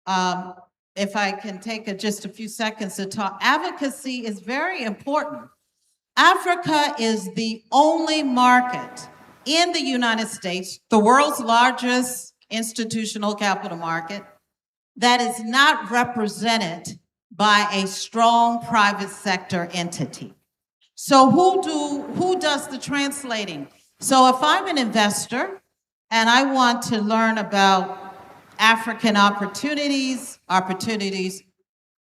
If I can take just a few seconds to talk, advocacy is very important. Africa is the only market in the United States, the world's largest institutional capital market, that is not represented by a strong private sector entity. So who does the translating? So if I'm an investor and I want to learn about African opportunities,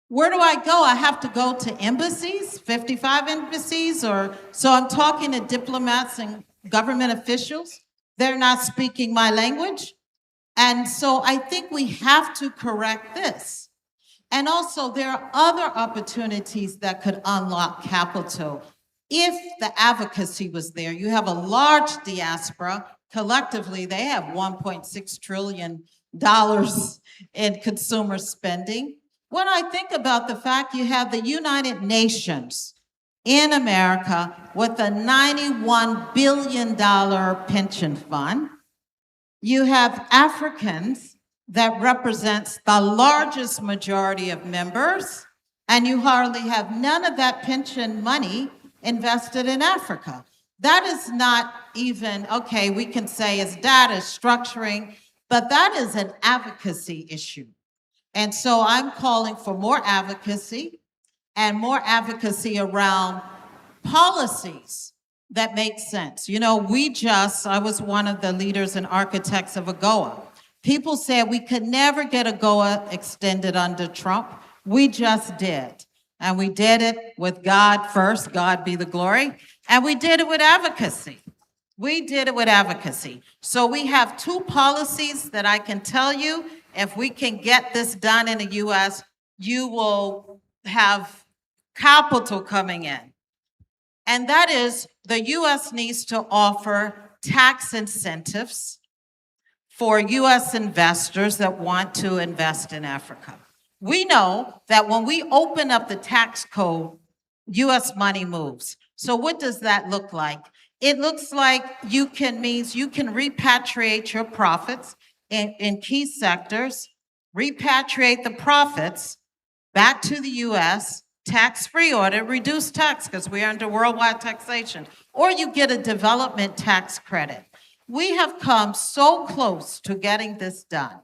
where do I go? I have to go to embassies, 55 embassies, so I'm talking to diplomats and government officials. They're not speaking my language. And so I think we have to correct this. And also there are other opportunities that could unlock capital if the advocacy was there. You have a large diaspora. Collectively, they have $1.6 trillion in consumer spending. When I think about the fact you have the United Nations in America with a $91 billion pension fund, you have Africans that represents the largest majority of members, and you hardly have none of that pension money invested in Africa. That is not even, okay, we can say it's data structuring, but that is an advocacy issue. And so I'm calling for more advocacy and more advocacy around policies that make sense. You know, I was one of the leaders and architects of AGOA. People said we could never get AGOA extended under Trump. We just did. And we did it with God first, God be the glory. And we did it with advocacy. We did it with advocacy. So we have two policies that I can tell you, if we can get this done in the US, you will have capital coming in. And that is, the US needs to offer tax incentives for US investors that want to invest in Africa. We know that when we open up the tax code, US money moves. So what does that look like? It looks like means you can repatriate your profits in key sectors, repatriate the profits back to the US, tax-free or to reduce tax because we're under worldwide taxation, or you get a development tax credit. We have come so close to getting this done.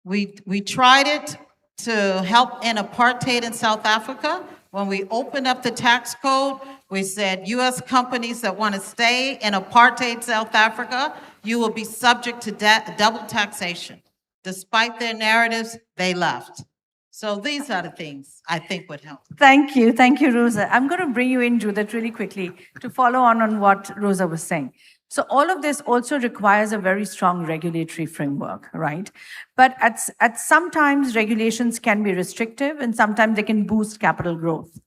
We tried it to help in apartheid in South Africa. When we opened up the tax code, we said US companies that want to stay in apartheid South Africa, you will be subject to double taxation. Despite their narratives, they left. So these are the things I think would help. Thank you, Rosa. I'm going to bring you in, Judith, really quickly to follow on what Rosa was saying. So all of this also requires a very strong regulatory framework, right? But at sometimes regulations can be restrictive and sometimes they can boost capital growth.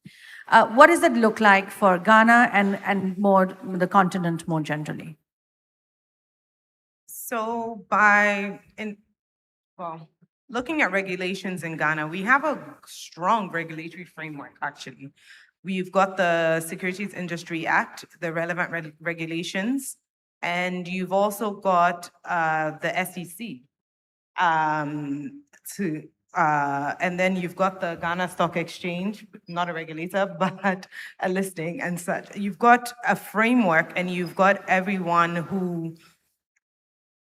What does that look like for Ghana and more the continent more generally? So looking at regulations in Ghana, we have a strong regulatory framework, actually. We've got the Securities Industry Act, the relevant regulations, and you've also got the SEC. And then you've got the Ghana Stock Exchange, not a regulator, but a listing and such. You've got a framework and you've got everyone who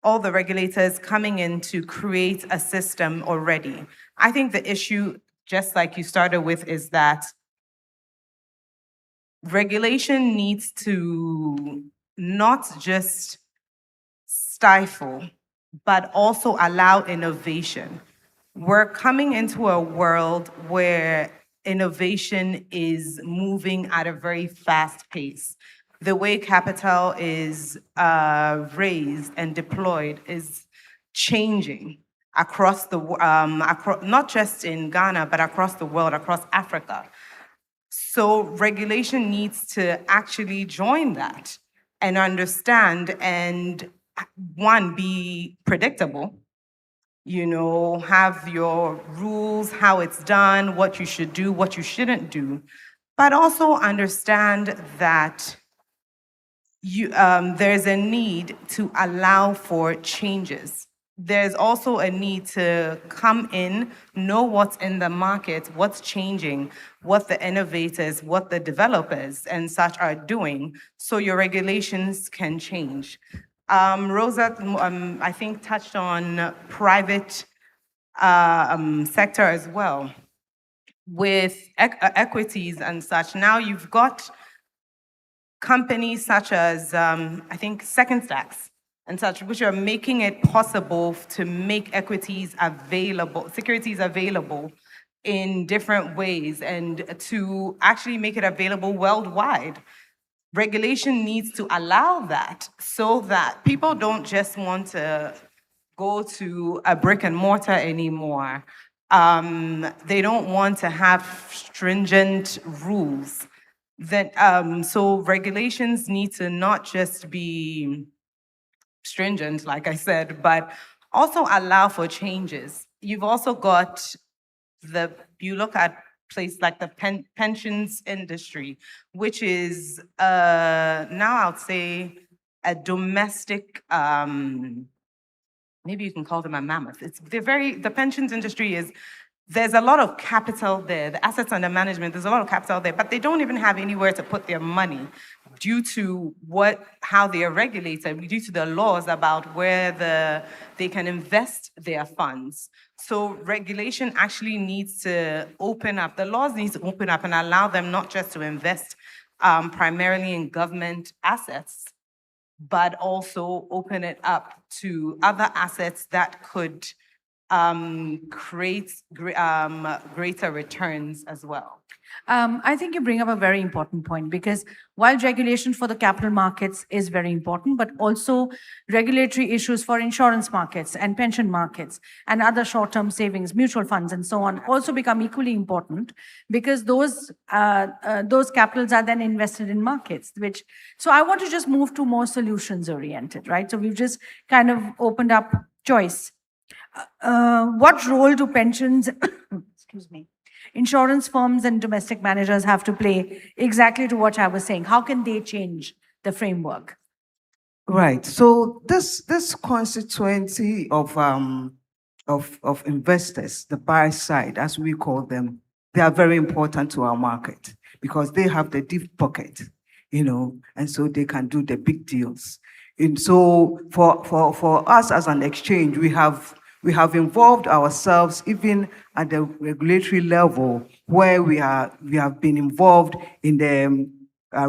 all the regulators coming in to create a system already. I think the issue, just like you started with, is that regulation needs to not just stifle, but also allow innovation. We're coming into a world where innovation is moving at a very fast pace. The way capital is raised and deployed is changing across the not just in Ghana, but across the world, across Africa. So regulation needs to actually join that and understand and, one, be predictable, have your rules, how it's done, what you should do, what you shouldn't do, but also understand that there's a need to allow for changes. There's also a need to come in, know what's in the market, what's changing, what the innovators, what the developers and such are doing, so your regulations can change. Rosa, I think, touched on private sector as well. With equities and such, now you've got companies such as, I think, Second Stacks and such, which are making it possible to make equities available, securities available in different ways, and to actually make it available worldwide. Regulation needs to allow that, so that people don't just want to go to a brick and mortar anymore. They don't want to have stringent rules. So regulations need to not just be stringent, like I said, but also allow for changes. You've also got you look at places like the pensions industry, which is now I would say a domestic, maybe you can call them a mammoth. The pensions industry is, there's a lot of capital there, the assets under management, there's a lot of capital there, but they don't even have anywhere to put their money due to how they are regulated, due to the laws about where they can invest their funds. So regulation actually needs to open up, the laws need to open up and allow them not just to invest primarily in government assets, but also open it up to other assets that could create greater returns as well. I think you bring up a very important point, because while regulation for the capital markets is very important, but also regulatory issues for insurance markets and pension markets and other short-term savings, mutual funds and so on also become equally important, because those capitals are then invested in markets, so I want to just move to more solutions oriented, right? So we've just kind of opened up choice. What role do pensions, excuse me, insurance firms and domestic managers have to play, exactly to what I was saying? How can they change the framework? Right. So this constituency of investors, the buy side, as we call them, they are very important to our market, because they have the deep pocket, and so they can do the big deals. And so for us as an exchange, we have involved ourselves even at the regulatory level, where we have been involved in the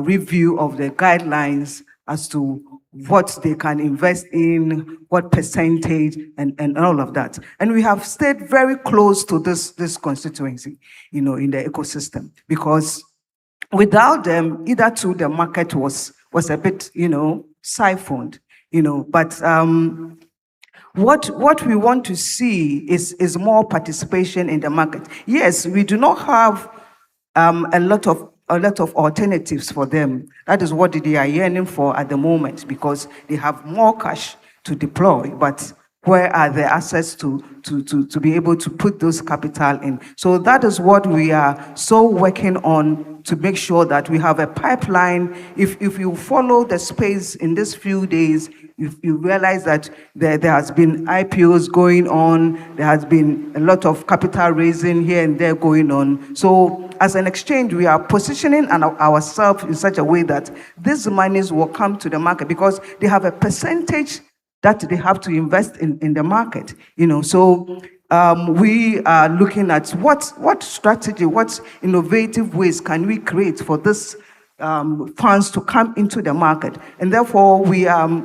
review of the guidelines as to what they can invest in, what percentage, and all of that. And we have stayed very close to this constituency, in the ecosystem, because without them, either too, the market was a bit, siphoned, but what we want to see is more participation in the market. Yes, we do not have a lot of alternatives for them. That is what they are yearning for at the moment, because they have more cash to deploy, but where are the assets to be able to put those capital in? So that is what we are so working on, to make sure that we have a pipeline. If you follow the space in these few days, you realize that there has been IPOs going on, there has been a lot of capital raising here and there going on. So as an exchange, we are positioning ourselves in such a way that these monies will come to the market, because they have a percentage that they have to invest in the market. So we are looking at what strategy, what innovative ways can we create for this funds to come into the market. And therefore, we are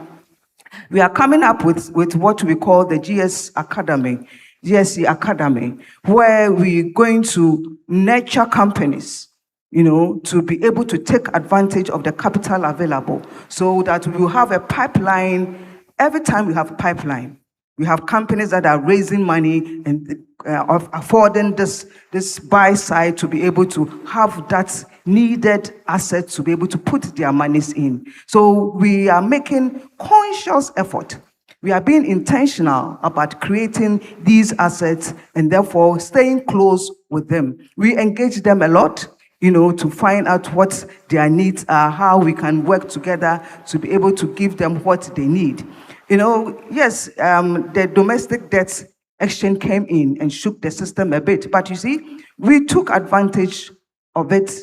coming up with what we call the GSE Academy, where we're going to nurture companies, to be able to take advantage of the capital available, so that we will have a pipeline. Every time we have a pipeline, we have companies that are raising money and affording this buy side to be able to have that needed assets to be able to put their monies in. So we are making conscious effort. We are being intentional about creating these assets and therefore staying close with them. We engage them a lot, to find out what their needs are, how we can work together to be able to give them what they need. Yes, the domestic debt exchange came in and shook the system a bit, but you see, we took advantage of it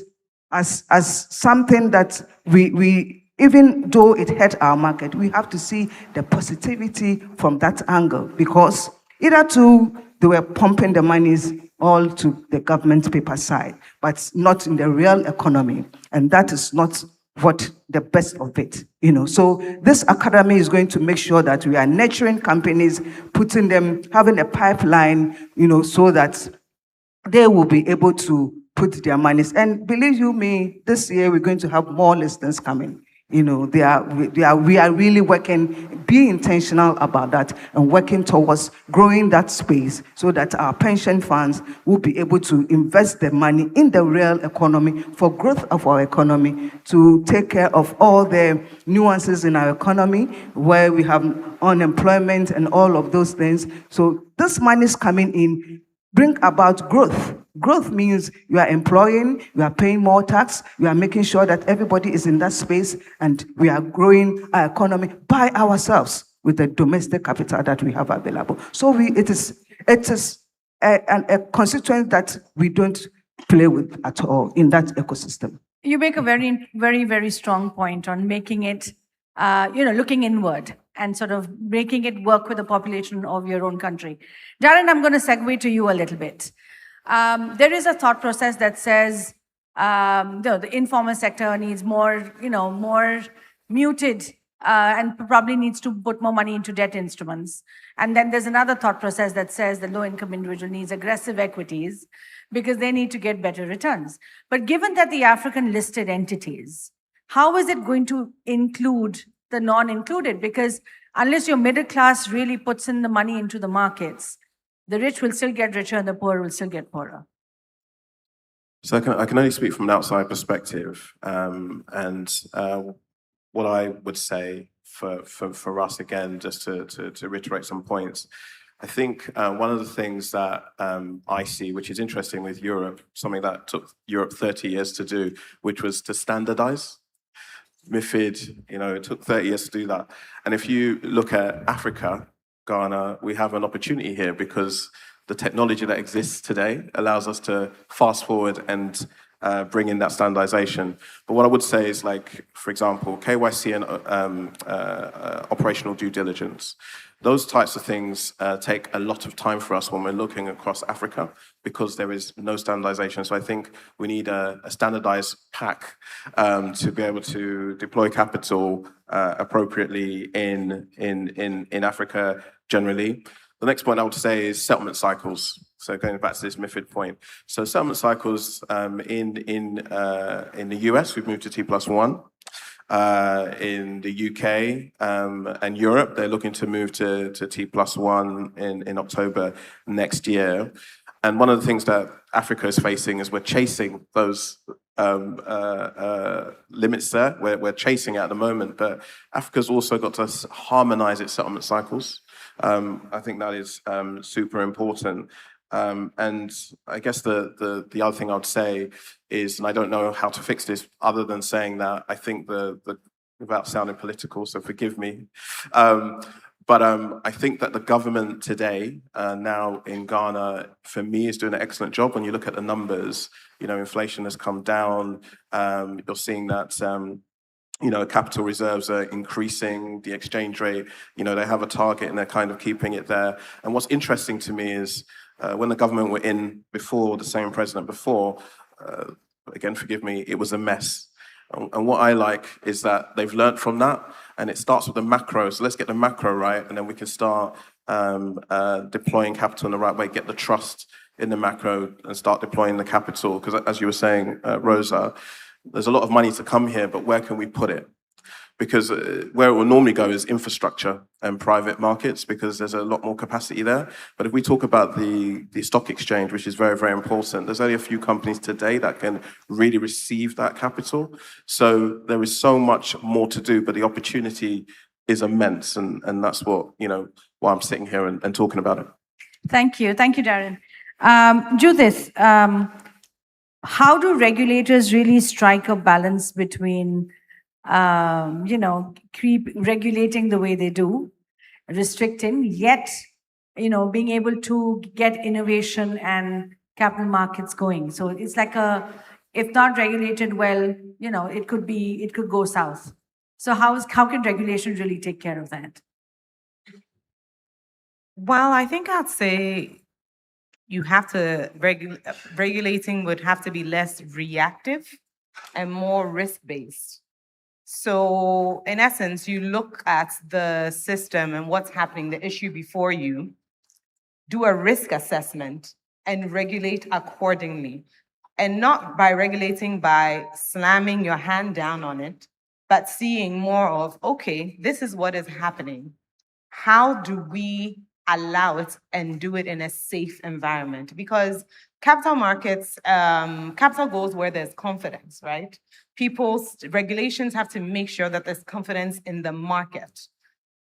as something that we even though it hurt our market, we have to see the positivity from that angle, because either they were pumping the monies all to the government paper side, but not in the real economy. And that is not what the best of it, So this academy is going to make sure that we are nurturing companies, putting them, having a pipeline, so that they will be able to put their monies. And believe you me, this year we're going to have more listings coming. We are really working, being intentional about that and working towards growing that space so that our pension funds will be able to invest their money in the real economy for growth of our economy, to take care of all the nuances in our economy where we have unemployment and all of those things. So this money is coming in, bring about growth. Growth means you are employing, you are paying more tax, you are making sure that everybody is in that space, and we are growing our economy by ourselves with the domestic capital that we have available. So it is a constituent that we don't play with at all in that ecosystem. You make a very, very, very strong point on making it, looking inward and sort of making it work with the population of your own country. Darren, I'm going to segue to you a little bit. There is a thought process that says the informal sector needs more muted and probably needs to put more money into debt instruments. And then there's another thought process that says the low-income individual needs aggressive equities because they need to get better returns. But given that the African listed entities, how is it going to include the non-included? Because unless your middle class really puts in the money into the markets, the rich will still get richer and the poor will still get poorer. So I can only speak from an outside perspective, what I would say for us, again, just to reiterate some points, I think one of the things that I see, which is interesting with Europe, something that took Europe 30 years to do, which was to standardize. MiFID, it took 30 years to do that. And if you look at Africa, Ghana, we have an opportunity here because the technology that exists today allows us to fast forward and bring in that standardization. But what I would say is, like, for example, KYC and operational due diligence. Those types of things take a lot of time for us when we're looking across Africa because there is no standardization. So I think we need a standardized pack to be able to deploy capital appropriately in Africa generally. The next point I would say is settlement cycles. So going back to this MiFID point. So settlement cycles in the US, we've moved to T+1. In the UK and Europe, they're looking to move to T+1 in October next year. And one of the things that Africa is facing is we're chasing those limits there. We're chasing it at the moment, but Africa's also got to harmonize its settlement cycles. I think that is super important. And I guess the other thing I would say is, and I don't know how to fix this other than saying that I think without sounding political, so forgive me, but I think that the government today, now in Ghana, for me, is doing an excellent job. When you look at the numbers, inflation has come down. You're seeing that capital reserves are increasing, the exchange rate, they have a target and they're kind of keeping it there. And what's interesting to me is when the government were in before, the same president before, again, forgive me, it was a mess. And what I like is that they've learned from that, and it starts with the macro. So let's get the macro right, and then we can start deploying capital in the right way, get the trust in the macro, and start deploying the capital. Because as you were saying, Rosa, there's a lot of money to come here, but where can we put it? Because where it will normally go is infrastructure and private markets, because there's a lot more capacity there. But if we talk about the stock exchange, which is very, very important, there's only a few companies today that can really receive that capital. So there is so much more to do, but the opportunity is immense. And that's what, why I'm sitting here and talking about it. Thank you, Darren. Judith, how do regulators really strike a balance between keep regulating the way they do, restricting, yet, being able to get innovation and capital markets going? So it's like if not regulated well, it could go south. So how can regulation really take care of that? Well, I think I'd say you have to, regulating would have to be less reactive and more risk-based. So in essence, you look at the system and what's happening, the issue before you, do a risk assessment and regulate accordingly. And not by regulating by slamming your hand down on it, but seeing more of, okay, this is what is happening. How do we allow it and do it in a safe environment? Because capital markets, capital goes where there's confidence, right? People's regulations have to make sure that there's confidence in the market.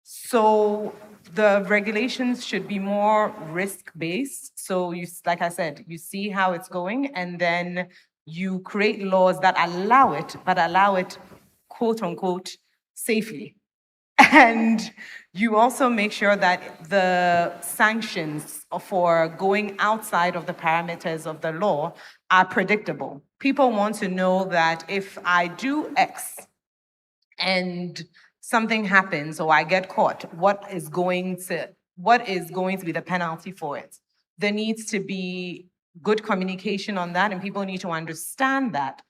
So the regulations should be more risk-based. So like I said, you see how it's going, and then you create laws that allow it, but allow it, quote unquote, safely. And you also make sure that the sanctions for going outside of the parameters of the law are predictable. People want to know that if I do X and something happens or I get caught, what is going to be the penalty for it? There needs to be good communication on that, and people need to understand that.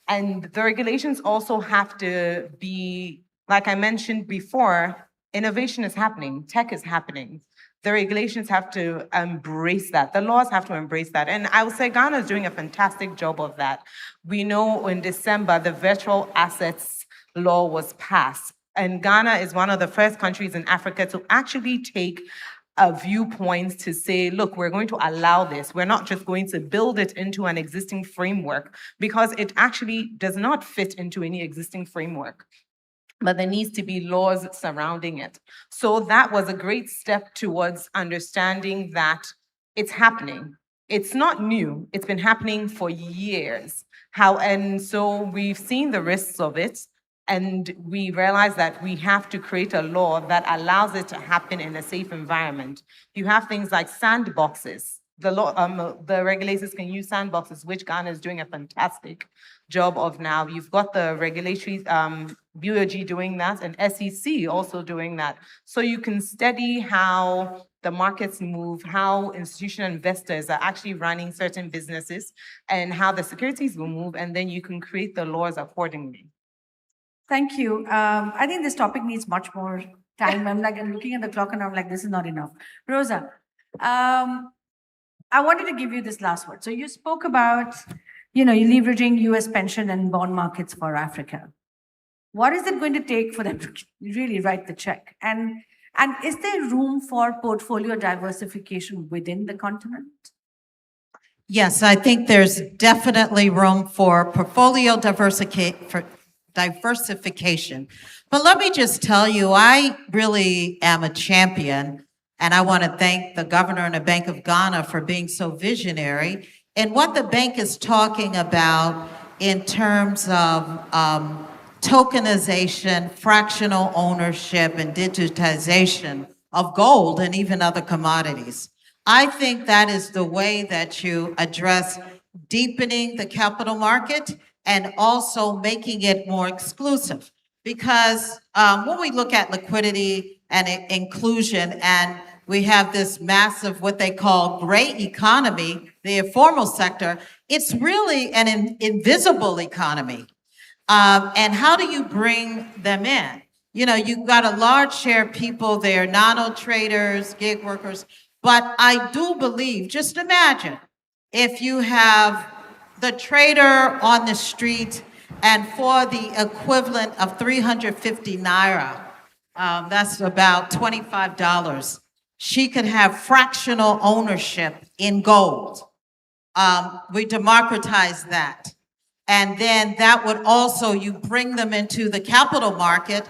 And the regulations also have to be, like I mentioned before, innovation is happening, tech is happening. The regulations have to embrace that. The laws have to embrace that. And I would say Ghana is doing a fantastic job of that. We know in December, the virtual assets law was passed. And Ghana is one of the first countries in Africa to actually take a viewpoint to say, look, we're going to allow this. We're not just going to build it into an existing framework, because it actually does not fit into any existing framework. But there needs to be laws surrounding it. So that was a great step towards understanding that it's happening. It's not new. It's been happening for years. And so we've seen the risks of it, and we realize that we have to create a law that allows it to happen in a safe environment. You have things like sandboxes. The regulators can use sandboxes, which Ghana is doing a fantastic job of now. You've got the regulatory BOG doing that, and SEC also doing that. So you can study how the markets move, how institutional investors are actually running certain businesses, and how the securities will move, and then you can create the laws accordingly. Thank you. I think this topic needs much more time. I'm looking at the clock and I'm like, this is not enough. Rosa, I wanted to give you this last word. So you spoke about, you're leveraging US pension and bond markets for Africa. What is it going to take for them to really write the check? And is there room for portfolio diversification within the continent? Yes, I think there's definitely room for portfolio diversification. But let me just tell you, I really am a champion, and I want to thank the governor and the Bank of Ghana for being so visionary. And what the bank is talking about in terms of tokenization, fractional ownership, and digitization of gold and even other commodities. I think that is the way that you address deepening the capital market and also making it more exclusive. because when we look at liquidity and inclusion, and we have this massive, what they call gray economy, the informal sector, it's really an invisible economy. And how do you bring them in? You know, you've got a large share of people, they're nano traders, gig workers, but I do believe, just imagine, if you have the trader on the street and for the equivalent of 350 Naira, that's about $25, she could have fractional ownership in gold. We democratize that. And then that would also, you bring them into the capital market.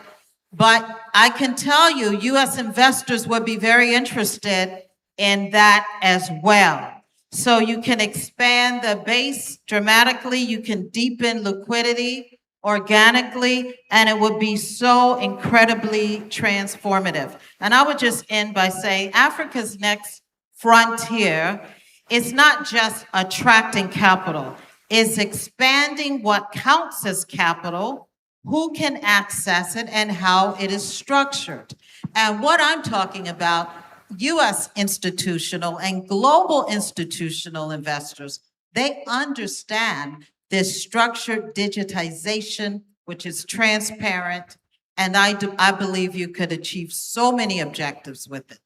But I can tell you, US investors would be very interested in that as well. So you can expand the base dramatically, you can deepen liquidity organically, and it would be so incredibly transformative. And I would just end by saying Africa's next frontier is not just attracting capital, it's expanding what counts as capital, who can access it, and how it is structured. And what I'm talking about, US institutional and global institutional investors, they understand this structured digitization, which is transparent, and I believe you could achieve so many objectives with it.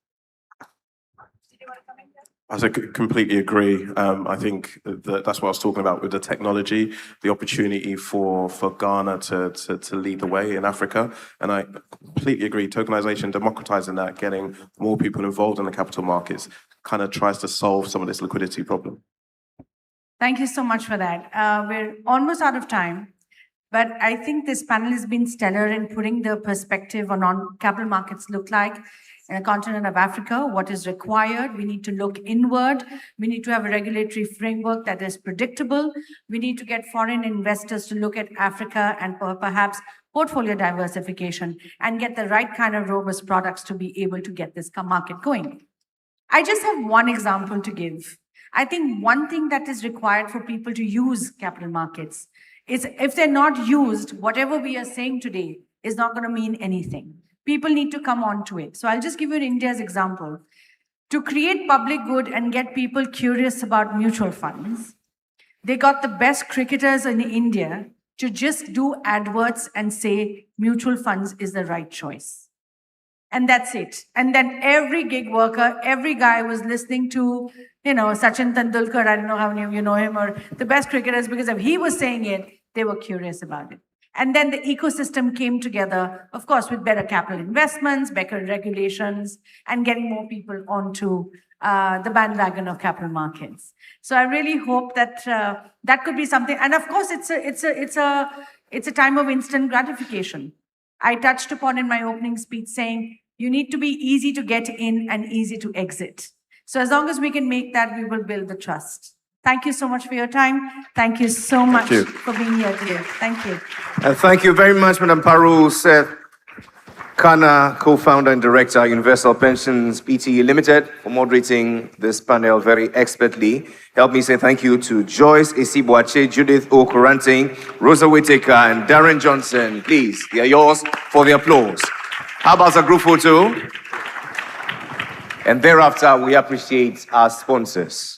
I completely agree. I think that's what I was talking about with the technology, the opportunity for Ghana to lead the way in Africa. And I completely agree. Tokenization, democratizing that, getting more people involved in the capital markets kind of tries to solve some of this liquidity problem. Thank you so much for that. We're almost out of time, but I think this panel has been stellar in putting the perspective on capital markets look like in the continent of Africa, what is required. We need to look inward. We need to have a regulatory framework that is predictable. We need to get foreign investors to look at Africa and perhaps portfolio diversification and get the right kind of robust products to be able to get this market going. I just have one example to give. I think one thing that is required for people to use capital markets is if they're not used, whatever we are saying today is not going to mean anything. People need to come on to it. So I'll just give you India's example. To create public good and get people curious about mutual funds, they got the best cricketers in India to just do adverts and say mutual funds is the right choice. And that's it. And then every gig worker, every guy was listening to, Sachin Tendulkar, I don't know how many of you know him, or the best cricketers, because if he was saying it, they were curious about it. And then the ecosystem came together, of course, with better capital investments, better regulations, and getting more people onto the bandwagon of capital markets. So I really hope that that could be something. And of course, it's a time of instant gratification. I touched upon in my opening speech saying you need to be easy to get in and easy to exit. So as long as we can make that, we will build the trust. Thank you so much for your time. Thank you so much for being here today. Thank you. And thank you very much, Madam Parul Seth Kana, co-founder and director, Universal Pensions Pte Limited, for moderating this panel very expertly. Help me say thank you to Joyce Esibuache, Judith Okurante, Rosa Whitaker, and Darren Johnson. Please, they are yours for the applause. How about a group photo? And thereafter, we appreciate our sponsors.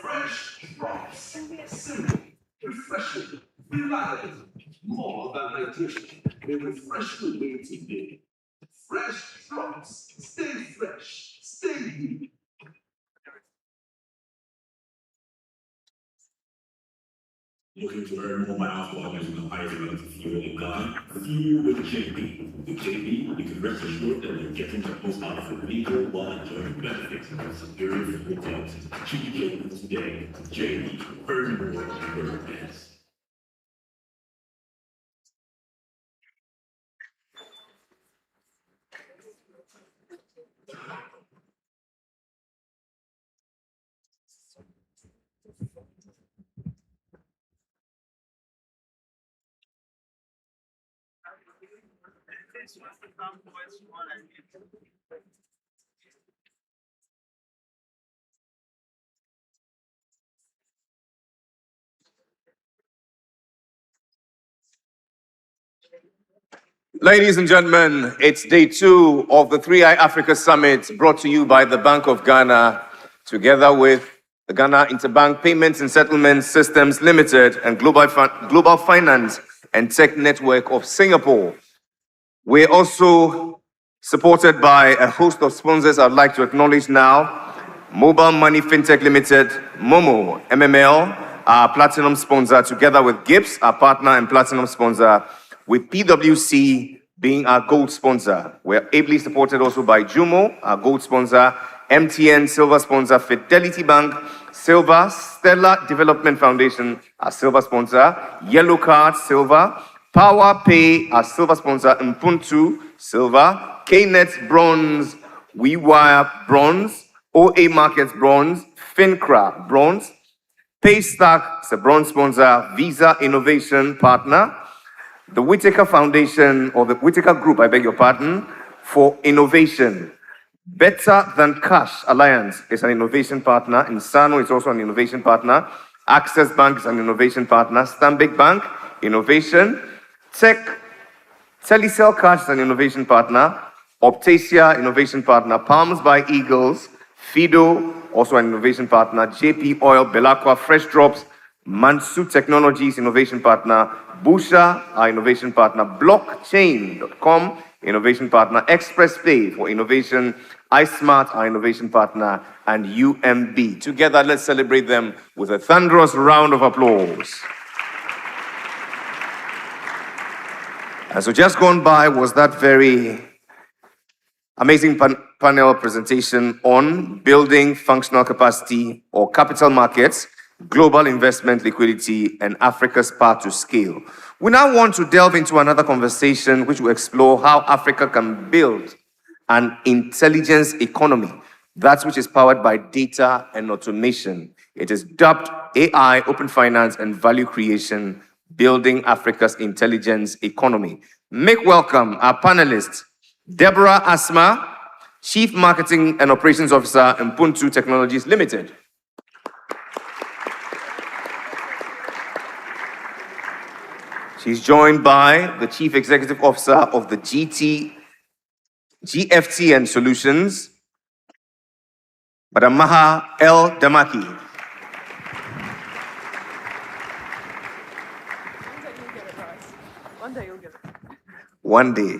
Fresh drops, simple, refreshing, reliable, more organization may refresh the way today. Fresh promise. Stay fresh. Stay new. Looking to earn more by alcoholism and higher levels of fuel in Ghana? Fuel with JB. With JB, you can rest assured that you're getting the most out of a vehicle while enjoying the benefits of superior fuel tanks. Cheap JB today. JB, earn more, earn less. Ladies and gentlemen, it's day 2 of the 3i Africa Summit brought to you by the Bank of Ghana, together with the Ghana Interbank Payments and Settlements Systems Limited and Global Finance and Tech Network of Singapore. We're also supported by a host of sponsors I'd like to acknowledge now. Mobile Money Fintech Limited, Momo, MML, our platinum sponsor, together with Gibbs, our partner and platinum sponsor, with PwC being our gold sponsor. We're ably supported also by Jumo, our gold sponsor, MTN, silver sponsor, Fidelity Bank, silver, Stella Development Foundation, our silver sponsor, Yellow Card, silver, Power Pay, our silver sponsor, Mpuntu, silver, KNet, bronze, WeWire, bronze, OA Markets, bronze, FinCra, bronze, Paystack, is a bronze sponsor, Visa Innovation Partner, the Whitaker Foundation, or the Whitaker Group, I beg your pardon, for innovation. Better Than Cash Alliance is an innovation partner. Insano is also an innovation partner. Access Bank is an innovation partner. Stanbic Bank, innovation. Telecel Cash is an innovation partner. Optasia, innovation partner. Palms by Eagles. Fido, also an innovation partner. JP Oil, Belacqua, Fresh Drops, Mansu Technologies, innovation partner. Busha, our innovation partner. Blockchain.com, innovation partner. Express Pay for innovation. iSmart, our innovation partner. And UMB. Together, let's celebrate them with a thunderous round of applause. And so just gone by was that very amazing panel presentation on building functional capacity or capital markets, global investment liquidity, and Africa's path to scale. We now want to delve into another conversation which will explore how Africa can build an intelligence economy, that which is powered by data and automation. It is dubbed AI, Open Finance, and Value Creation, Building Africa's Intelligence Economy. Make welcome our panelists, Deborah Asma, Chief Marketing and Operations Officer, Mpuntu Technologies Limited. She's joined by the Chief Executive Officer of the GFTN Solutions, Madam Maha El Damaki. One day.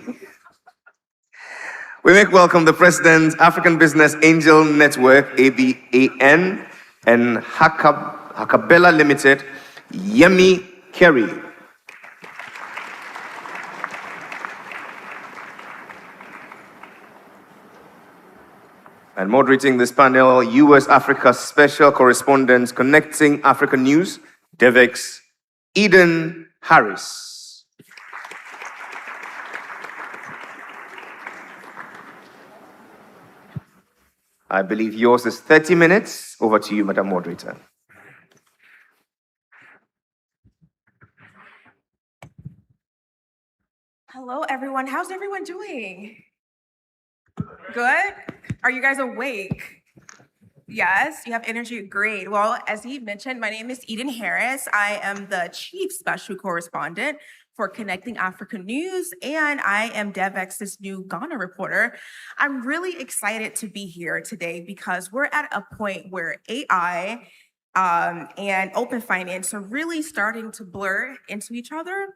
We make welcome the President, African Business Angel Network, ABAN, and Hakabela Limited, Yemi Kerry. And moderating this panel, US Africa Special Correspondent Connecting Africa News, Delegates, Eden Harris. I believe yours is 30 minutes. Over to you, Madam Moderator. Hello, everyone. How's everyone doing? Good? Are you guys awake? Yes, you have energy. Great. Well, as he mentioned, my name is Eden Harris. I am the Chief Special Correspondent for Connecting Africa News, and I am DevX's new Ghana reporter. I'm really excited to be here today because we're at a point where AI and open finance are really starting to blur into each other.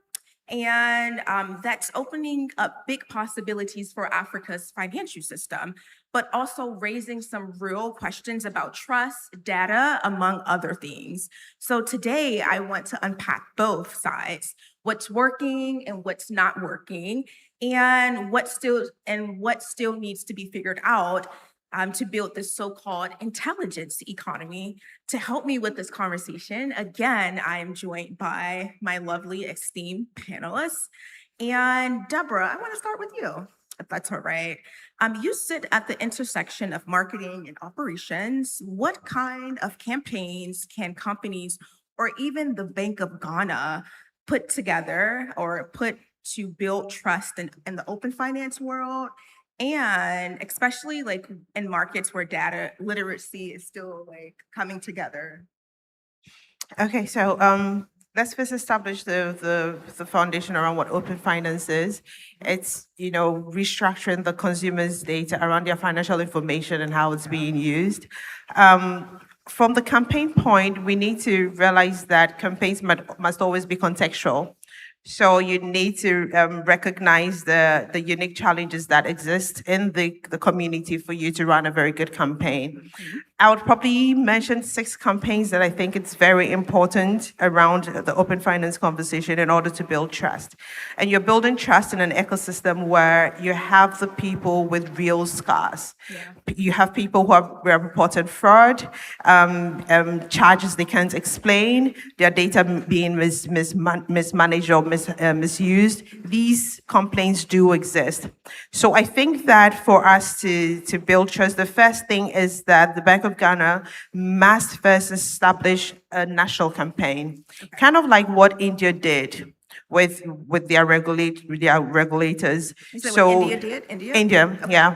And that's opening up big possibilities for Africa's financial system, but also raising some real questions about trust, data, among other things. So today I want to unpack both sides, what's working and what's not working, and what still needs to be figured out to build this so-called intelligence economy. To help me with this conversation, again, I am joined by my lovely esteemed panelists. And Deborah, I want to start with you, if that's all right. You sit at the intersection of marketing and operations. What kind of campaigns can companies or even the Bank of Ghana put together or put to build trust in the open finance world? And especially like in markets where data literacy is still like coming together. Okay, so let's first establish the foundation around what open finance is. It's, restructuring the consumer's data around their financial information and how it's being used. From the campaign point, we need to realize that campaigns must always be contextual. So you need to recognize the unique challenges that exist in the community for you to run a very good campaign. I would probably mention 6 campaigns that I think it's very important around the open finance conversation in order to build trust. And you're building trust in an ecosystem where you have the people with real scars. You have people who have reported fraud, charges they can't explain, their data being mismanaged or misused. These complaints do exist. So I think that for us to build trust, the first thing is that the Bank of Ghana must first establish a national campaign, kind of like what India did with their regulators. So India did? India, yeah.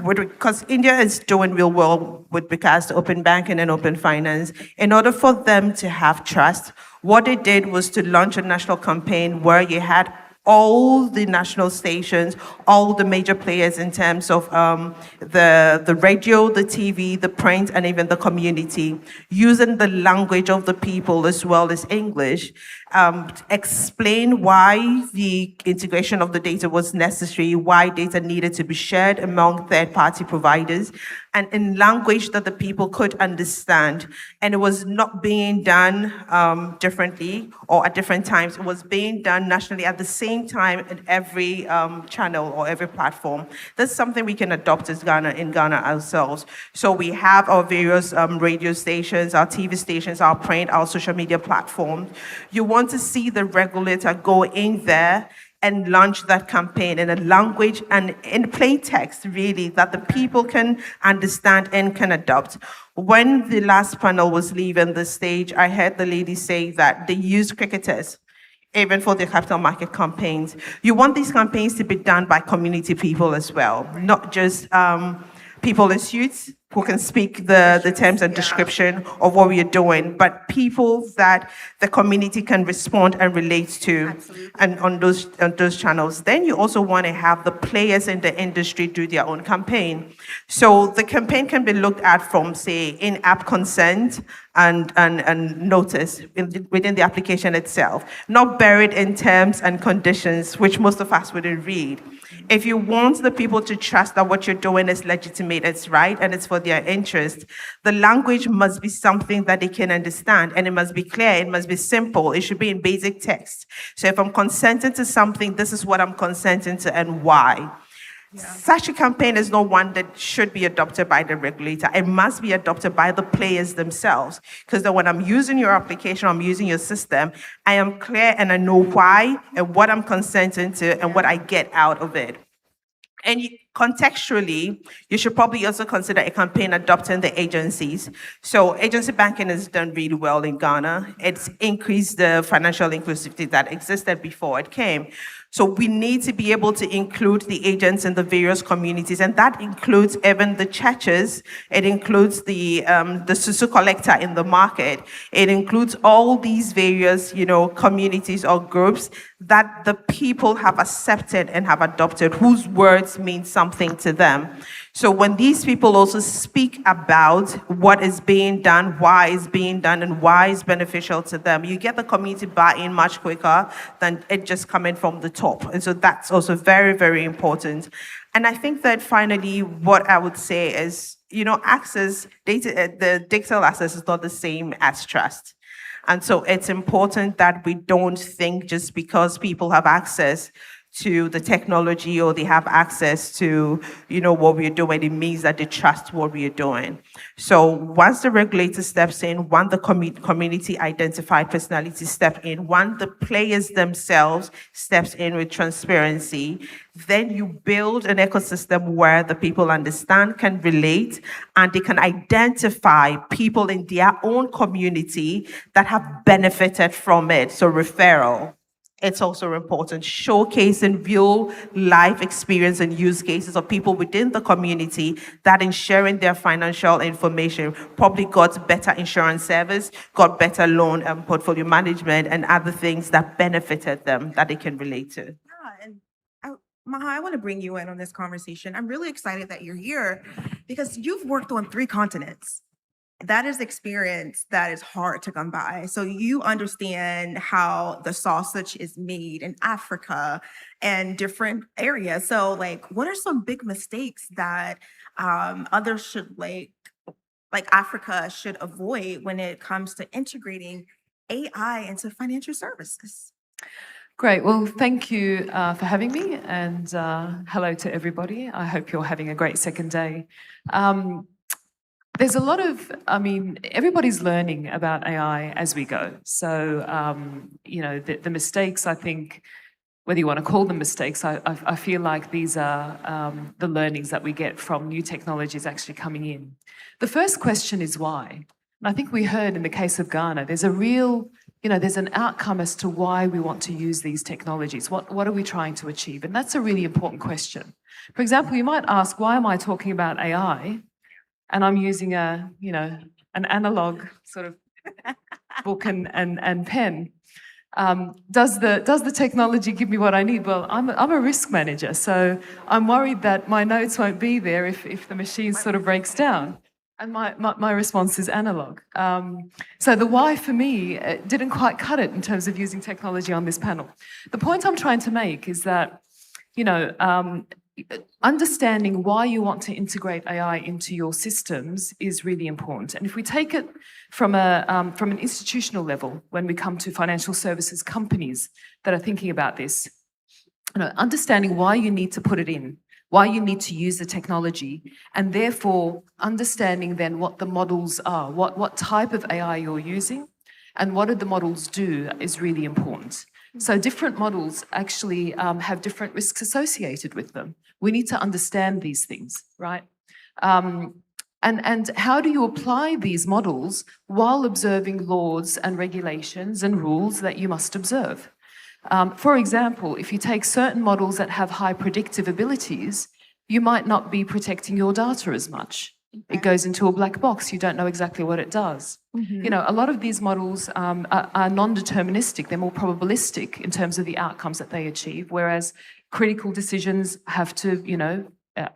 Because India is doing real well with regards to open banking and open finance. In order for them to have trust, what they did was to launch a national campaign where you had all the national stations, all the major players in terms of the radio, the TV, the print, and even the community, using the language of the people as well as English, explain why the integration of the data was necessary, why data needed to be shared among third-party providers, and in language that the people could understand. And it was not being done differently or at different times. It was being done nationally at the same time in every channel or every platform. That's something we can adopt as in Ghana ourselves. So we have our various radio stations, our TV stations, our print, our social media platforms. You want to see the regulator go in there and launch that campaign in a language and in plain text, really, that the people can understand and can adopt. When the last panel was leaving the stage, I heard the lady say that they use cricketers even for the capital market campaigns. You want these campaigns to be done by community people as well, not just people in suits who can speak the terms and description of what we are doing, but people that the community can respond and relate to. Absolutely. And on those channels. Then you also want to have the players in the industry do their own campaign. So the campaign can be looked at from, say, in-app consent and notice within the application itself, not buried in terms and conditions, which most of us wouldn't read. If you want the people to trust that what you're doing is legitimate, it's right, and it's for their interest, the language must be something that they can understand, and it must be clear, it must be simple, it should be in basic text. So if I'm consenting to something, this is what I'm consenting to and why. Yeah. Such a campaign is not one that should be adopted by the regulator. It must be adopted by the players themselves. Because then when I'm using your application, I'm using your system, I am clear and I know why and what I'm consenting to and what I get out of it. And contextually, you should probably also consider a campaign adopting the agencies. So agency banking has done really well in Ghana. It's increased the financial inclusivity that existed before it came. So we need to be able to include the agents in the various communities, and that includes even the churches. It includes the susu collector in the market. It includes all these various, communities or groups that the people have accepted and have adopted, whose words mean something something to them. So when these people also speak about what is being done, why it's being done, and why it's beneficial to them, you get the community buy-in much quicker than it just coming from the top. And so that's also very, very important. And I think that finally, what I would say is, the digital access is not the same as trust. And so it's important that we don't think just because people have access to the technology or they have access to, what we're doing, it means that they trust what we're doing. So once the regulator steps in, once the community identified personalities step in, once the players themselves steps in with transparency, then you build an ecosystem where the people understand, can relate, and they can identify people in their own community that have benefited from it. So referral. It's also important, showcasing real life experience and use cases of people within the community that in sharing their financial information probably got better insurance service, got better loan and portfolio management and other things that benefited them that they can relate to. Yeah, and Maha, I want to bring you in on this conversation. I'm really excited that you're here because you've worked on 3 continents. That is experience that is hard to come by. So you understand how the sausage is made in Africa and different areas. So what are some big mistakes that others should like Africa should avoid when it comes to integrating AI into financial services? Great. Well, thank you for having me, and hello to everybody. I hope you're having a great second day. There's a lot of, everybody's learning about AI as we go. So, the mistakes, I think, whether you want to call them mistakes, I feel like these are the learnings that we get from new technologies actually coming in. The first question is why? And I think we heard in the case of Ghana, there's a real, there's an outcome as to why we want to use these technologies. What are we trying to achieve? And that's a really important question. For example, you might ask, why am I talking about AI? And I'm using an analog sort of book and pen. Does the technology give me what I need? Well, I'm a risk manager, so I'm worried that my notes won't be there if the machine sort of breaks down. And my response is analog. So the why for me didn't quite cut it in terms of using technology on this panel. The point I'm trying to make is that, understanding why you want to integrate AI into your systems is really important. And if we take it from an institutional level, when we come to financial services companies that are thinking about this, understanding why you need to put it in, why you need to use the technology, and therefore understanding then what the models are, what type of AI you're using, and what do the models do is really important. So different models actually have different risks associated with them. We need to understand these things, right? And how do you apply these models while observing laws and regulations and rules that you must observe? For example, if you take certain models that have high predictive abilities, you might not be protecting your data as much. It goes into a black box. You don't know exactly what it does. Mm-hmm. A lot of these models are non-deterministic. They're more probabilistic in terms of the outcomes that they achieve, whereas critical decisions have to,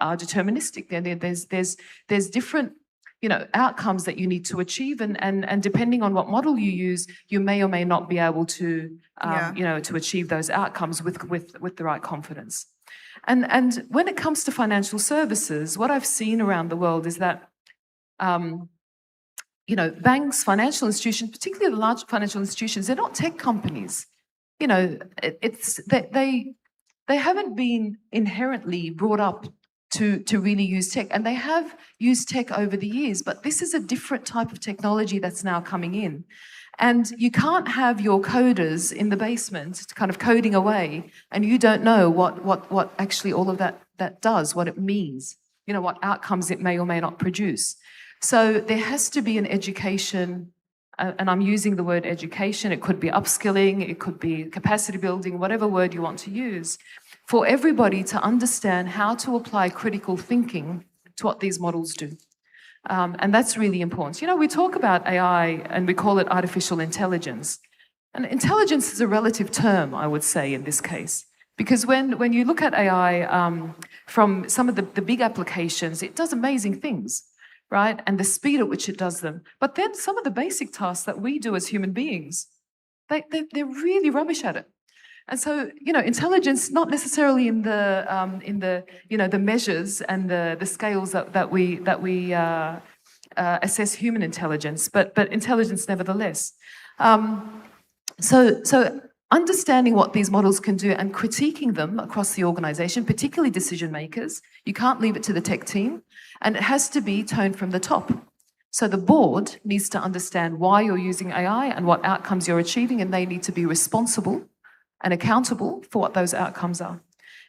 are deterministic. There's different, outcomes that you need to achieve, and depending on what model you use, you may or may not be able to, to achieve those outcomes with the right confidence. And when it comes to financial services, what I've seen around the world is that, banks, financial institutions, particularly the large financial institutions, they're not tech companies. They haven't been inherently brought up to really use tech, and they have used tech over the years, but this is a different type of technology that's now coming in. And you can't have your coders in the basement kind of coding away, and you don't know what actually all of that does, what it means, what outcomes it may or may not produce. So there has to be an education, and I'm using the word education, it could be upskilling, it could be capacity building, whatever word you want to use, for everybody to understand how to apply critical thinking to what these models do. And that's really important. We talk about AI and we call it artificial intelligence. And intelligence is a relative term, I would say, in this case. Because when you look at AI from some of the big applications, it does amazing things, right? And the speed at which it does them. But then some of the basic tasks that we do as human beings, they're really rubbish at it. And so, intelligence, not necessarily in the the measures and the scales that we assess human intelligence, but intelligence nevertheless. So understanding what these models can do and critiquing them across the organization, particularly decision makers, you can't leave it to the tech team, and it has to be toned from the top. So the board needs to understand why you're using AI and what outcomes you're achieving, and they need to be responsible and accountable for what those outcomes are.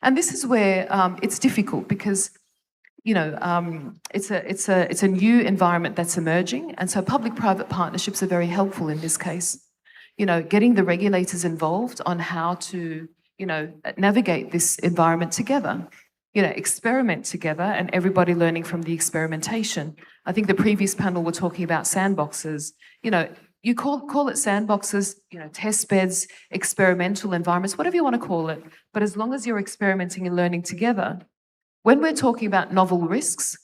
And this is where it's difficult because it's a new environment that's emerging, and so public-private partnerships are very helpful in this case. Getting the regulators involved on how to, navigate this environment together, experiment together, and everybody learning from the experimentation. I think the previous panel were talking about sandboxes. You call it sandboxes, test beds, experimental environments, whatever you want to call it. But as long as you're experimenting and learning together, when we're talking about novel risks,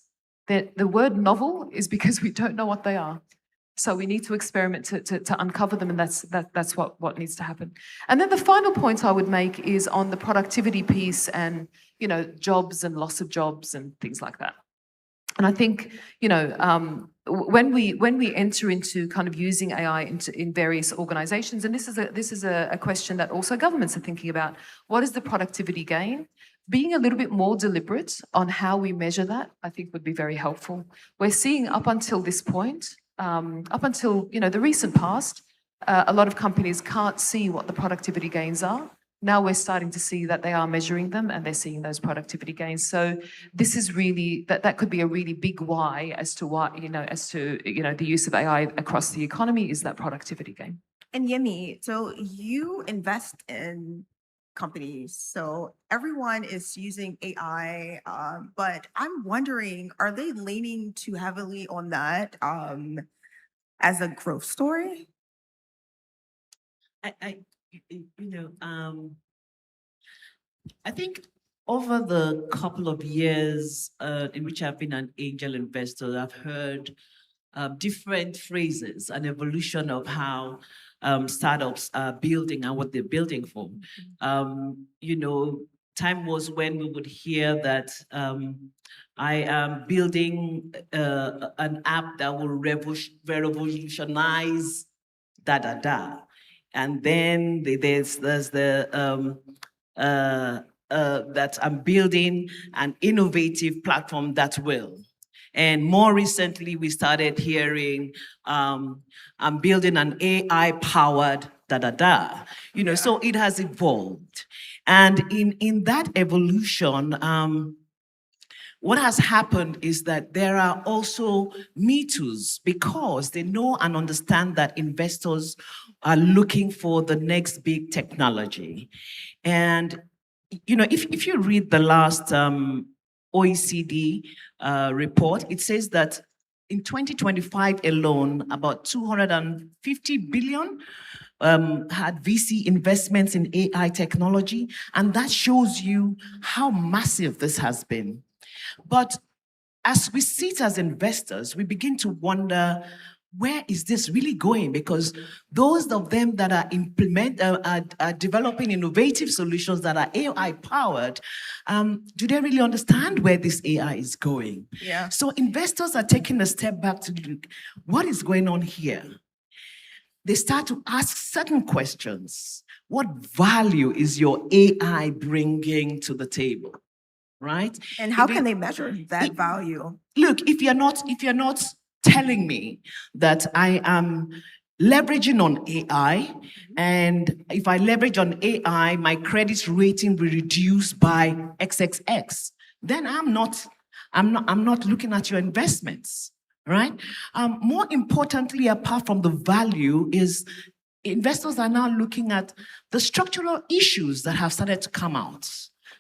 the word novel is because we don't know what they are. So we need to experiment to uncover them, and that's what needs to happen. And then the final point I would make is on the productivity piece and jobs and loss of jobs and things like that. And I think when we enter into kind of using AI in various organizations, and this is a question that also governments are thinking about, what is the productivity gain? Being a little bit more deliberate on how we measure that, I think would be very helpful. We're seeing up until this point, up until the recent past, a lot of companies can't see what the productivity gains are. Now we're starting to see that they are measuring them and they're seeing those productivity gains. So this is really that could be a really big why as to why the use of AI across the economy is that productivity gain. And Yemi, so you invest in companies, so everyone is using AI, but I'm wondering, are they leaning too heavily on that as a growth story? I think over the couple of years in which I've been an angel investor, I've heard different phrases, an evolution of how startups are building and what they're building for. Time was when we would hear that I am building an app that will revolutionize da-da-da. And then there's the that I'm building an innovative platform that will. And more recently, we started hearing, I'm building an AI-powered da-da-da. So it has evolved. And in that evolution, what has happened is that there are also Me Too's, because they know and understand that investors are looking for the next big technology. And if you read the last OECD report, it says that in 2025 alone, about 250 billion had VC investments in AI technology, and that shows you how massive this has been. But as we sit as investors, we begin to wonder, where is this really going? Because those of them that are are developing innovative solutions that are AI powered, do they really understand where this AI is going? Yeah. So investors are taking a step back to look, what is going on here? They start to ask certain questions. What value is your AI bringing to the table? Right? And how can they measure that value? Look, if you're not telling me that I am leveraging on AI, and if I leverage on AI, my credit rating will reduce by XXX, then I'm not looking at your investments, right? More importantly, apart from the value, is investors are now looking at the structural issues that have started to come out.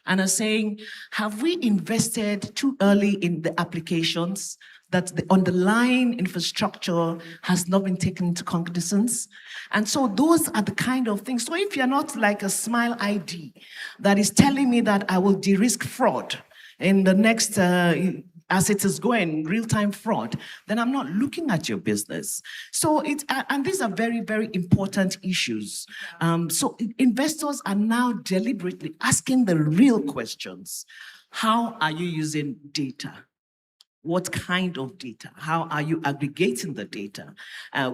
and are saying, have we invested too early in the applications that the underlying infrastructure has not been taken into cognizance? And so those are the kind of things. So if you're not like a Smile ID that is telling me that I will de-risk fraud in the next, as it is going, real-time fraud, then I'm not looking at your business. So and these are very, very important issues. So investors are now deliberately asking the real questions. How are you using data? What kind of data? How are you aggregating the data?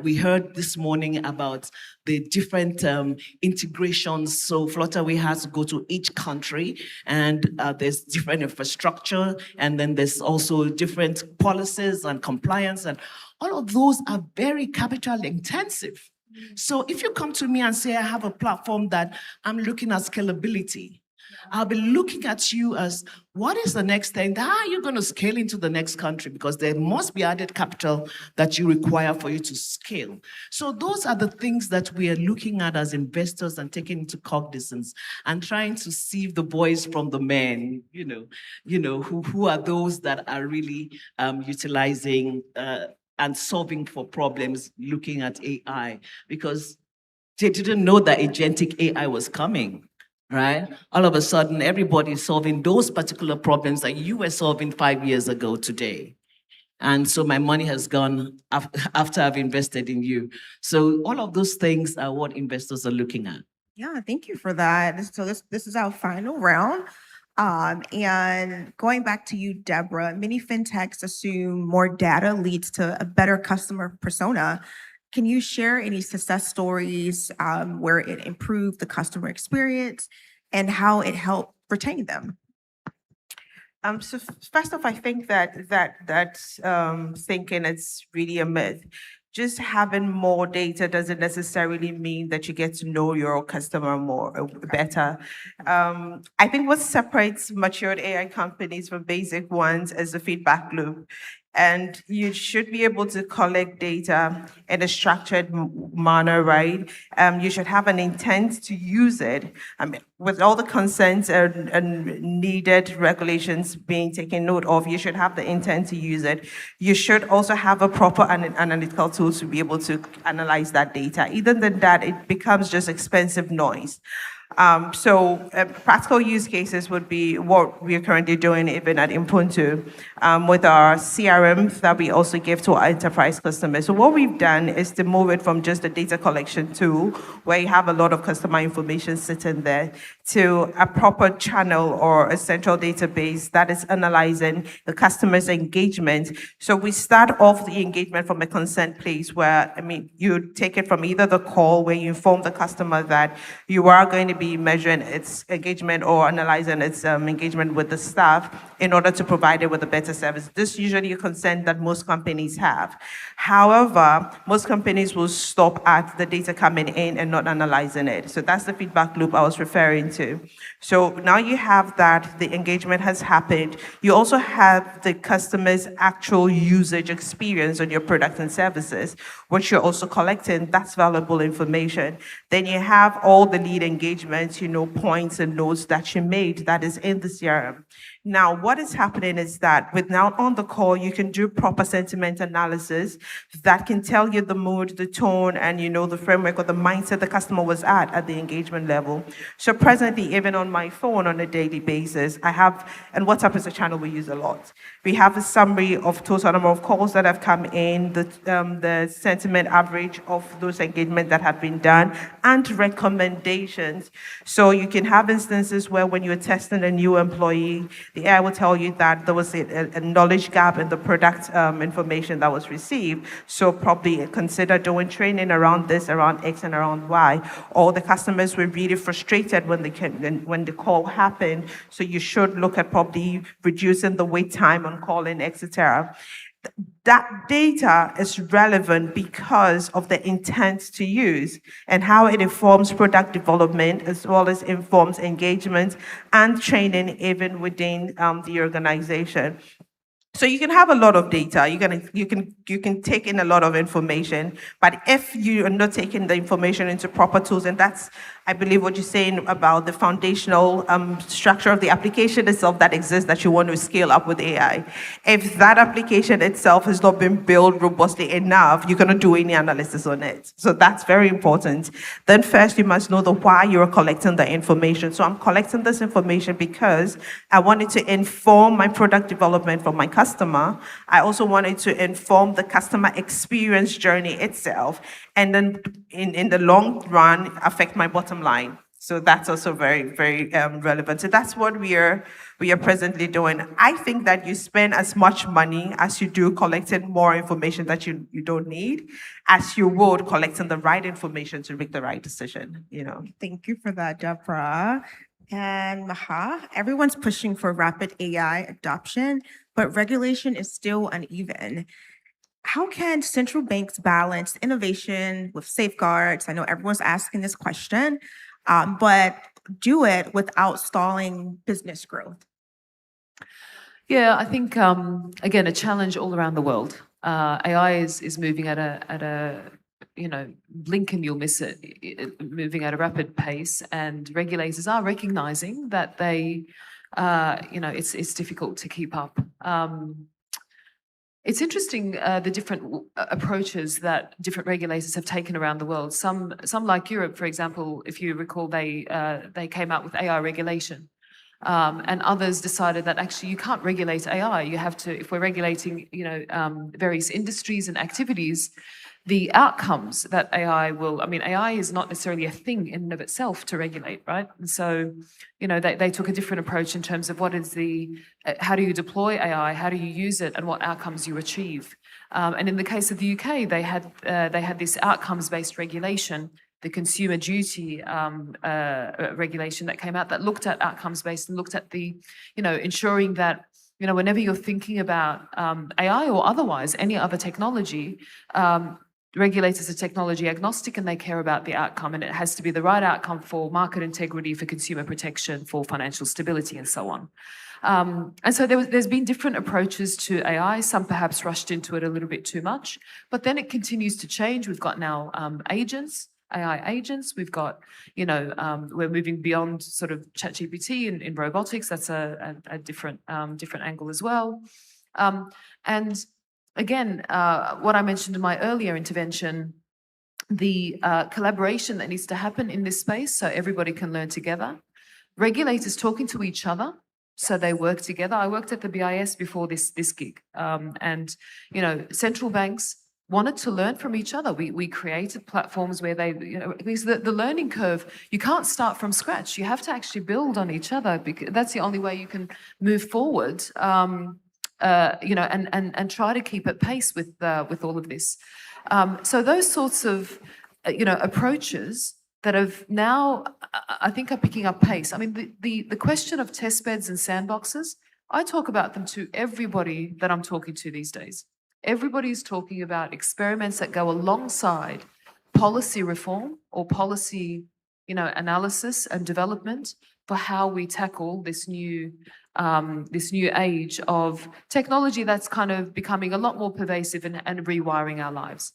We heard this morning about the different integrations. So Flutterwave has to go to each country, and there's different infrastructure, and then there's also different policies and compliance, and all of those are very capital intensive. So if you come to me and say, I have a platform that I'm looking at scalability, I'll be looking at you as, what is the next thing? How are you going to scale into the next country? Because there must be added capital that you require for you to scale. So those are the things that we are looking at as investors and taking into cognizance and trying to sieve the boys from the men, who are those that are really utilizing and solving for problems, looking at AI, because they didn't know that agentic AI was coming. Right? All of a sudden, everybody's solving those particular problems that you were solving 5 years ago today. And so my money has gone after I've invested in you. So all of those things are what investors are looking at. Yeah, thank you for that. So this is our final round. And going back to you, Deborah, many fintechs assume more data leads to a better customer persona. Can you share any success stories where it improved the customer experience and how it helped retain them? So first off, I think that thinking is really a myth. Just having more data doesn't necessarily mean that you get to know your customer better. I think what separates matured AI companies from basic ones is the feedback loop. And you should be able to collect data in a structured manner, right? You should have an intent to use it. With all the consents and needed regulations being taken note of, you should have the intent to use it. You should also have a proper analytical tool to be able to analyze that data. Other than that, it becomes just expensive noise. Practical use cases would be what we are currently doing even at Impuntu with our CRM that we also give to our enterprise customers. So what we've done is to move it from just a data collection tool where you have a lot of customer information sitting there to a proper channel or a central database that is analyzing the customer's engagement. So we start off the engagement from a consent place where, you take it from either the call where you inform the customer that you are going to be measuring its engagement or analyzing its engagement with the staff in order to provide it with a better service. This is usually a consent that most companies have. However, most companies will stop at the data coming in and not analyzing it. So that's the feedback loop I was referring to. So now you have that, the engagement has happened. You also have the customer's actual usage experience on your products and services, which you're also collecting. That's valuable information. Then you have all the lead engagements, points and notes that you made that is in the CRM. Now, what is happening is that with now on the call, you can do proper sentiment analysis that can tell you the mood, the tone, and the framework or the mindset the customer was at the engagement level. So presently, even on my phone on a daily basis, I have, and WhatsApp is a channel we use a lot. We have a summary of total number of calls that have come in, the sentiment average of those engagements that have been done, and recommendations. So you can have instances where when you're testing a new employee, the AI will tell you that there was a knowledge gap in the product information that was received. So probably consider doing training around this, around X and around Y. Or the customers were really frustrated when the call happened. So you should look at probably reducing the wait time on calling, etc. That data is relevant because of the intent to use and how it informs product development as well as informs engagement and training even within the organization. So you can have a lot of data, you can take in a lot of information, but if you are not taking the information into proper tools, and that's, I believe, what you're saying about the foundational structure of the application itself that exists that you want to scale up with AI. If that application itself has not been built robustly enough, you cannot do any analysis on it. So that's very important. Then first, you must know the why you're collecting the information. So I'm collecting this information because I wanted to inform my product development for my customer. I also wanted to inform the customer experience journey itself, and then in the long run, affect my bottom line. So that's also very, very relevant. So that's what we are presently doing. I think that you spend as much money as you do collecting more information that you don't need, as you would collecting the right information to make the right decision, you know. Thank you for that, Deborah. And Maha, everyone's pushing for rapid AI adoption, but regulation is still uneven. How can central banks balance innovation with safeguards? I know everyone's asking this question, but do it without stalling business growth. Yeah, I think, again, a challenge all around the world. AI is moving at a blink and you'll miss it, moving at a rapid pace, and regulators are recognizing that they, it's difficult to keep up. It's interesting, the different approaches that different regulators have taken around the world. Some like Europe, for example, if you recall, they came out with AI regulation. And others decided that actually you can't regulate AI. You have to, if we're regulating, various industries and activities, the outcomes that AI will, AI is not necessarily a thing in and of itself to regulate, right? And so, they took a different approach in terms of what is how do you deploy AI, how do you use it, and what outcomes you achieve. And in the case of the UK, they had this outcomes-based regulation, the consumer duty regulation that came out that looked at outcomes-based and looked at the, ensuring that, whenever you're thinking about AI or otherwise, any other technology, regulators are technology agnostic and they care about the outcome, and it has to be the right outcome for market integrity, for consumer protection, for financial stability, and so on. And so there's been different approaches to AI. Some perhaps rushed into it a little bit too much, but then it continues to change. We've got now agents, AI agents. We've got, we're moving beyond sort of ChatGPT in robotics. That's a different angle as well. And again, what I mentioned in my earlier intervention, the collaboration that needs to happen in this space so everybody can learn together. Regulators talking to each other so they work together. I worked at the BIS before this gig, and central banks wanted to learn from each other. We created platforms where because the learning curve, you can't start from scratch. You have to actually build on each other, because that's the only way you can move forward. And try to keep at pace with all of this. So those sorts of, approaches that have now, I think, are picking up pace. I mean, the question of test beds and sandboxes, I talk about them to everybody that I'm talking to these days. Everybody's talking about experiments that go alongside policy reform or policy, analysis and development for how we tackle this new age of technology that's kind of becoming a lot more pervasive and rewiring our lives.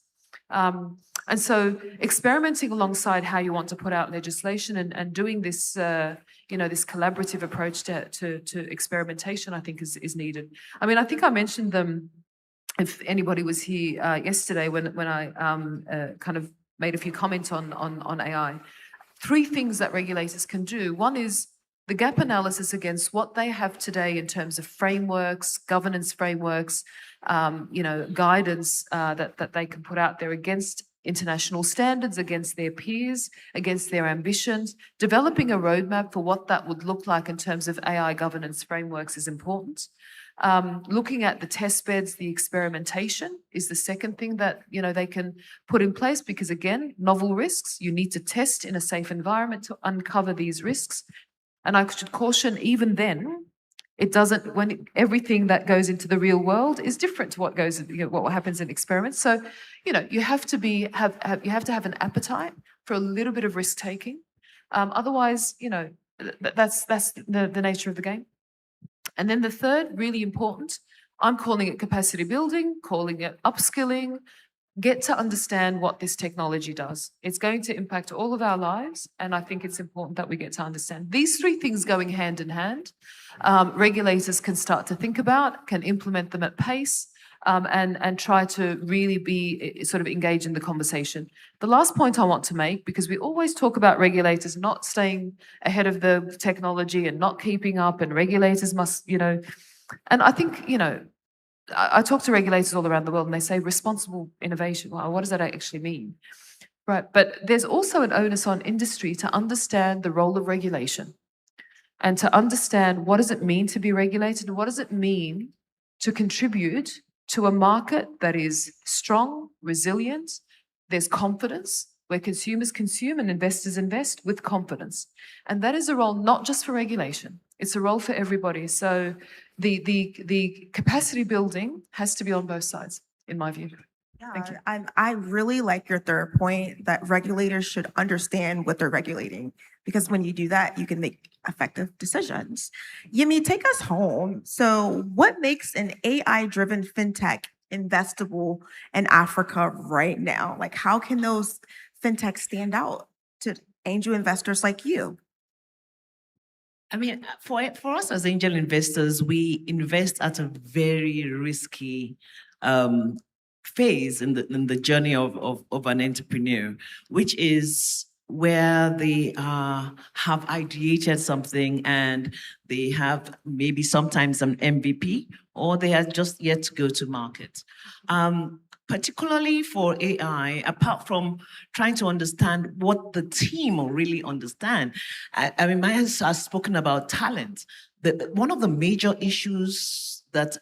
And so experimenting alongside how you want to put out legislation and doing this, this collaborative approach to experimentation, I think is needed. I mean, I think I mentioned them, if anybody was here yesterday when I kind of made a few comments on AI. 3 things that regulators can do. One is the gap analysis against what they have today in terms of frameworks, governance frameworks, guidance that they can put out there against international standards, against their peers, against their ambitions. Developing a roadmap for what that would look like in terms of AI governance frameworks is important. Looking at the test beds, the experimentation is the second thing that they can put in place, because again, novel risks, you need to test in a safe environment to uncover these risks. And I should caution, even then, it doesn't, when everything that goes into the real world is different to what goes, what happens in experiments. So, you have to have an appetite for a little bit of risk taking. Otherwise, that's the nature of the game. And then the third, really important, I'm calling it capacity building, calling it upskilling. Get to understand what this technology does. It's going to impact all of our lives, and I think it's important that we get to understand. These three things going hand in hand, regulators can start to think about, can implement them at pace, and try to really be sort of engaged in the conversation. The last point I want to make, because we always talk about regulators not staying ahead of the technology and not keeping up, and regulators must, and I think, I talk to regulators all around the world and they say responsible innovation. Well, what does that actually mean? Right. But there's also an onus on industry to understand the role of regulation and to understand what does it mean to be regulated and what does it mean to contribute to a market that is strong, resilient, there's confidence, where consumers consume and investors invest with confidence. And that is a role not just for regulation, it's a role for everybody. So the capacity building has to be on both sides, in my view. Thank you. I really like your third point that regulators should understand what they're regulating, because when you do that, you can make effective decisions. Yemi, take us home. So what makes an AI-driven fintech investable in Africa right now? Like, how can those fintechs stand out to angel investors like you? I mean, for us as angel investors, we invest at a very risky phase in the journey of an entrepreneur, which is where they have ideated something and they have maybe sometimes an MVP, or they are just yet to go to market. Particularly for AI, apart from trying to understand what the team will really understand. I mean, Maya has spoken about talent. One of the major issues that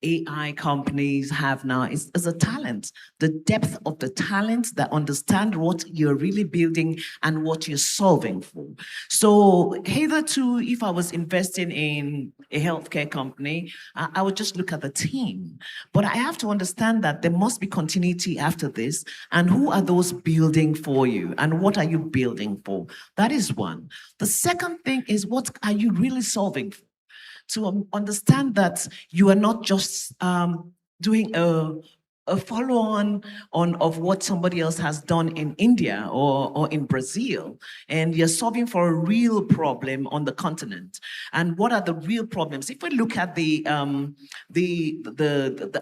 AI companies have now is a talent, the depth of the talent that understand what you're really building and what you're solving for. So hitherto, if I was investing in a healthcare company, I would just look at the team. But I have to understand that there must be continuity after this, and who are those building for you, and what are you building for? That is one. The second thing is, what are you really solving for? To understand that you are not just doing a follow-on of what somebody else has done in India or in Brazil, and you're solving for a real problem on the continent. And what are the real problems? If we look at the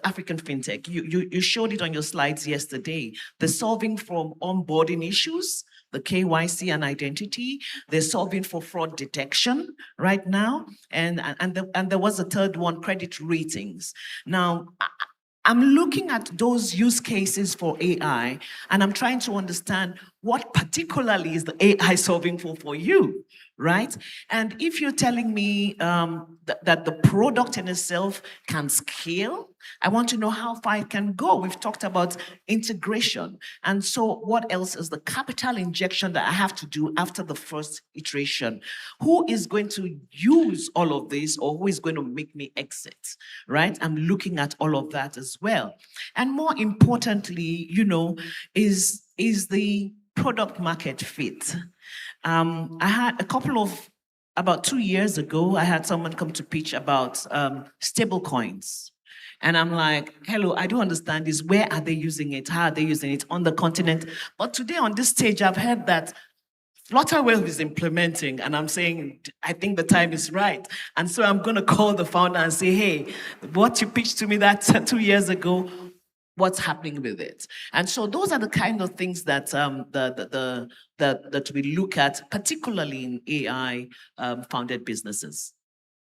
African fintech, you showed it on your slides yesterday. They're solving from onboarding issues, the KYC and identity. They're solving for fraud detection right now. And there was a third one, credit ratings. Now, I'm looking at those use cases for AI, and I'm trying to understand what particularly is the AI solving for you, right? And if you're telling me that the product in itself can scale, I want to know how far it can go. We've talked about integration. And so what else is the capital injection that I have to do after the first iteration? Who is going to use all of this, or who is going to make me exit, right? I'm looking at all of that as well. And more importantly, is the product market fit. I had about 2 years ago, I had someone come to pitch about stable coins. And I'm like, hello, I do understand this. Where are they using it? How are they using it on the continent? But today on this stage, I've heard that Flutterwave is implementing, and I'm saying, I think the time is right. And so I'm going to call the founder and say, hey, what you pitched to me that 2 years ago, what's happening with it? And so those are the kind of things that that we look at, particularly in AI founded businesses.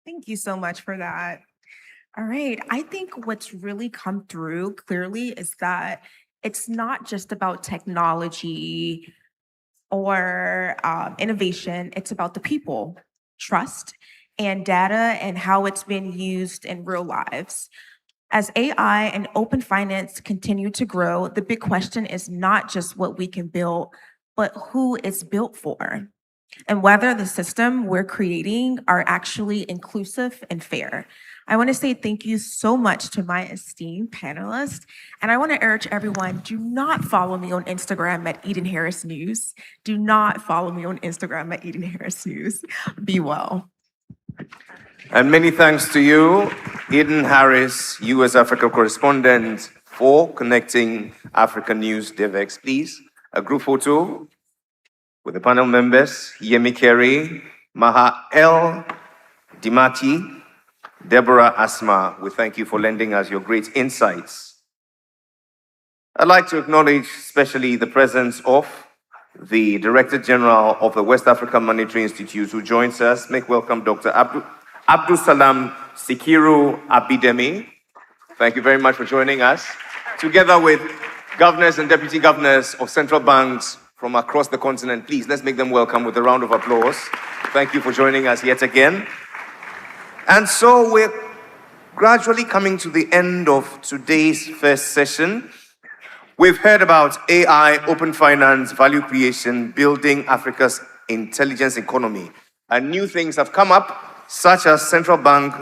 Thank you so much for that. All right. I think what's really come through clearly is that it's not just about technology or innovation. It's about the people, trust, and data, and how it's been used in real lives. As AI and open finance continue to grow, the big question is not just what we can build, but who it's built for, and whether the system we're creating are actually inclusive and fair. I want to say thank you so much to my esteemed panelists, and I want to urge everyone, do not follow me on Instagram at Eden Harris News. Do not follow me on Instagram at Eden Harris News. Be well. And many thanks to you. Eden Harris, US Africa correspondent for Connecting Africa News, Devex, please. A group photo with the panel members, Yemi Kerry, Maha El Dimati, Deborah Asma. We thank you for lending us your great insights. I'd like to acknowledge especially the presence of the Director General of the West African Monetary Institute who joins us. Make welcome Dr. Abdul Salam Sikiru Abidemi. Thank you very much for joining us. Together with governors and deputy governors of central banks from across the continent, please, let's make them welcome with a round of applause. Thank you for joining us yet again. And so we're gradually coming to the end of today's first session. We've heard about AI, open finance, value creation, building Africa's intelligence economy. And new things have come up, such as central bank,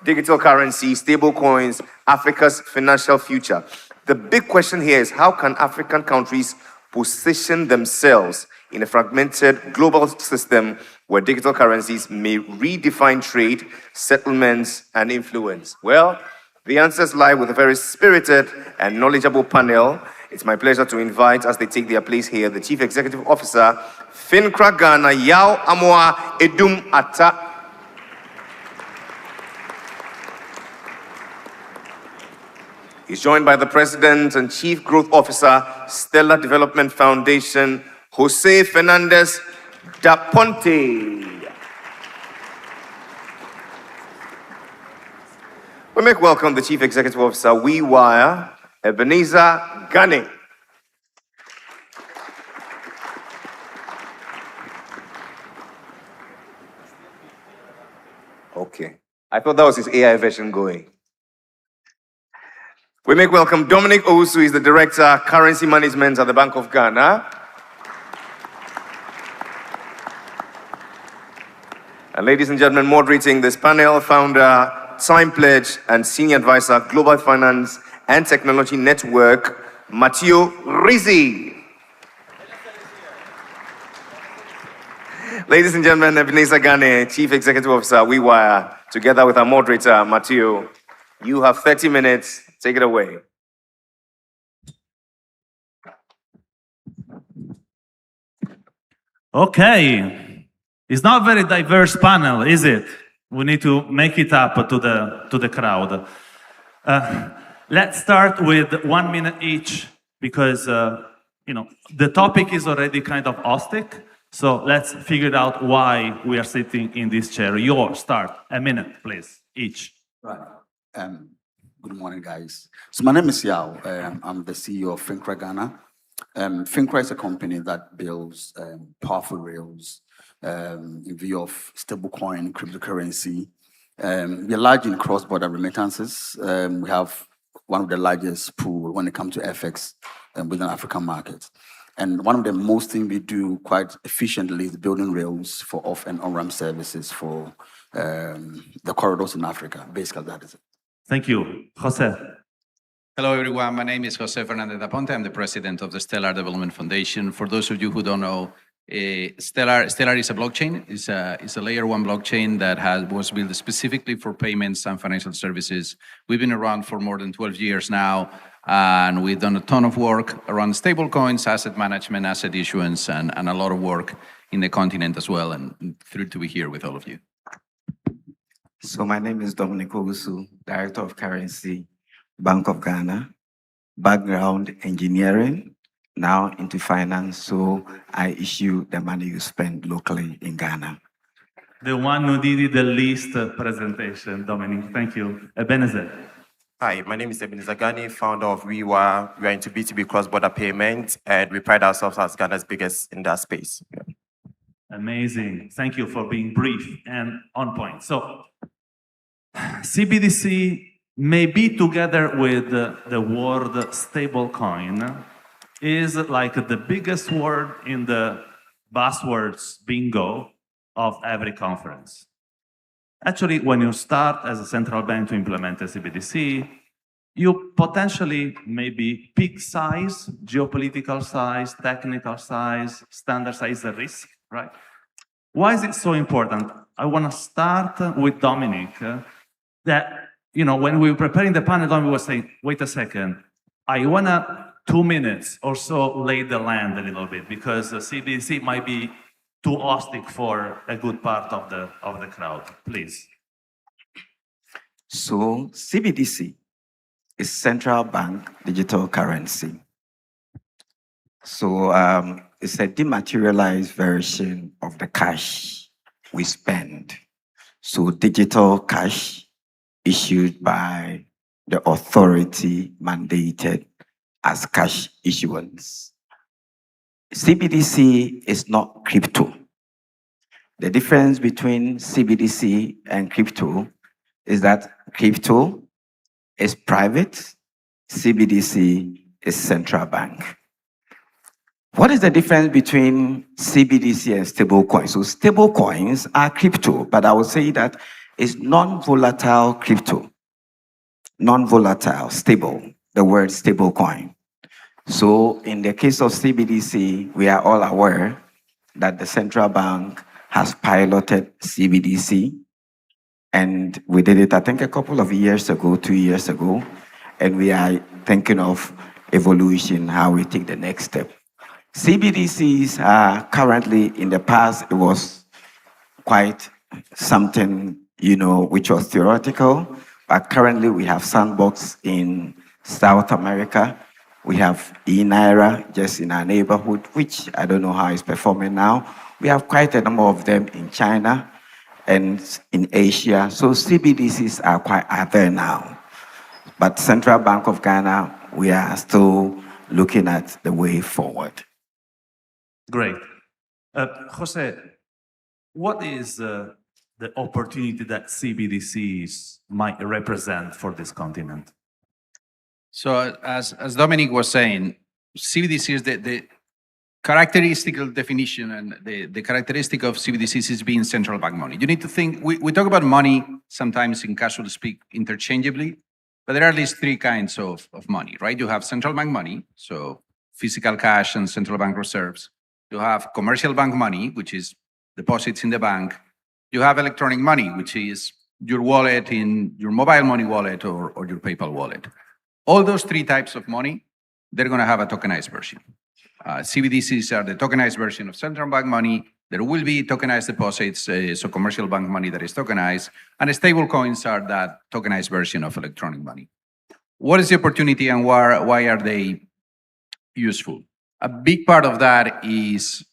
digital currency, stable coins, Africa's financial future. The big question here is how can African countries position themselves in a fragmented global system where digital currencies may redefine trade, settlements, and influence? Well, the answers lie with a very spirited and knowledgeable panel. It's my pleasure to invite, as they take their place here, the Chief Executive Officer, FINCRA Ghana, Yao Amoa Edum Atta. He's joined by the President and Chief Growth Officer, Stellar Development Foundation, Jose Fernandez da Ponte. We make welcome the Chief Executive Officer, WeWire, Ebenezer Gane. Okay. I thought that was his AI version going. We make welcome Dominic Owusu, is the Director, Currency Management at the Bank of Ghana. And ladies and gentlemen, moderating this panel, founder, Time Pledge, and Senior Advisor, Global Finance and Technology Network, Matteo Rizzi. Ladies and gentlemen, Ebenezer Gane, Chief Executive Officer, WeWire, together with our moderator, Matteo. You have 30 minutes. Take it away. Okay. It's not a very diverse panel, is it? We need to make it up to the crowd. Let's start with 1 minute each because the topic is already kind of hostile. So let's figure out why we are sitting in this chair. Start. A minute, please, each. Right. Good morning, guys. So my name is Yao. I'm the CEO of FINCRA Ghana. FINCRA is a company that builds powerful rails in view of stablecoin, cryptocurrency. We are large in cross-border remittances. We have one of the largest pool when it comes to FX within African markets. And one of the most things we do quite efficiently is building rails for off and on-ramp services for the corridors in Africa. Basically, that is it. Thank you. Jose. Hello, everyone. My name is Jose Fernandez da Ponte. I'm the president of the Stellar Development Foundation. For those of you who don't know, Stellar is a blockchain. It's a layer 1 blockchain that was built specifically for payments and financial services. We've been around for more than 12 years now, and we've done a ton of work around stablecoins, asset management, asset issuance, and a lot of work in the continent as well. And thrilled to be here with all of you. So my name is Dominic Owusu, Director of Currency, Bank of Ghana. Background, engineering, now into finance. So I issue the money you spend locally in Ghana. The one who did the least presentation, Dominic. Thank you. Ebenezer. Hi, my name is Ebenezer Gani, founder of WeWire. We are into B2B cross-border payments, and we pride ourselves as Ghana's biggest in that space. Yeah. Amazing. Thank you for being brief and on point. So, CBDC may be together with the word stablecoin is like the biggest word in the buzzwords bingo of every conference. Actually, when you start as a central bank to implement a CBDC, you potentially maybe pick size, geopolitical size, technical size, standard size, the risk, right? Why is it so important? I want to start with Dominic, that when we were preparing the panel, we were saying, wait a second, I wanna 2 minutes or so lay the land a little bit because the CBDC might be too austic for a good part of the crowd. Please. So CBDC is central bank digital currency. So it's a dematerialized version of the cash we spend. So digital cash issued by the authority mandated as cash issuance. CBDC is not crypto. The difference between CBDC and crypto is that crypto is private, CBDC is central bank. What is the difference between CBDC and stablecoins? So stablecoins are crypto, but I would say that it's non-volatile crypto. Non-volatile, stable, the word stablecoin. So in the case of CBDC, we are all aware that the central bank has piloted CBDC, and we did it, I think, a couple of years ago, 2 years ago, and we are thinking of evolution, how we take the next step. CBDCs are currently, in the past, it was quite something, which was theoretical, but currently we have Sandbox in South America. We have eNaira just in our neighborhood, which I don't know how it's performing now. We have quite a number of them in China and in Asia. So CBDCs are there now. But Central Bank of Ghana, we are still looking at the way forward. Great. Jose, what is the opportunity that CBDCs might represent for this continent? So as Dominic was saying, CBDC is the characteristical definition, and the characteristic of CBDCs is being central bank money. You need to think, we talk about money sometimes in casual speak interchangeably, but there are at least three kinds of money, right? You have central bank money, so physical cash and central bank reserves. You have commercial bank money, which is deposits in the bank. You have electronic money, which is your wallet in your mobile money wallet or your PayPal wallet. All those three types of money, they're going to have a tokenized version. CBDCs are the tokenized version of central bank money. There will be tokenized deposits, so commercial bank money that is tokenized, and stable coins are that tokenized version of electronic money. What is the opportunity and why are they useful? A big part of that is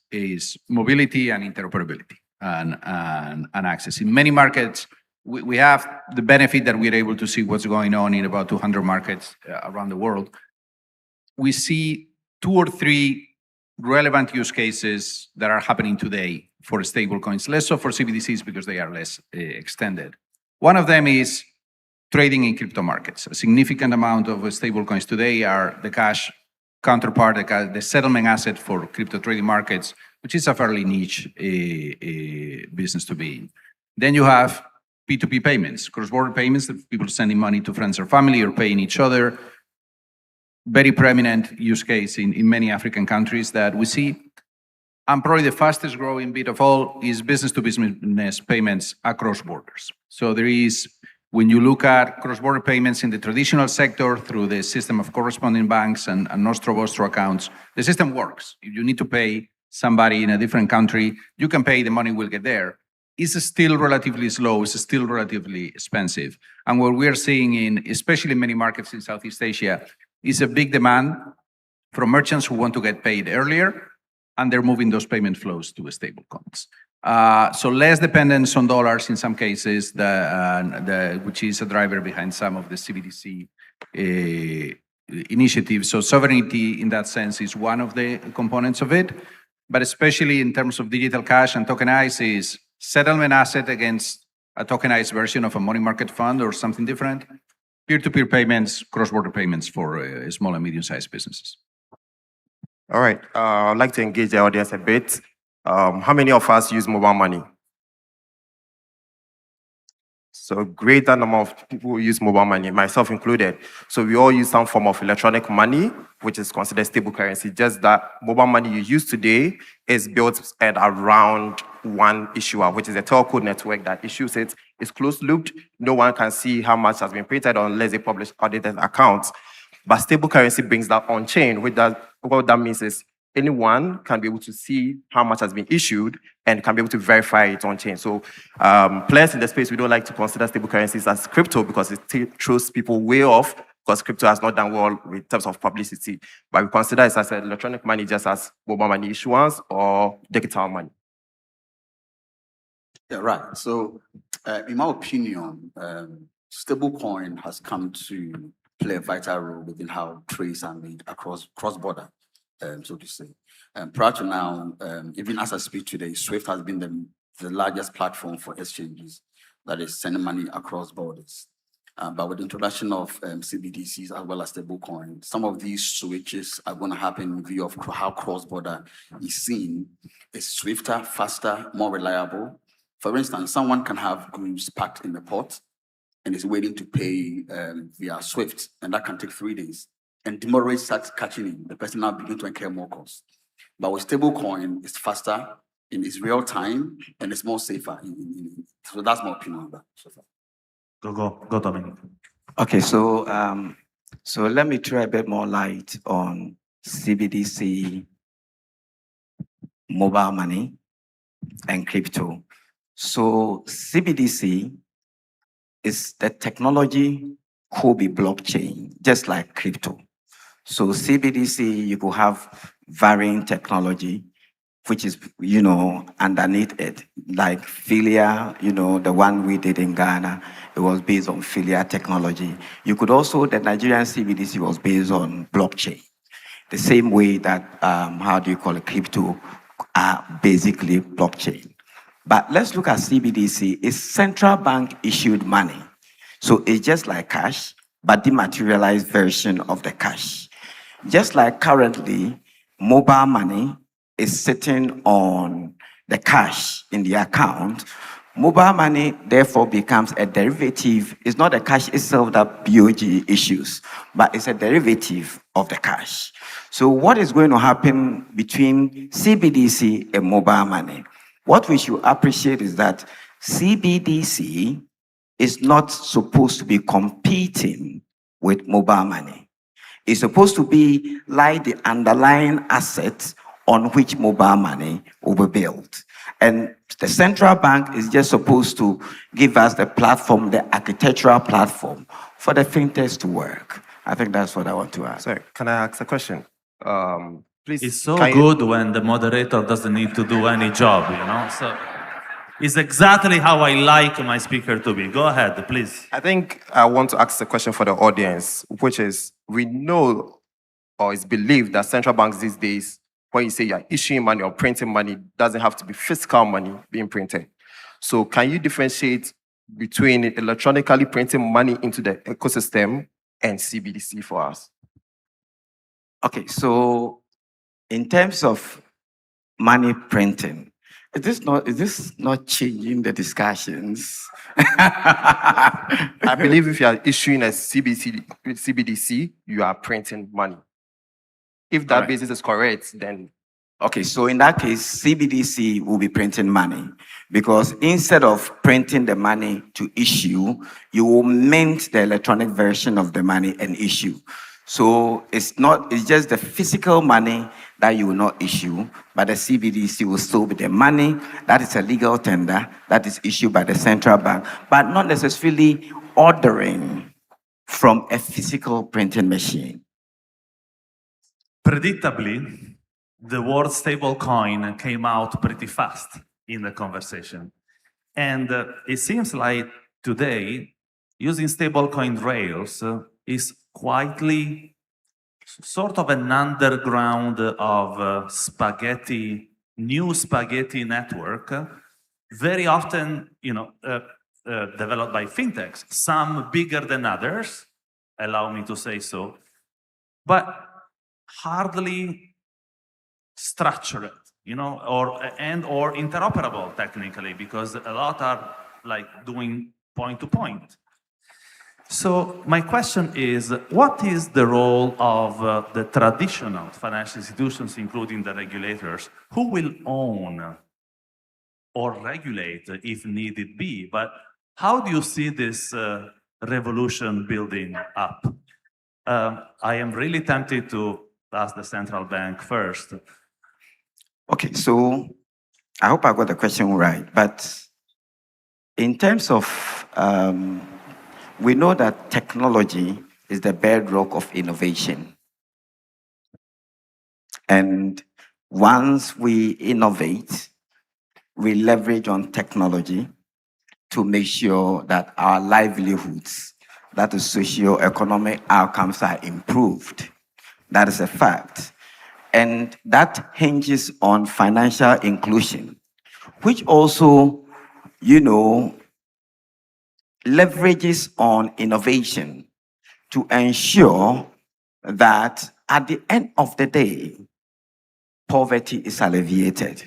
mobility and interoperability and access. In many markets, we have the benefit that we're able to see what's going on in about 200 markets around the world. We see 2 or 3 relevant use cases that are happening today for stablecoins, less so for CBDCs because they are less extended. One of them is trading in crypto markets. A significant amount of stablecoins today are the cash counterpart, the settlement asset for crypto trading markets, which is a fairly niche business to be in. Then you have P2P payments, cross-border payments, that people sending money to friends or family or paying each other. Very prominent use case in many African countries that we see. And probably the fastest growing bit of all is business-to-business payments across borders. So there is, when you look at cross-border payments in the traditional sector through the system of corresponding banks and nostro-vostro accounts, the system works. If you need to pay somebody in a different country, you can pay, the money will get there. It's still relatively slow, it's still relatively expensive. And what we're seeing especially in many markets in Southeast Asia, is a big demand from merchants who want to get paid earlier, and they're moving those payment flows to stable coins. So less dependence on dollars in some cases, which is a driver behind some of the CBDC initiatives. So sovereignty in that sense is one of the components of it, but especially in terms of digital cash and tokenized is settlement asset against a tokenized version of a money market fund or something different. Peer-to-peer payments, cross-border payments for small and medium-sized businesses. All right, I'd like to engage the audience a bit. How many of us use mobile money? So a greater number of people use mobile money, myself included. So we all use some form of electronic money, which is considered stable currency. Just that mobile money you use today is built at around one issuer, which is a telco network that issues it It's closed-looped. No one can see how much has been printed unless they publish audited accounts. But stable currency brings that on-chain. What that means is anyone can be able to see how much has been issued and can be able to verify it on-chain. So players in the space, we don't like to consider stable currencies as crypto because it throws people way off because crypto has not done well in terms of publicity. But we consider it as electronic money, just as mobile money issuance or digital money. Yeah, right. So, in my opinion, stablecoin has come to play a vital role within how trades are made across cross-border, so to say. Prior to now, even as I speak today, SWIFT has been the largest platform for exchanges that is sending money across borders. But with the introduction of CBDCs as well as stablecoin, some of these switches are going to happen in view of how cross-border is seen. It's swifter, faster, more reliable. For instance, someone can have goods packed in the port and is waiting to pay via SWIFT, and that can take 3 days. And tomorrow it starts catching in. The person now begins to incur more costs. But with stablecoin, it's faster, and it's real time, and it's more safer. So that's my opinion on that. So far. Go, Dominic. Okay, so let me throw a bit more light on CBDC, mobile money, and crypto. So CBDC is the technology could be blockchain, just like crypto. So CBDC, you could have varying technology, which is, underneath it, like Filia, the one we did in Ghana, it was based on Filia technology. You could also, the Nigerian CBDC was based on blockchain. The same way that, crypto are basically blockchain. But let's look at CBDC. It's central bank issued money. So it's just like cash, but dematerialized version of the cash. Just like currently, mobile money is sitting on the cash in the account. Mobile money, therefore, becomes a derivative. It's not the cash itself that BOG issues, but it's a derivative of the cash. So what is going to happen between CBDC and mobile money? What we should appreciate is that CBDC is not supposed to be competing with mobile money. It's supposed to be like the underlying asset on which mobile money will be built. And the central bank is just supposed to give us the platform, the architectural platform for the fintechs to work. I think that's what I want to ask. Sorry, can I ask a question? Please. It's so good when the moderator doesn't need to do any job, So it's exactly how I like my speaker to be. Go ahead, please. I think I want to ask a question for the audience, which is, we know or it's believed that central banks these days, when you say you're issuing money or printing money, doesn't have to be physical money being printed. So can you differentiate between electronically printing money into the ecosystem and CBDC for us? Okay, so in terms of money printing, is this not changing the discussions? I believe if you are issuing a CBDC, you are printing money. If that basis is correct, then... Okay, so in that case, CBDC will be printing money because instead of printing the money to issue, you will mint the electronic version of the money and issue. So it's just the physical money that you will not issue, but the CBDC will still be the money that is a legal tender that is issued by the central bank, but not necessarily ordering from a physical printing machine. Predictably, the word stablecoin came out pretty fast in the conversation. And it seems like today, using stablecoin rails is quietly sort of an underground of new spaghetti network, very often, developed by fintechs, some bigger than others, allow me to say so, but hardly structured, or interoperable technically, because a lot are like doing point to point. So my question is, what is the role of the traditional financial institutions, including the regulators? Who will own or regulate, if needed be, but How do you see this revolution building up? I am really tempted to ask the central bank first. Okay, so I hope I got the question right, but in terms of, we know that technology is the bedrock of innovation. And once we innovate, we leverage on technology to make sure that our livelihoods, that the socio-economic outcomes are improved. That is a fact. And that hinges on financial inclusion, which also, leverages on innovation to ensure that at the end of the day, poverty is alleviated.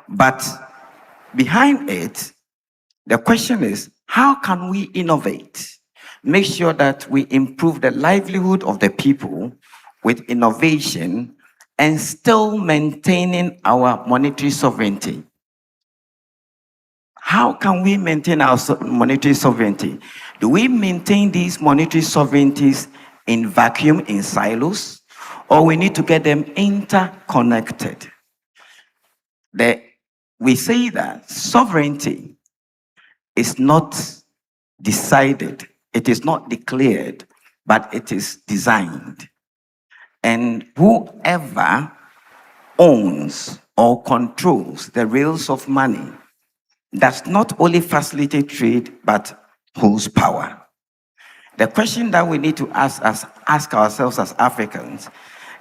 But behind it, the question is, how can we innovate? Make sure that we improve the livelihood of the people with innovation and still maintaining our monetary sovereignty. How can we maintain our monetary sovereignty? Do we maintain these monetary sovereignties in vacuum, in silos, or we need to get them interconnected? We say that sovereignty is not decided, it is not declared, but it is designed. And whoever owns or controls the rails of money does not only facilitate trade, but holds power. The question that we need to ask ourselves as Africans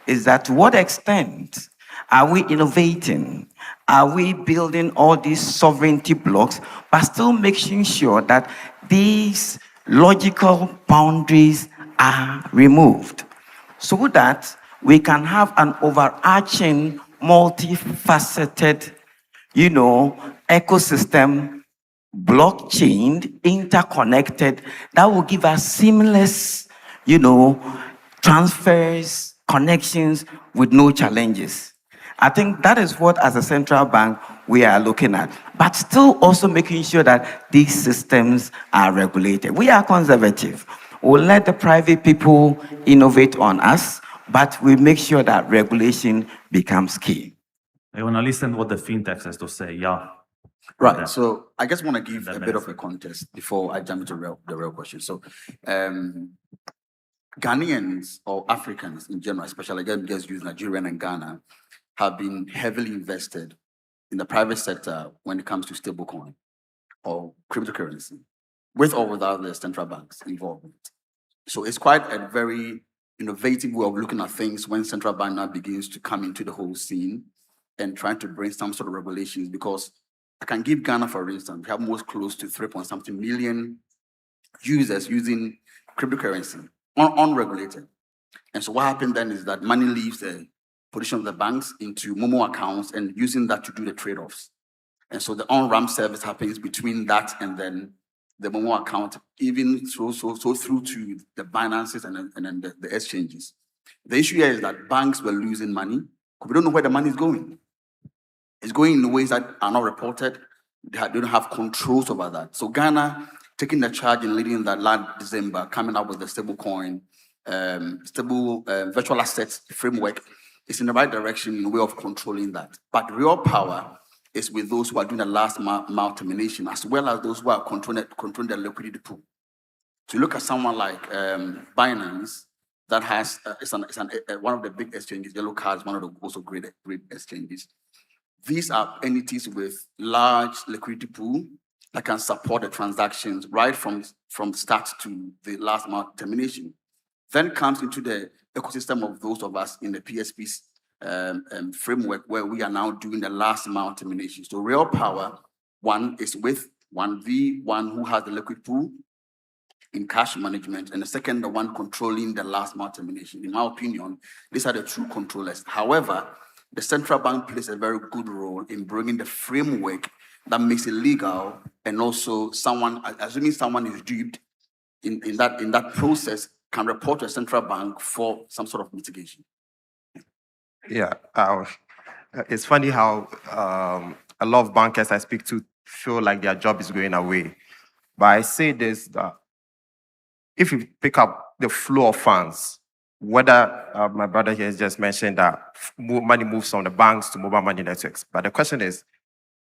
is that to what extent are we innovating? Are we building all these sovereignty blocks, but still making sure that these logical boundaries are removed so that we can have an overarching, multifaceted, ecosystem, blockchain, interconnected, that will give us seamless, transfers, connections with no challenges. I think that is what, as a central bank, we are looking at, but still also making sure that these systems are regulated. We are conservative. We'll let the private people innovate on us, but we make sure that regulation becomes key. I want to listen to what the fintech has to say. Yeah. Right. So I just want to give a bit of a context before I jump into the real question. So Ghanaians or Africans in general, especially just use Nigeria and Ghana, have been heavily invested in the private sector when it comes to stablecoin or cryptocurrency, with or without the central banks involved. So it's quite a very innovative way of looking at things when central bank now begins to come into the whole scene and trying to bring some sort of regulations, because I can give Ghana, for instance, we have most close to 3-something million users using cryptocurrency, unregulated. And so what happened then is that money leaves the position of the banks into Momo accounts and using that to do the trade-offs. And so the on-ramp service happens between that and then the Momo account, even through to the Binances and then the exchanges. The issue here is that banks were losing money because we don't know where the money is going. It's going in ways that are not reported. They don't have controls over that. So Ghana taking the charge and leading that last December, coming up with the stablecoin, virtual assets framework, is in the right direction in the way of controlling that. But real power is with those who are doing the last mile termination, as well as those who are controlling the liquidity pool. So you look at someone like Binance, that has one of the big exchanges. Yellow Card is one of the also great exchanges. These are entities with large liquidity pool that can support the transactions right from start to the last mile termination. Then comes into the ecosystem of those of us in the PSP's framework, where we are now doing the last mile termination. So real power, one is with one who has the liquid pool in cash management, and the second, the one controlling the last mile termination. In my opinion, these are the true controllers. However, the central bank plays a very good role in bringing the framework that makes it legal, and also assuming someone is duped in that process, can report to a central bank for some sort of mitigation. Yeah, it's funny how a lot of bankers I speak to feel like their job is going away. But I say this, that if you pick up the flow of funds, whether my brother here has just mentioned that money moves from the banks to mobile money networks. But the question is,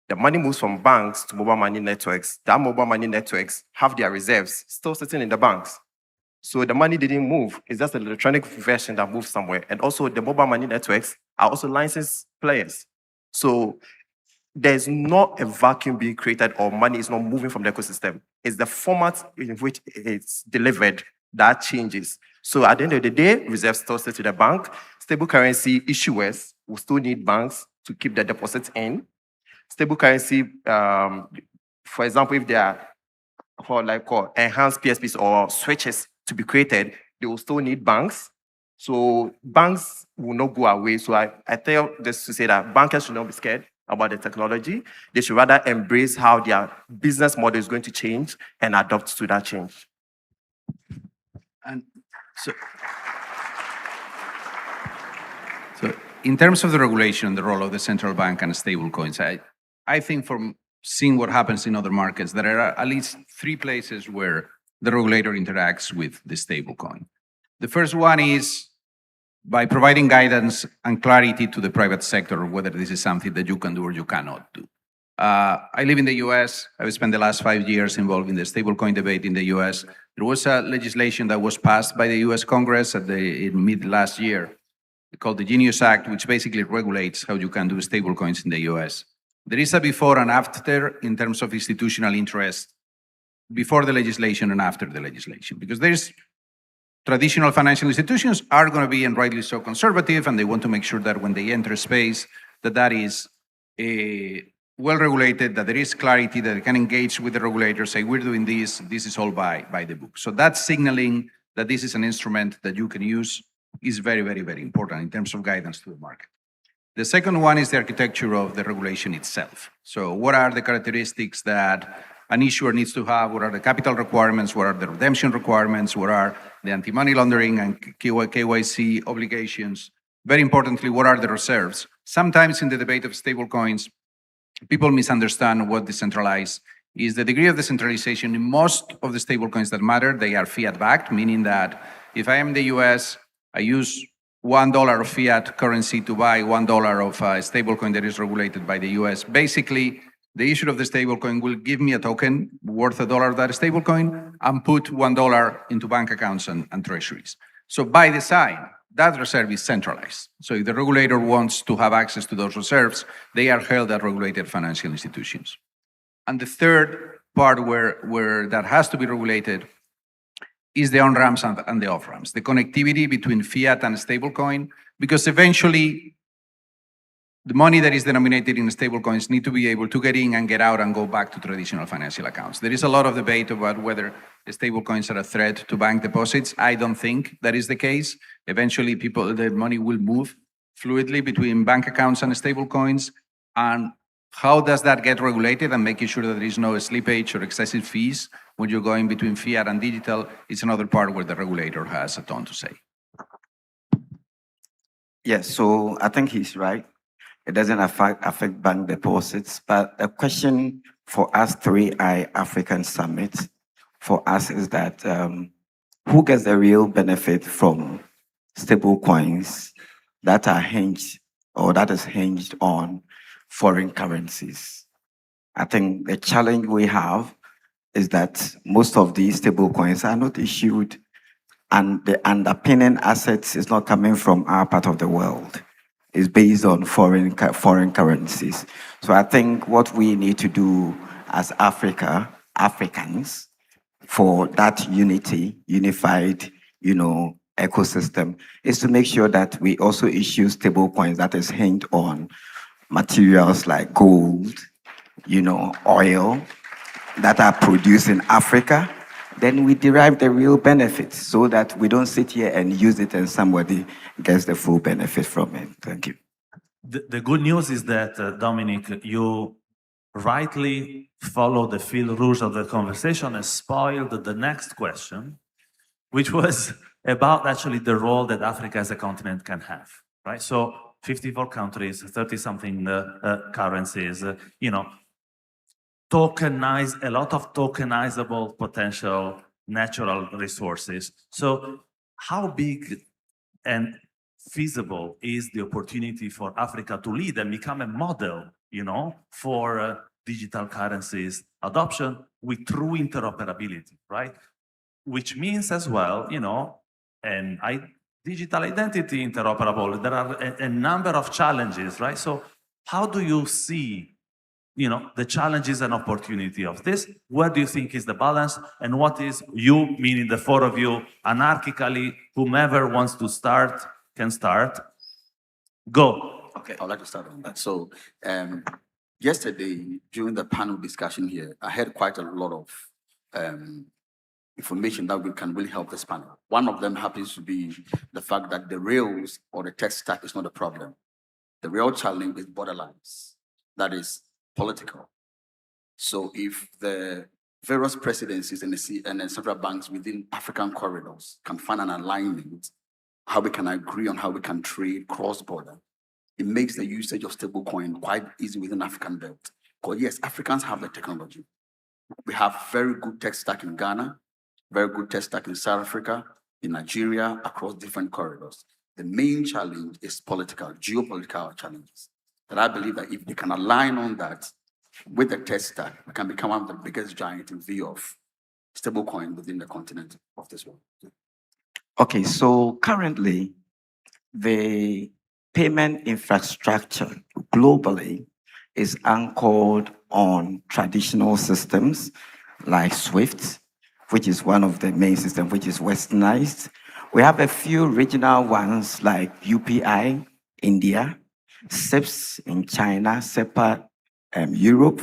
the money moves from banks to mobile money networks. That mobile money networks have their reserves still sitting in the banks. So the money didn't move. It's just an electronic version that moves somewhere. And also the mobile money networks are also licensed players. So there's not a vacuum being created or money is not moving from the ecosystem. It's the format in which it's delivered that changes. So at the end of the day, reserves still sit to the bank. Stable currency issuers will still need banks to keep their deposits in. Stable currency, for example, if they are for enhanced PSPs or switches to be created, they will still need banks. So banks will not go away. So I tell this to say that bankers should not be scared about the technology. They should rather embrace how their business model is going to change and adapt to that change. And so in terms of the regulation, the role of the central bank and stablecoins, I think from seeing what happens in other markets, there are at least 3 places where the regulator interacts with the stablecoin. The first one is by providing guidance and clarity to the private sector, whether this is something that you can do or you cannot do. I live in the US. I've spent the last 5 years involved in the stablecoin debate in the US. There was a legislation that was passed by the US Congress in mid last year called the Genius Act, which basically regulates how you can do stablecoins in the US. There is a before and after in terms of institutional interest before the legislation and after the legislation, because there's traditional financial institutions are going to be, and rightly so, conservative, and they want to make sure that when they enter space, that is well-regulated, that there is clarity, that they can engage with the regulator, say, we're doing this is all by the book. So that signaling that this is an instrument that you can use is very, very, very important in terms of guidance to the market. The second one is the architecture of the regulation itself. So what are the characteristics that an issuer needs to have? What are the capital requirements? What are the redemption requirements? What are the anti-money laundering and KYC obligations? Very importantly, what are the reserves? Sometimes in the debate of stablecoins, people misunderstand what decentralized is. The degree of decentralization in most of the stablecoins that matter, they are fiat-backed, meaning that if I am in the US, I use $1 of fiat currency to buy $1 of a stablecoin that is regulated by the US. Basically, the issuer of the stablecoin will give me a token worth $1 of that stablecoin and put $1 into bank accounts and treasuries. So by design, that reserve is centralized. So if the regulator wants to have access to those reserves, they are held at regulated financial institutions. And the third part where that has to be regulated is the on-ramps and the off-ramps, the connectivity between fiat and stablecoin, because eventually the money that is denominated in stablecoins need to be able to get in and get out and go back to traditional financial accounts. There is a lot of debate about whether stablecoins are a threat to bank deposits. I don't think that is the case. Eventually, the money will move fluidly between bank accounts and stablecoins. And how does that get regulated and making sure that there is no slippage or excessive fees when you're going between fiat and digital is another part where the regulator has a ton to say. Yes, so I think he's right. It doesn't affect bank deposits, but a question for us 3i African Summit for us is that who gets the real benefit from stable coins that are hinged or that is hinged on foreign currencies? I think the challenge we have is that most of these stable coins are not issued and the underpinning assets is not coming from our part of the world. It's based on foreign currencies. So I think what we need to do as Africans, for that unified, ecosystem, is to make sure that we also issue stable coins that is hinged on materials like gold, oil that are produced in Africa. Then we derive the real benefits so that we don't sit here and use it and somebody gets the full benefit from it. Thank you. The good news is that, Dominic, you rightly follow the field rules of the conversation and spoiled the next question, which was about actually the role that Africa as a continent can have, right? So 54 countries, 30-something currencies, a lot of tokenizable potential natural resources. So how big and feasible is the opportunity for Africa to lead and become a model, for digital currencies adoption with true interoperability, right? Which means as well, and digital identity interoperable. There are a number of challenges, right? So how do you see, the challenges and opportunity of this? Where do you think is the balance? And what is you, meaning the four of you, anarchically, whomever wants to start can start. Go. Okay, I'd like to start on that. So yesterday, during the panel discussion here, I heard quite a lot of information that can really help this panel. One of them happens to be the fact that the rails or the tech stack is not a problem. The real challenge is borderlines. That is political. So if the various presidencies and the central banks within African corridors can find an alignment, how we can agree on how we can trade cross-border, it makes the usage of stablecoin quite easy within African belt. Because yes, Africans have the technology. We have very good tech stack in Ghana, very good tech stack in South Africa, in Nigeria, across different corridors. The main challenge is political, geopolitical challenges. And I believe that if they can align on that with the tech stack, we can become one of the biggest giants in view of stablecoin within the continent of this world. Okay, so currently, the payment infrastructure globally is anchored on traditional systems like SWIFT, which is one of the main systems, which is westernized. We have a few regional ones like UPI, India, SIPS in China, SEPA, Europe,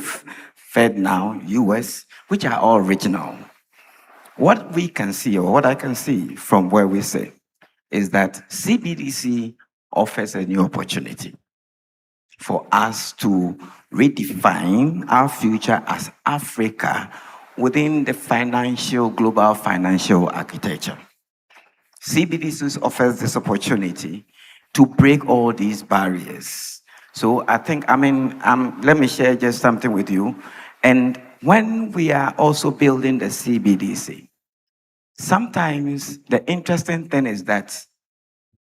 FedNow, US, which are all regional. What we can see, or what I can see from where we sit, is that CBDC offers a new opportunity for us to redefine our future as Africa within the global financial architecture. CBDC offers this opportunity to break all these barriers. So I think, let me share just something with you. And when we are also building the CBDC, sometimes the interesting thing is that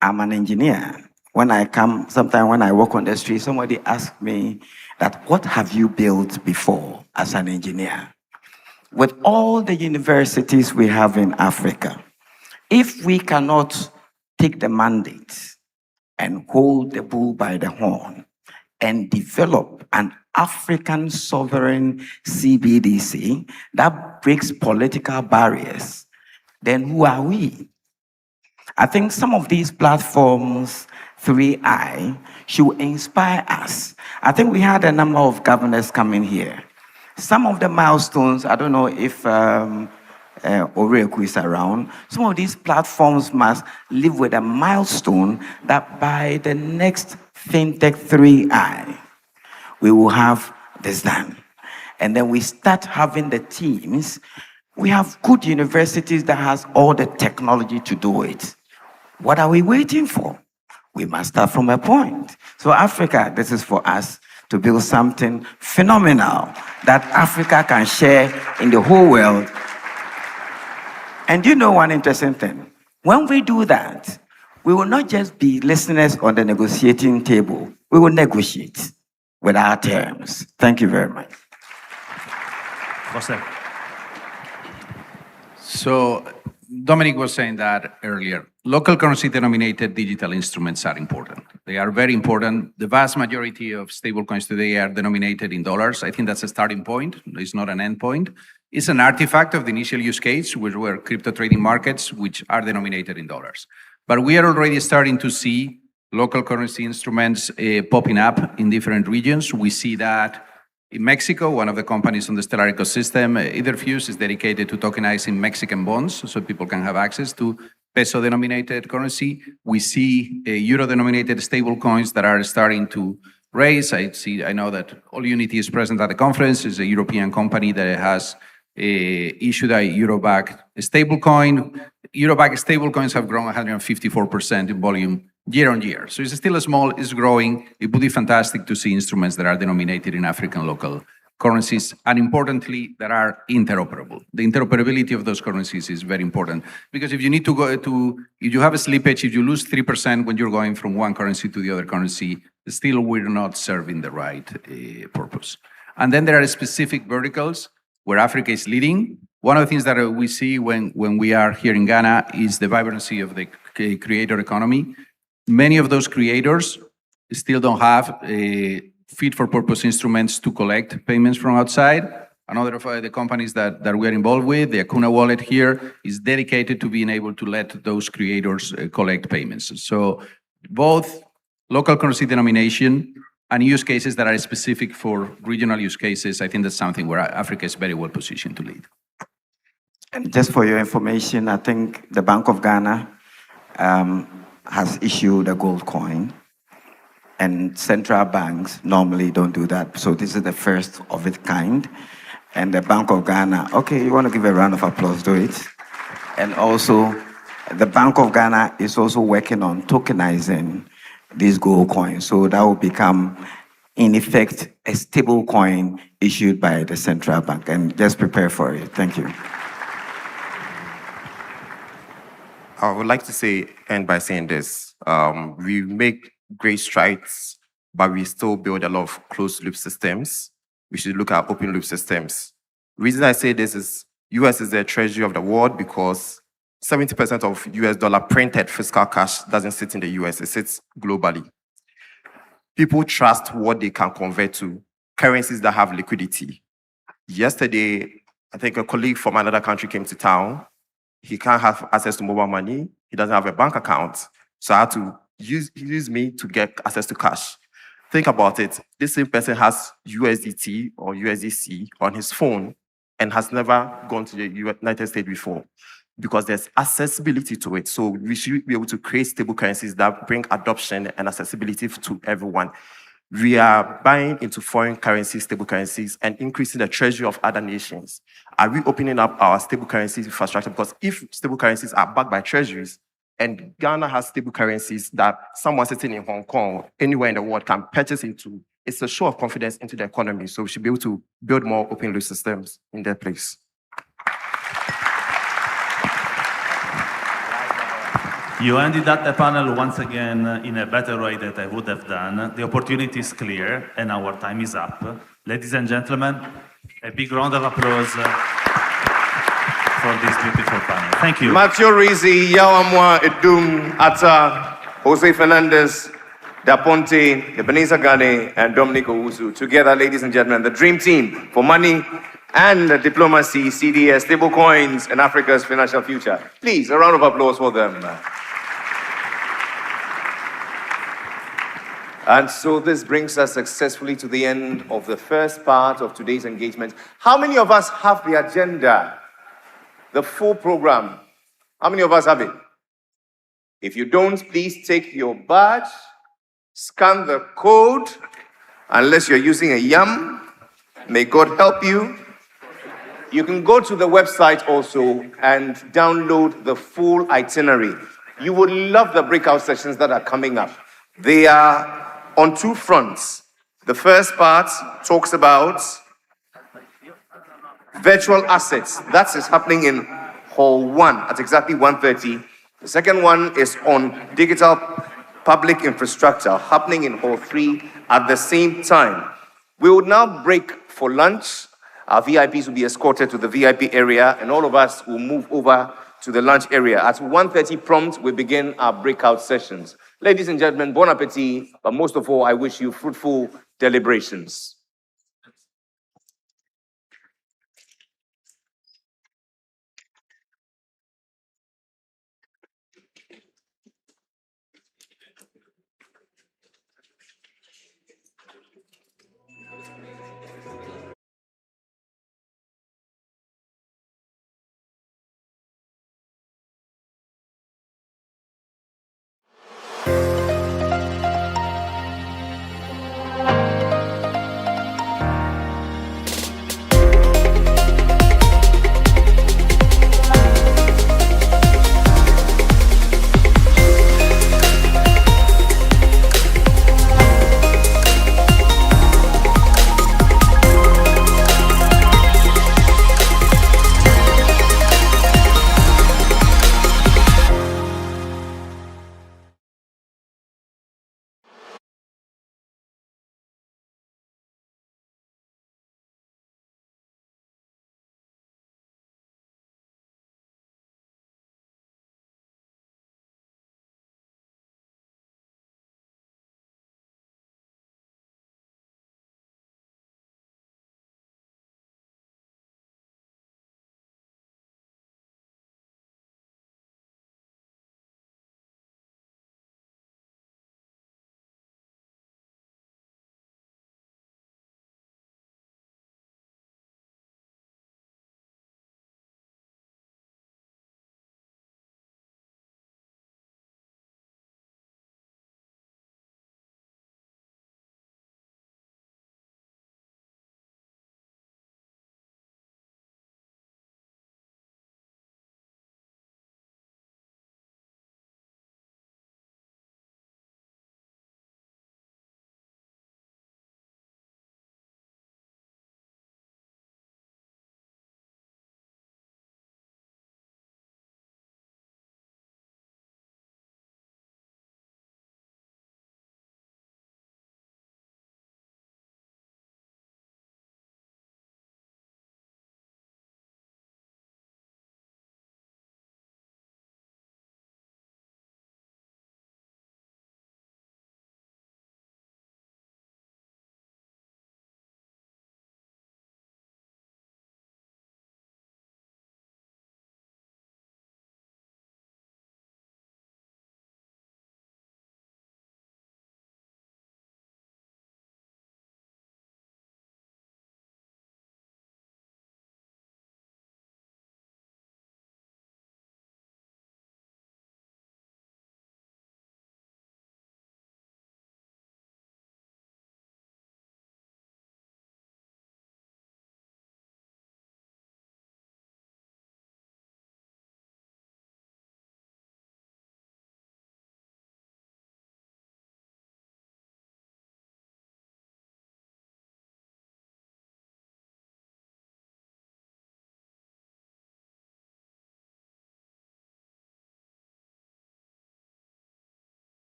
I'm an engineer. Sometimes when I walk on the street, somebody asks me that, what have you built before as an engineer? With all the universities we have in Africa, if we cannot take the mandate and hold the bull by the horn and develop an African sovereign CBDC that breaks political barriers, then who are we? I think some of these platforms, 3i, should inspire us. I think we had a number of governors coming here. Some of the milestones, I don't know if Oreku is around, some of these platforms must live with a milestone that by the next fintech 3i, we will have this done. And then we start having the teams. We have good universities that has all the technology to do it. What are we waiting for? We must start from a point. So Africa, this is for us to build something phenomenal that Africa can share in the whole world. And you know one interesting thing? When we do that, we will not just be listeners on the negotiating table. We will negotiate with our terms. Thank you very much. Jose. So Dominic was saying that earlier. Local currency denominated digital instruments are important. They are very important. The vast majority of stablecoins today are denominated in dollars. I think that's a starting point. It's not an end point. It's an artifact of the initial use case, which were crypto trading markets, which are denominated in dollars. But we are already starting to see local currency instruments popping up in different regions. We see that in Mexico, one of the companies on the Stellar ecosystem, Etherfuse, is dedicated to tokenizing Mexican bonds so people can have access to peso-denominated currency. We see euro-denominated stable coins that are starting to raise. I know that AllUnity is present at the conference. It's a European company that has issued a euro-backed stablecoin. Euro-backed stablecoins have grown 154% in volume year on year. So it's still small, it's growing. It would be fantastic to see instruments that are denominated in African local currencies, and importantly, that are interoperable. The interoperability of those currencies is very important, because if you need to if you have a slippage, if you lose 3% when you're going from one currency to the other currency, still we're not serving the right purpose. And then there are specific verticals where Africa is leading. One of the things that we see when we are here in Ghana is the vibrancy of the creator economy. Many of those creators still don't have fit-for-purpose instruments to collect payments from outside. Another of the companies that we are involved with, the Akuna wallet here, is dedicated to being able to let those creators collect payments. So both local currency denomination and use cases that are specific for regional use cases, I think that's something where Africa is very well positioned to lead. And just for your information, I think the Bank of Ghana has issued a gold coin, and central banks normally don't do that. So this is the first of its kind. And the Bank of Ghana, okay, you want to give a round of applause to it. And also, the Bank of Ghana is also working on tokenizing these gold coins. So that will become, in effect, a stable coin issued by the central bank. And just prepare for it. Thank you. I would like to end by saying this. We make great strides, but we still build a lot of closed loop systems. We should look at open loop systems. The reason I say this is US is the treasury of the world because 70% of US dollar printed fiscal cash doesn't sit in the US, it sits globally. People trust what they can convert to currencies that have liquidity. Yesterday, I think a colleague from another country came to town. He can't have access to mobile money. He doesn't have a bank account. So I had to use me to get access to cash. Think about it. This same person has USDT or USDC on his phone and has never gone to the United States before because there's accessibility to it. So we should be able to create stable currencies that bring adoption and accessibility to everyone. We are buying into foreign currencies, stable currencies, and increasing the treasury of other nations. Are we opening up our stable currencies infrastructure? Because if stable currencies are backed by treasuries, and Ghana has stable currencies that someone sitting in Hong Kong, anywhere in the world can purchase into, it's a show of confidence into the economy. So we should be able to build more open loop systems in their place. You ended up the panel once again in a better way than I would have done. The opportunity is clear and our time is up. Ladies and gentlemen, a big round of applause for this beautiful panel. Thank you. Matthew Rizzi, Yawamwa Edum Ata, Jose Fernandez, Da Ponte, Ebenezer Gane, and Dominic Owusu. Together, ladies and gentlemen, the dream team for money and diplomacy, CDS, stablecoins, and Africa's financial future. Please, a round of applause for them. And so this brings us successfully to the end of the first part of today's engagement. How many of us have the agenda? The full program. How many of us have it? If you don't, please take your badge, scan the code, unless you're using a YAM. May God help you. You can go to the website also and download the full itinerary. You would love the breakout sessions that are coming up. They are on two fronts. The first part talks about virtual assets. That is happening in Hall 1 at exactly 1:30. The second one is on digital public infrastructure, happening in Hall 3 at the same time. We will now break for lunch. Our VIPs will be escorted to the VIP area, and all of us will move over to the lunch area. At 1:30 prompt, we begin our breakout sessions. Ladies and gentlemen, bon appetit, but most of all, I wish you fruitful deliberations.